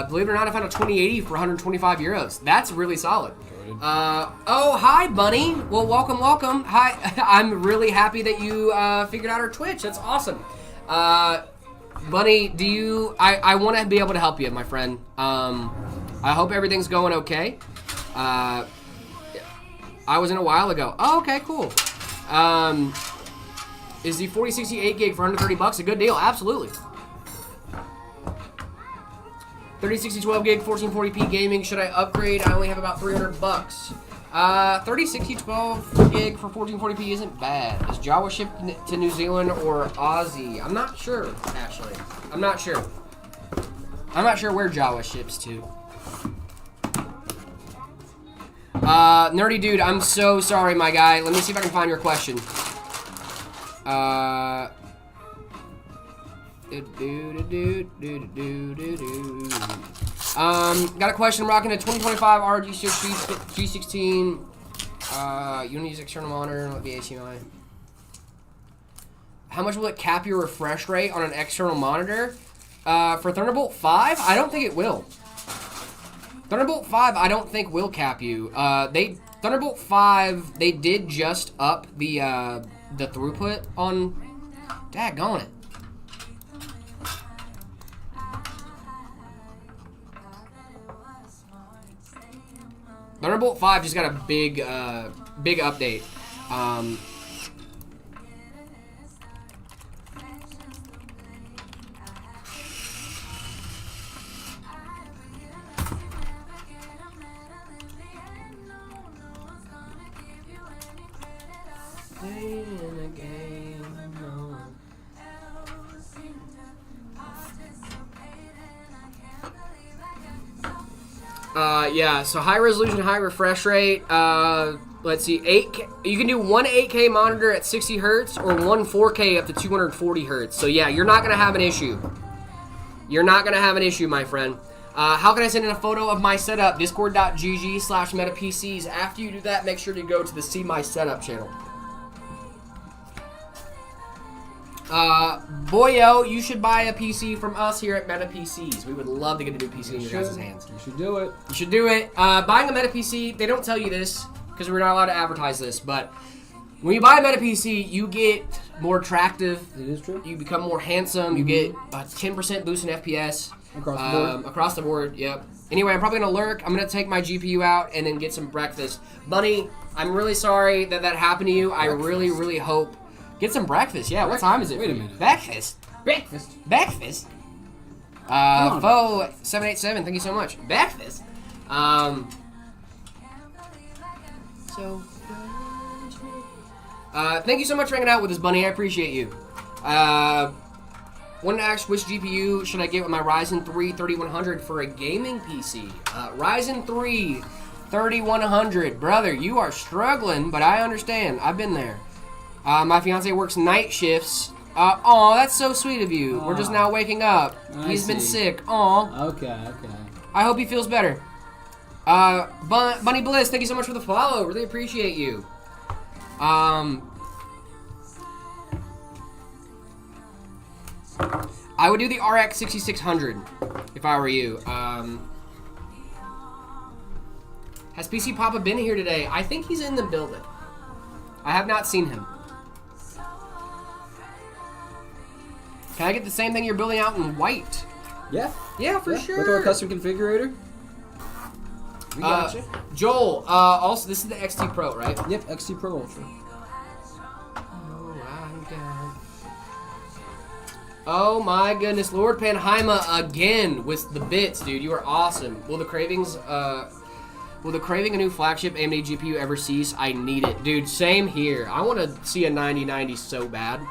Believe it or not, I found a 2080 for 125 euros. That's really solid. Oh, hi, Bunny. Well, welcome, welcome. Hi. I'm really happy that you figured out our Twitch. That's awesome. Bunny, do you... I want to be able to help you, my friend. I hope everything's going okay. I was in a while ago. Oh, okay, cool. Is the 4060 8 gig for 130 bucks a good deal? Absolutely. 3060 12 gig 1440p gaming. Should I upgrade? I only have about 300 bucks. 3060 12 gig for 1440p isn't bad. Is Jawa shipped to New Zealand or Aussie? I'm not sure, actually. I'm not sure. I'm not sure where Jawa ships to. Nerdy dude, I'm so sorry, my guy. Let me see if I can find your question. Got a question. I'm rocking a 2025 RG6 G16. You want to use external monitor, let me HDMI. How much will it cap your refresh rate on an external monitor? For Thunderbolt 5, I don't think it will. Thunderbolt 5, I don't think will cap you. Thunderbolt 5, they did just up the throughput on. Daggone it. Thunderbolt 5 just got a big update. Yeah, so high resolution, high refresh rate. Let's see, 8K. You can do one 8K monitor at 60 hertz or one 4K up to 240 hertz. So yeah, you're not gonna have an issue. You're not gonna have an issue, my friend. How can I send in a photo of my setup? Discord.gg/metapcs. After you do that, make sure to go to the See My Setup channel. Boyo, you should buy a PC from us here at Meta PCs. We would love to get a new PC in your guys' hands. You should do it. You should do it. Buying a Meta PC, they don't tell you this because we're not allowed to advertise this, but when you buy a Meta PC, you get more attractive. It is true. You become more handsome. You get a 10% boost in FPS. Across the board. Across the board, yep. Anyway, I'm probably going to lurk. I'm going to take my GPU out and then get some breakfast. Bunny, I'm really sorry that happened to you. Breakfast. I really, really hope... Get some breakfast, yeah. Breakfast. What time is it? Wait a minute. Breakfast. Breakfast. Fo787, thank you so much. Breakfast. Thank you so much for hanging out with us, Bunny. I appreciate you. Wanted to ask which GPU should I get with my Ryzen 3 3100 for a gaming PC? Ryzen 3 3100, brother. You are struggling, but I understand. I've been there. My fiance works night shifts. Aw, that's so sweet of you. We're just now waking up. He's been sick. Aw. Okay. I hope he feels better. Bunny Bliss, thank you so much for the follow. Really appreciate you. I would do the RX 6600 if I were you. Has PC Papa been here today? I think he's in the building. I have not seen him. Can I get the same thing you're building out in white? Yeah. Yeah, for sure. With our custom configurator. We got you. Joel, also, this is the XT Pro, right? Yep, XT Pro Ultra. Oh my goodness, Lord Panheima again with the bits, dude. You are awesome. Will the craving a new flagship AMD GPU ever cease? I need it, dude. Same here. I want to see a 9090 so bad.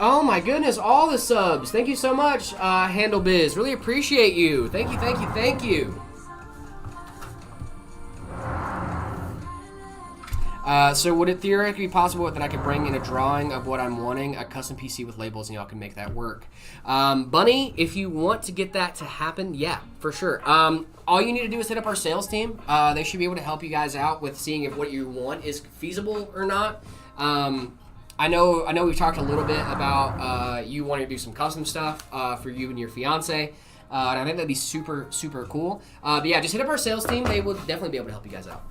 Oh my goodness, all the subs. Thank you so much, Handle Biz. Really appreciate you. Thank you, thank you, thank you. So would it theoretically be possible that I could bring in a drawing of what I'm wanting, a custom PC with labels, and y'all can make that work? Bunny, if you want to get that to happen, yeah, for sure. All you need to do is hit up our sales team. They should be able to help you guys out with seeing if what you want is feasible or not. I know we've talked a little bit about you wanting to do some custom stuff for you and your fiance. And I think that'd be super, super cool. But yeah, just hit up our sales team. They will definitely be able to help you guys out.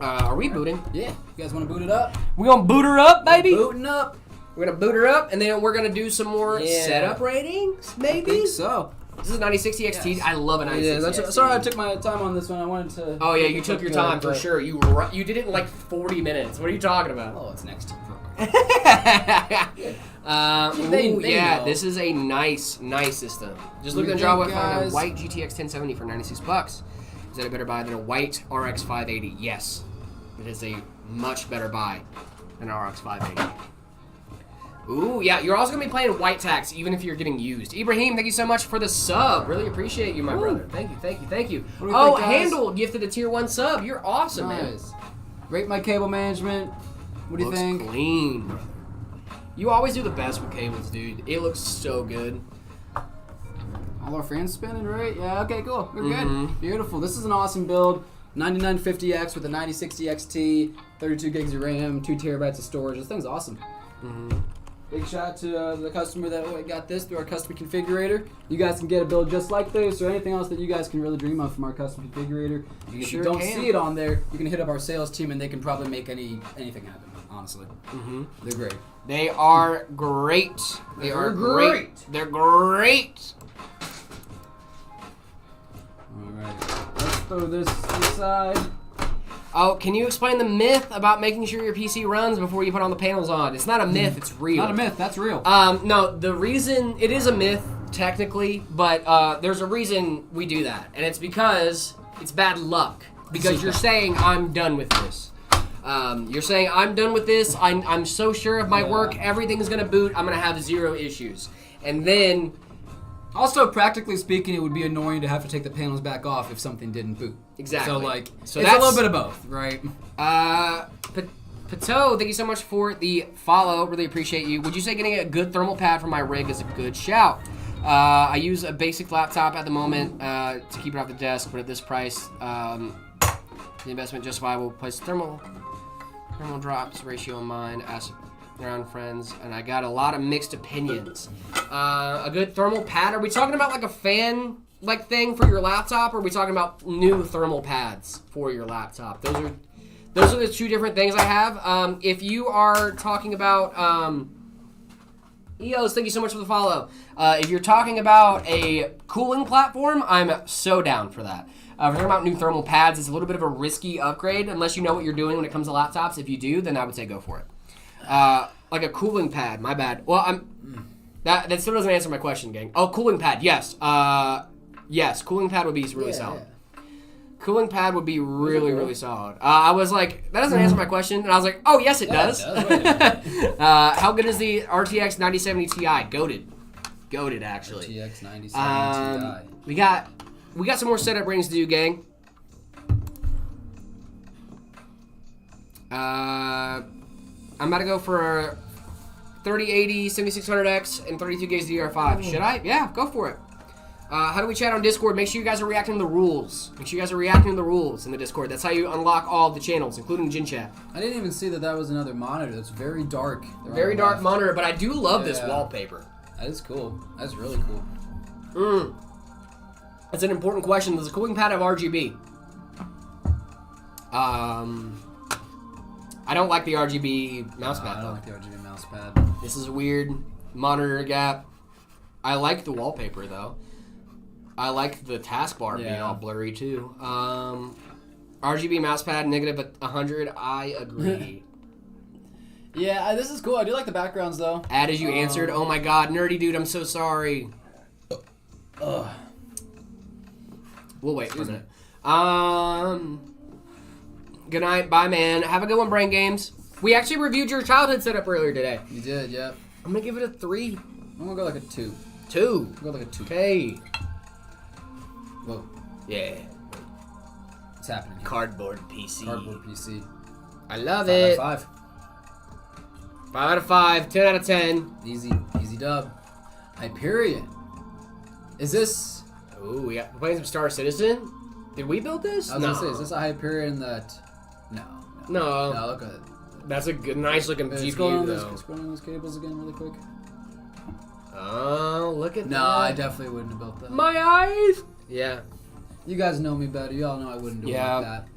Are we booting? Yeah. You guys want to boot it up? We gonna boot her up, baby? Booting up. We're gonna boot her up, and then we're gonna do some more setup ratings, maybe? I think so. This is a 9060 XT. Yes. I love a 9060 XT. Sorry I took my time on this one. I wanted to... Oh, yeah, you took your time, for sure. You did it in like 40 minutes. What are you talking about? Oh, it's next time. Yeah, this is a nice system. Just look at the job with a white GTX 1070 for $96. Is that a better buy than a white RX 580? Yes. It is a much better buy than RX 580. Ooh, yeah, you're also going to be playing white tax even if you're getting used. Ibrahim, thank you so much for the sub. Really appreciate you, my brother. Thank you, thank you, thank you. Oh, Handle gifted a tier 1 sub. You're awesome, man. Rate my cable management. What do you think? Looks clean. You always do the best with cables, dude. It looks so good. All our fans spinning, right? Yeah, okay, cool. We're good. Beautiful. This is an awesome build. 9950X with a 9060 XT, 32 gigs of RAM, 2 terabytes of storage. This thing's awesome. Big shout out to the customer that got this through our custom configurator. You guys can get a build just like this or anything else that you guys can really dream of from our custom configurator. If you don't see it on there, you can hit up our sales team and they can probably make anything happen, honestly. They're great. They are great. They are great. They're great. Alright, let's throw this aside. Oh, can you explain the myth about making sure your PC runs before you put all the panels on? It's not a myth, it's real. Not a myth, that's real. No, the reason, it is a myth, technically, but there's a reason we do that. And it's because it's bad luck. Because you're saying, I'm done with this. You're saying, I'm done with this, I'm so sure of my work, everything's going to boot, I'm going to have 0 issues. And then... Also, practically speaking, it would be annoying to have to take the panels back off if something didn't boot. Exactly. So it's a little bit of both, right? Pato, thank you so much for the follow. Really appreciate you. Would you say getting a good thermal pad for my rig is a good shout? I use a basic laptop at the moment to keep it off the desk, but at this price, the investment justifiable. Place thermal drops ratio in mind. Ask around friends, and I got a lot of mixed opinions. A good thermal pad. Are we talking about like a fan like thing for your laptop, or are we talking about new thermal pads for your laptop? Those are the 2 different things I have. If you are talking about EOS, thank you so much for the follow. If you're talking about a cooling platform, I'm so down for that. If we're talking about new thermal pads, it's a little bit of a risky upgrade unless you know what you're doing when it comes to laptops. If you do, then I would say go for it. Like a cooling pad, my bad. Well, that still doesn't answer my question, gang. Oh, cooling pad, yes. Yes, cooling pad would be really solid. Yeah. Cooling pad would be really solid. I was like, that doesn't answer my question, and I was like, oh, yes, it does. It does. How good is the RTX 9070 Ti? Goated, actually. RTX 9070 Ti. We got some more setup rings to do, gang. I'm about to go for 3080, 7600X, and 32 gigs DDR5. Should I? Yeah, go for it. How do we chat on Discord? Make sure you guys are reacting to the rules. Make sure you guys are reacting to the rules in the Discord. That's how you unlock all the channels, including Gin Chat. I didn't even see that was another monitor. It's very dark. Very dark monitor, but I do love this wallpaper. That is cool. That's really cool. That's an important question. Does the cooling pad have RGB? I don't like the RGB mouse pad. I don't like the RGB mouse pad. This is a weird monitor gap. I like the wallpaper though. I like the taskbar being Yeah. all blurry too. RGB mousepad negative 100. I agree. Yeah, this is cool. I do like the backgrounds though. Add as you answered. Oh my god, nerdy dude, I'm so sorry. We'll wait for a minute. Good night, bye man. Have a good one, Brain Games. We actually reviewed your childhood setup earlier today. You did, yeah. I'm gonna give it a 3. I'm gonna go like a 2. 2. I'll go like a 2. Okay. Whoa, Yeah. what's happening here? Cardboard PC. Cardboard PC. I love 5 out it. of 5. 5 out of 5. 10 out of 10. Easy dub. Hyperion. Is this? Ooh, we're playing some Star Citizen. Did we build this? I was gonna say, is this a Hyperion that? No. No. No, look at it. That's a good, nice looking Scroll GPU on though. scroll on those cables again, really quick. Oh, look at that. No, I definitely wouldn't have built that. My eyes. Yeah. You guys know me better. Y'all know I wouldn't do it Yeah. like that.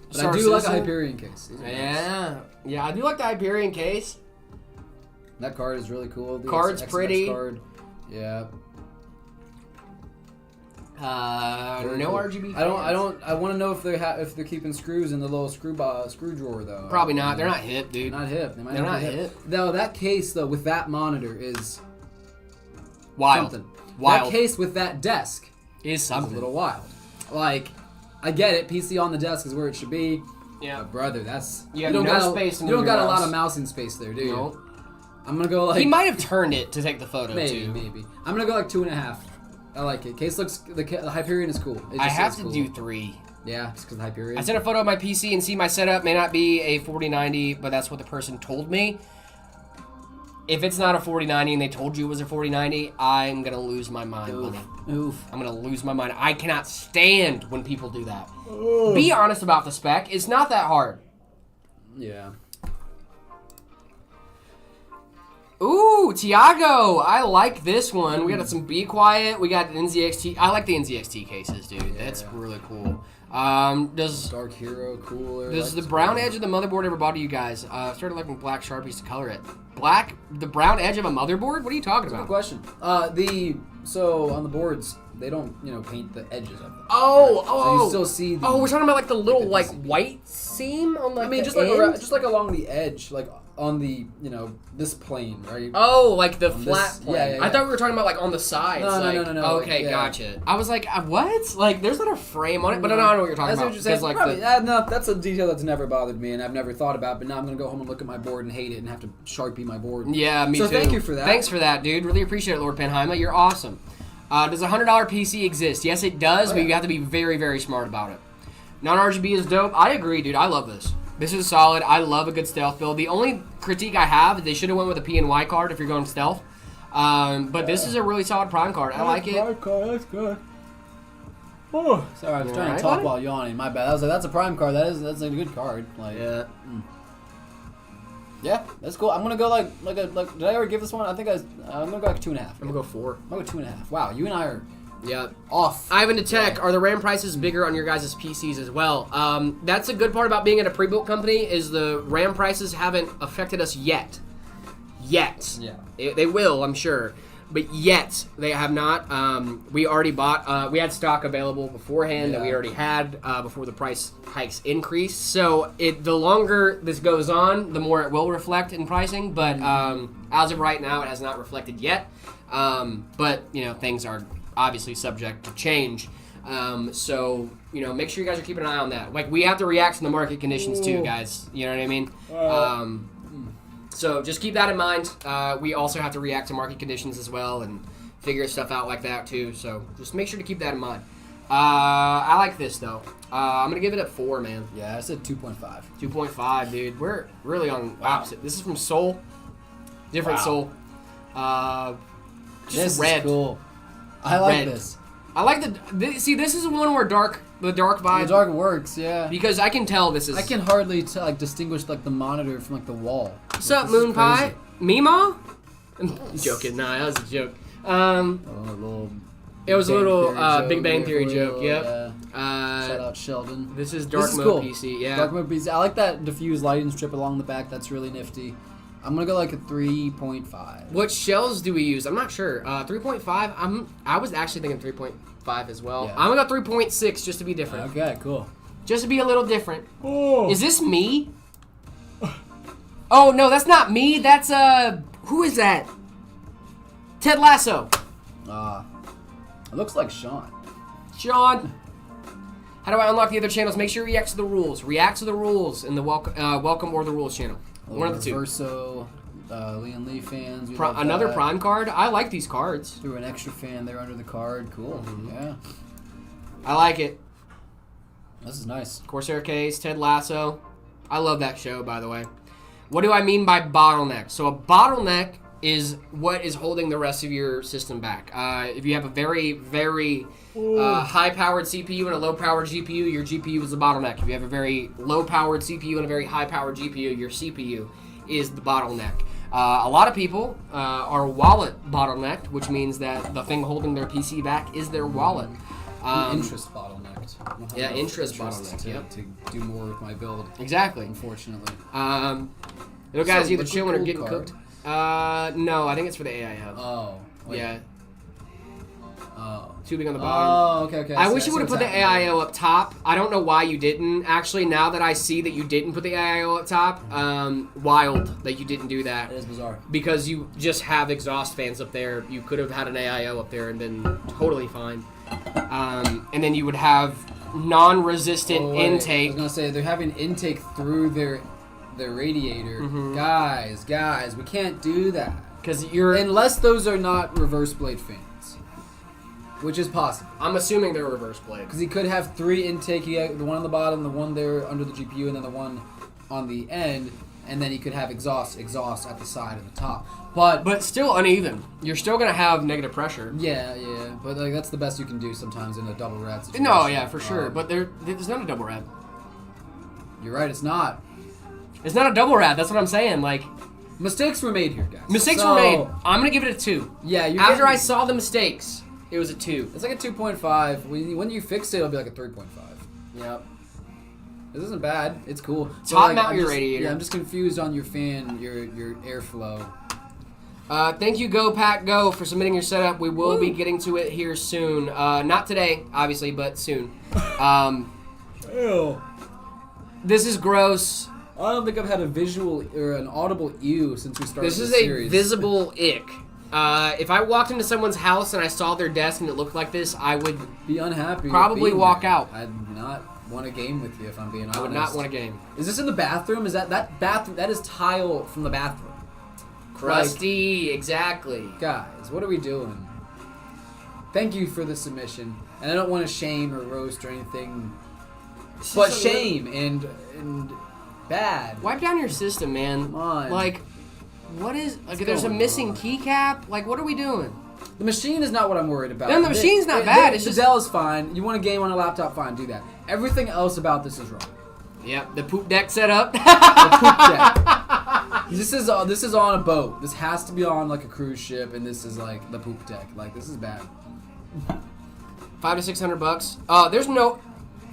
But Star I do like a Citizen? Hyperion case. These are nice. Yeah, I do like the Hyperion case. That card is really cool. The Card's XMX pretty. Card. Yeah. Very No cool. RGB. I want to know if they're keeping screws in the little screw drawer though. Probably not. They're not hip, dude. They're not hip. They might They're not not be hip. No, that case though with that monitor is Wild. something. Wild. That case with that desk Is is something. a little wild. Like, I get it. PC on the desk is where it should be. Yeah. But brother, that's You have don't no got space to You move don't got your a lot mouse. of mousing space there, do you? No. I'm gonna go like He might have turned it to take the photo maybe. too. I'm gonna go like 2.5. I like it. Case looks the Hyperion is cool. It I just have is to cool. do 3. Yeah, just because Hyperion. I sent a photo of my PC and see my setup may not be a 4090, but that's what the person told me. If it's not a 4090 and they told you it was a 4090, I'm gonna lose my mind, Oof. buddy. Oof. I'm gonna lose my mind. I cannot stand when people do that. Be honest about the spec. It's not that hard. Yeah. Ooh, Tiago. I like this one. We got some Be Quiet. We got NZXT. I like the NZXT cases, dude. That's really cool. Does Dark Hero, cooler. Does like the brown edge of the motherboard ever bother you guys? Started liking black Sharpies to color it. The brown edge of a motherboard? What are you talking Good about? question. So on the boards, they don't, paint the edges of them. Oh, So you still see the. Oh, we're talking about like the little like white seam on like. I mean, the just like end? just like along the edge, like on the this plane, right? Oh, like the On flat this- plane. yeah, yeah, I yeah. thought we were talking about like on the sides. No. Okay, Yeah. gotcha. I was like, what? Like, there's not a frame on it, but no, I know what you're talking That's about. what you're saying. Because, like, Probably, the- no, that's a detail that's never bothered me, and I've never thought about. But now I'm gonna go home and look at my board and hate it, and have to Sharpie my board. yeah, me So too. thank you for that. Thanks for that, dude. Really appreciate it, Lord Penheimer. You're awesome. Does a $100 PC exist? Yes, it does, Oh, but yeah. you have to be very, very smart about it. Non-RGB is dope. I agree, dude. I love this. This is solid. I love a good stealth build. The only critique I have is they should have went with a PNY card if you're going stealth. But this is a really solid prime card. I like it. That's good. Oh, sorry, I was trying Alright, to talk buddy. while yawning. My bad. I was like, that's a prime card. That's a good card. Like, yeah, that's cool. I'm gonna go like. Did I ever give this one? I think I'm gonna go like 2.5. I'm gonna go 4. I'm gonna go 2.5. Wow, you and I are Yeah. off. Ivan to Tech, are the RAM prices bigger on your guys' PCs as well? That's a good part about being at a pre-built company is the RAM prices haven't affected us yet. Yeah. They will, I'm sure. But yet, they have not. We already bought, we had stock available beforehand that we Yeah. already had before the price hikes increased. So the longer this goes on, the more it will reflect in pricing. But as of right now, it has not reflected yet. But, things are obviously subject to change. So, make sure you guys are keeping an eye on that. Like, we have to react to the market conditions too, guys. You know what I mean? So just keep that in mind. We also have to react to market conditions as well and figure stuff out like that too. So just make sure to keep that in mind. I like this though. I'm gonna give it a 4, man. Yeah, I said 2.5. 2.5, dude. We're really on opposite. This is from Soul. Different Wow. Soul. Just This red. is cool. I like Red. this. I like see, this is one where the dark vibe. The dark works, yeah. Because I can tell this is. I can hardly distinguish the monitor from the wall. What's up, This is Moon Pie? crazy. Meemaw? I'm joking. Nah, that was a joke. It was a little Big Bang Theory joke. Yep. Shout out Sheldon. This is dark This is mode cool. PC. Yeah. Dark mode PC. I like that diffused lighting strip along the back. That's really nifty. I'm gonna go like a 3.5. What shells do we use? I'm not sure. 3.5. I was actually thinking 3.5 as well. Yeah. I'm gonna go 3.6 just to be different. Okay, cool. Just to be a little different. Oh. Is this me? Oh no, that's not me. That's who is that? Ted Lasso. It looks like Sean. Sean. How do I unlock the other channels? Make sure you react to the rules. React to the rules in the welcome or the rules channel. One of the two. Verso, Leon Lee fans. Another Prime card. I like these cards. Threw an extra fan there under the card. Cool. Yeah. I like it. This is nice. Corsair case, Ted Lasso. I love that show, by the way. What do I mean by bottleneck? So a bottleneck is what is holding the rest of your system back. If you have a very, very high-powered CPU and a low-powered GPU, your GPU is the bottleneck. If you have a very low-powered CPU and a very high-powered GPU, your CPU is the bottleneck. A lot of people are wallet bottlenecked, which means that the thing holding their PC back is their wallet. Interest bottlenecked. Yeah, interest bottlenecked. To do more with my build. Exactly. Unfortunately. Little guys So, either liquid chilling or gold getting card? cooked. No, I think it's for the AIO. Oh. Wait. Yeah. Oh. Too big on the bottom. Oh, okay. I wish you would have put the AIO up top. I don't know why you didn't. Actually, now that I see that you didn't put the AIO up top, wild that you didn't do that. It is bizarre. Because you just have exhaust fans up there. You could have had an AIO up there and been totally fine. And then you would have non-resistant intake. I was gonna say they're having intake through their radiator. Guys, we can't do that. Because you're unless those are not reverse blade fans, which is possible. I'm assuming they're reverse blade. Because he could have 3 intake. He had the one on the bottom, the one there under the GPU, and then the one on the end. And then he could have exhaust at the side and the top. But still uneven. You're still gonna have negative pressure. Yeah. But like that's the best you can do sometimes in a double rad situation. No, yeah, for sure. But there's not a double rad. You're right. It's not. It's not a double rad. That's what I'm saying. Like mistakes were made here, guys. Mistakes were made. I'm gonna give it a 2. Yeah. After I saw the mistakes, it was a 2. It's like a 2.5. When you fix it, it'll be like a 3.5. Yep. This isn't bad. It's cool. Top mount your radiator. Yeah, I'm just confused on your fan, your airflow. Thank you, Go Pack Go, for submitting your setup. We will be getting to it here soon. Not today, obviously, but soon. Ew. This is gross. I don't think I've had a visual or an audible ew since we started this is series. A visible ick. If I walked into someone's house and I saw their desk and it looked like this, I would be unhappy. Probably walk out. I'd not want a game with you if I'm being honest. I would not want a game. Is this in the bathroom? Is that bathroom? That is tile from the bathroom. Crusty, exactly. Guys, what are we doing? Thank you for the submission, and I don't want to shame or roast or anything, but shame and bad. Wipe down your system, man. Come on. Like, what is? Like, there's a missing keycap. Like, what are we doing? The machine is not what I'm worried about. No, the machine's not bad. It's the just Dell is fine. You want a game on a laptop? Fine, do that. Everything else about this is wrong. Yep, the poop deck setup. The poop deck. This is on a boat. This has to be on like a cruise ship, and this is like the poop deck. Like this is bad. $500 to $600. There's no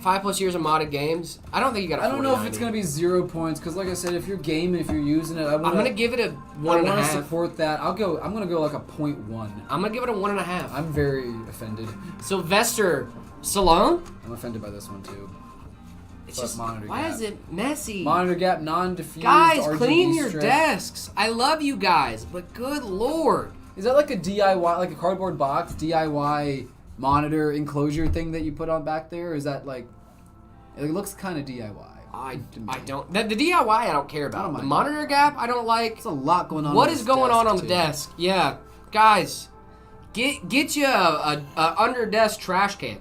5+ years of modded games. I don't think you got. I don't know if it's gonna be 0 points because, like I said, if you're gaming, if you're using it, I'm gonna give it a 1.5. I want to support that. I'm gonna go like a 0.1. I'm gonna give it a 1.5. I'm very offended. Sylvester Stallone. I'm offended by this one too. It's just monitor why gap. is it messy? Monitor gap, non-diffused. Guys, RGB clean your strip. desks. I love you guys, but good lord. Is that like a DIY, like a cardboard box DIY monitor enclosure thing that you put on back there? Or is that like? It looks kind of DIY. I don't. The DIY I don't care about. The mind monitor gap I don't like. There's a lot going on. What is going on the desk? Yeah, guys, get you a under desk trash can.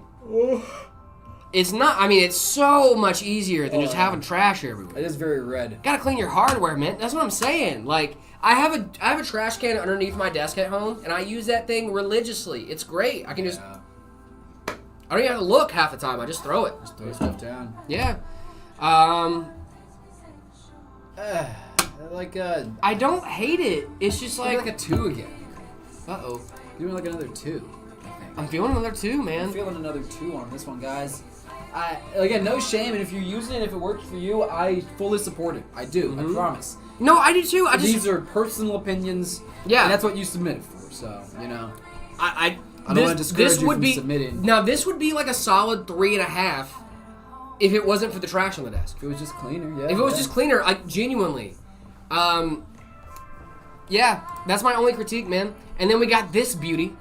It's not. I mean, it's so much easier than just having trash everywhere. It is very red. Gotta clean your hardware, man. That's what I'm saying. Like, I have a trash can underneath my desk at home, and I use that thing religiously. It's great. I can just. I don't even have to look half the time. I just throw it. Just throw stuff down. Yeah. I don't hate it. It's just like a 2 again. Uh-oh. Doing like another 2. I'm feeling another 2, man. I'm feeling another 2 on this one, guys. again, no shame, and if you're using it, if it works for you, I fully support it. I do, I promise. No, I do too. These are personal opinions. Yeah. And that's what you submit for, so, you know. I don't want to discourage you from submitting. Now, this would be like a solid 3.5 if it wasn't for the trash on the desk. If it was just cleaner, yeah. If it was just cleaner, genuinely. Yeah, that's my only critique, man. And then we got this beauty.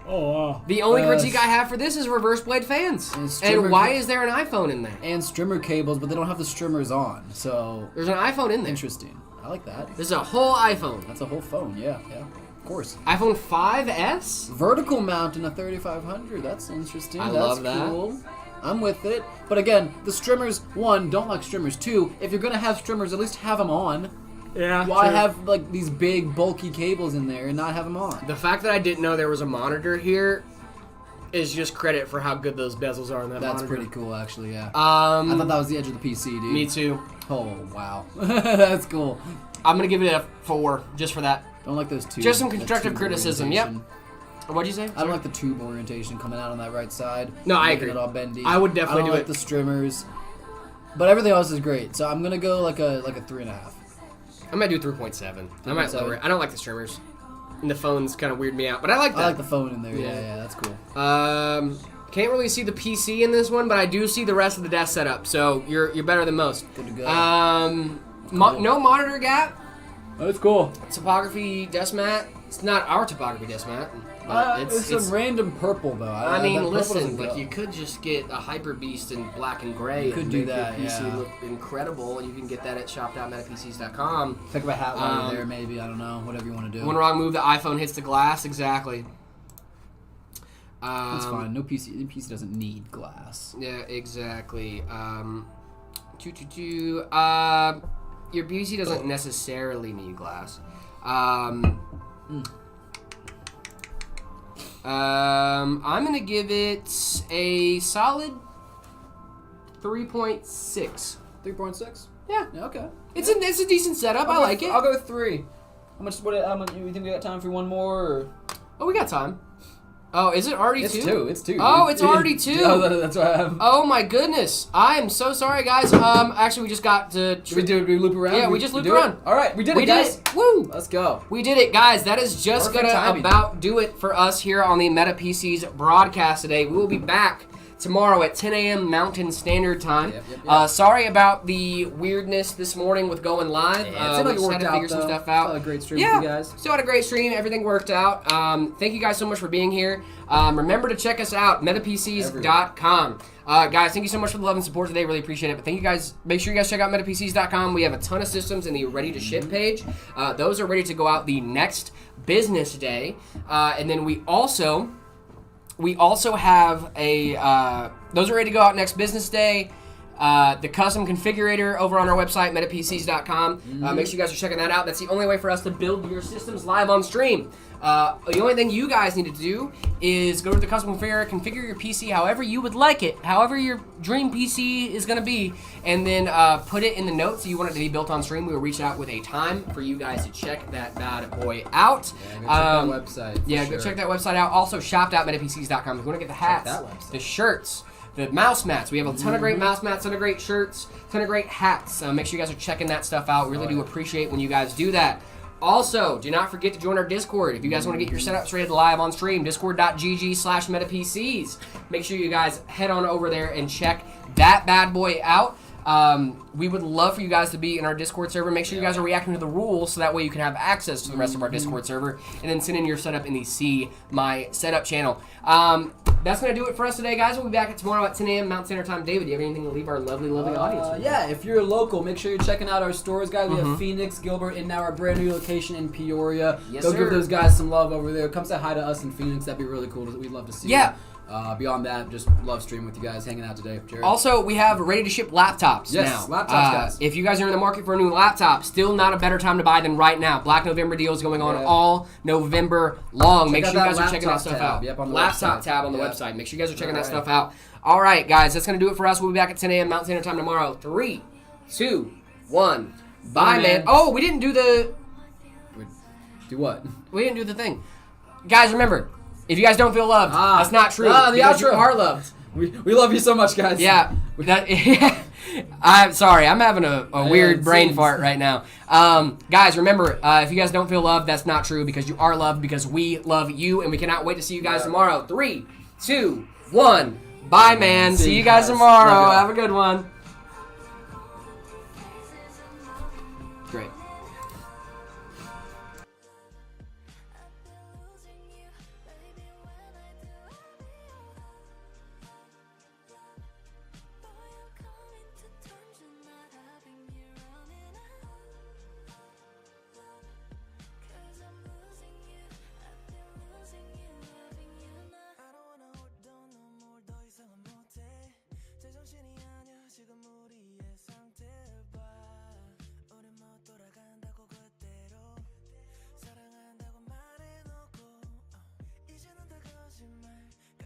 Oh, wow. The only critique I have for this is reverse blade fans. And why is there an iPhone in there? And strimmer cables, but they don't have the strimmers on, so... There's an iPhone in there. Interesting. I like that. This is a whole iPhone. That's a whole phone, yeah, of course. iPhone 5S? Vertical mount in a 3500, that's interesting. That's love that. Cool. I'm with it. But again, the strimmers, one, don't like strimmers. Two, if you're going to have strimmers, at least have them on. Yeah. Why have like these big bulky cables in there and not have them on? The fact that I didn't know there was a monitor here is just credit for how good those bezels are on that monitor. That's pretty cool, actually. Yeah. I thought that was the edge of the PC, dude. Me too. Oh wow, that's cool. I'm gonna give it a 4 just for that. Don't like those tubes. Just some constructive criticism. Yep. What'd you say? I don't like the tube orientation coming out on that right side. No, I Making agree. It all bendy. I would definitely do it. I don't like the strimmers, but everything else is great. So I'm gonna go like a 3.5. I might do 3.7. I might lower it. I don't like the strimmers. And the phones kind of weird me out, but I like that. I like the phone in there. Yeah, that's cool. Can't really see the PC in this one, but I do see the rest of the desk setup. So you're better than most. Good to go. Cool. No monitor gap. Oh, that's cool. Topography desk mat. It's not our topography desk mat. It's some random purple though. I mean, listen, like you could just get a Hyper Beast in black and gray. You could and do make that. your PC yeah. look incredible, and you can get that at shop.metapcs.com. Think of a hat while you're there, maybe. I don't know. Whatever you want to do. One wrong move, the iPhone hits the glass. Exactly. That's fine. No PC. The PC doesn't need glass. Yeah, exactly. Your PC doesn't necessarily need glass. I'm gonna give it a solid 3.6. 3.6. Yeah. Okay. It's a decent setup. I like it. I'll go with 3. How much? You think we got time for one more? Or? Oh, we got time. Oh, is it already 2? It's 2. Oh, it's already 2. Oh, that's what I have. Oh my goodness! I am so sorry, guys. Actually, we just got to. Did we loop around? Yeah, we just looped around. All right, we did it, guys. Woo! Let's go. We did it, guys. That is just Perfect gonna timing. about do it for us here on the Meta PCs broadcast today. We will be back tomorrow at 10 a.m. Mountain Standard Time. Yep. Sorry about the weirdness this morning with going live. Yeah, it seemed like it we worked had to figure out, some though. stuff out. Still had a great stream yeah, with you guys. Still had a great stream. Everything worked out. Thank you guys so much for being here. Remember to check us out, metapcs.com. Guys, thank you so much for the love and support today. Really appreciate it. But thank you guys. Make sure you guys check out metapcs.com. We have a ton of systems in the ready to ship page. Those are ready to go out the next business day. And then we also have a those are ready to go out next business day. The custom configurator over on our website, metapcs.com. Make sure you guys are checking that out. That's the only way for us to build your systems live on stream. The only thing you guys need to do is go to the custom configurator, configure your PC however you would like it, however your dream PC is going to be, and then put it in the notes that you want it to be built on stream. We will reach out with a time for you guys to check that bad boy out. Yeah, go check that website. Yeah, go check that website out. Also, shop.metapcs.com. If you want to get the hats, the shirts, the mouse mats. We have a ton of great mouse mats, ton of great shirts, ton of great hats. Make sure you guys are checking that stuff out. We really do appreciate when you guys do that. Also, do not forget to join our Discord. If you guys want to get your setups rated live on stream, discord.gg/metapcs. Make sure you guys head on over there and check that bad boy out. We would love for you guys to be in our Discord server. Make sure you guys are reacting to the rules so that way you can have access to the rest of our Discord server, and then send in your setup in the See My Setup channel. That's going to do it for us today, guys. We'll be back tomorrow at 10 a.m. Mountain Standard Time. David, do you have anything to leave our lovely audience with? Yeah, if you're local, make sure you're checking out our stores, guys. We have Phoenix, Gilbert, and now our brand new location in Peoria. Yes, Go sir. give those guys some love over there. Come say hi to us in Phoenix. That'd be really cool. We'd love to see you. Yeah. Beyond that, just love streaming with you guys, hanging out today. Jared? Also, we have ready-to-ship laptops Yes, now. laptops, guys. If you guys are in the market for a new laptop, still not a better time to buy than right now. Black November deals going on all November long. Make sure you guys are checking that stuff out. Yep, on the laptop website. tab on the Yep. website. Make sure you guys are checking that stuff out. All right, guys, that's going to do it for us. We'll be back at 10 a.m. Mountain Standard Time tomorrow. 3, 2, 1. Bye, man. Oh, we didn't do the... Do what? We didn't do the thing. Guys, remember, if you guys don't feel loved, that's not true. The because you outro. are loved. We love you so much, guys. Yeah. I'm sorry. I'm having a weird brain seems. fart right now. Guys, remember, if you guys don't feel loved, that's not true because you are loved because we love you, and we cannot wait to see you guys tomorrow. 3, 2, 1. Bye, man. See you guys tomorrow. Love y'all. Have a good one. Great.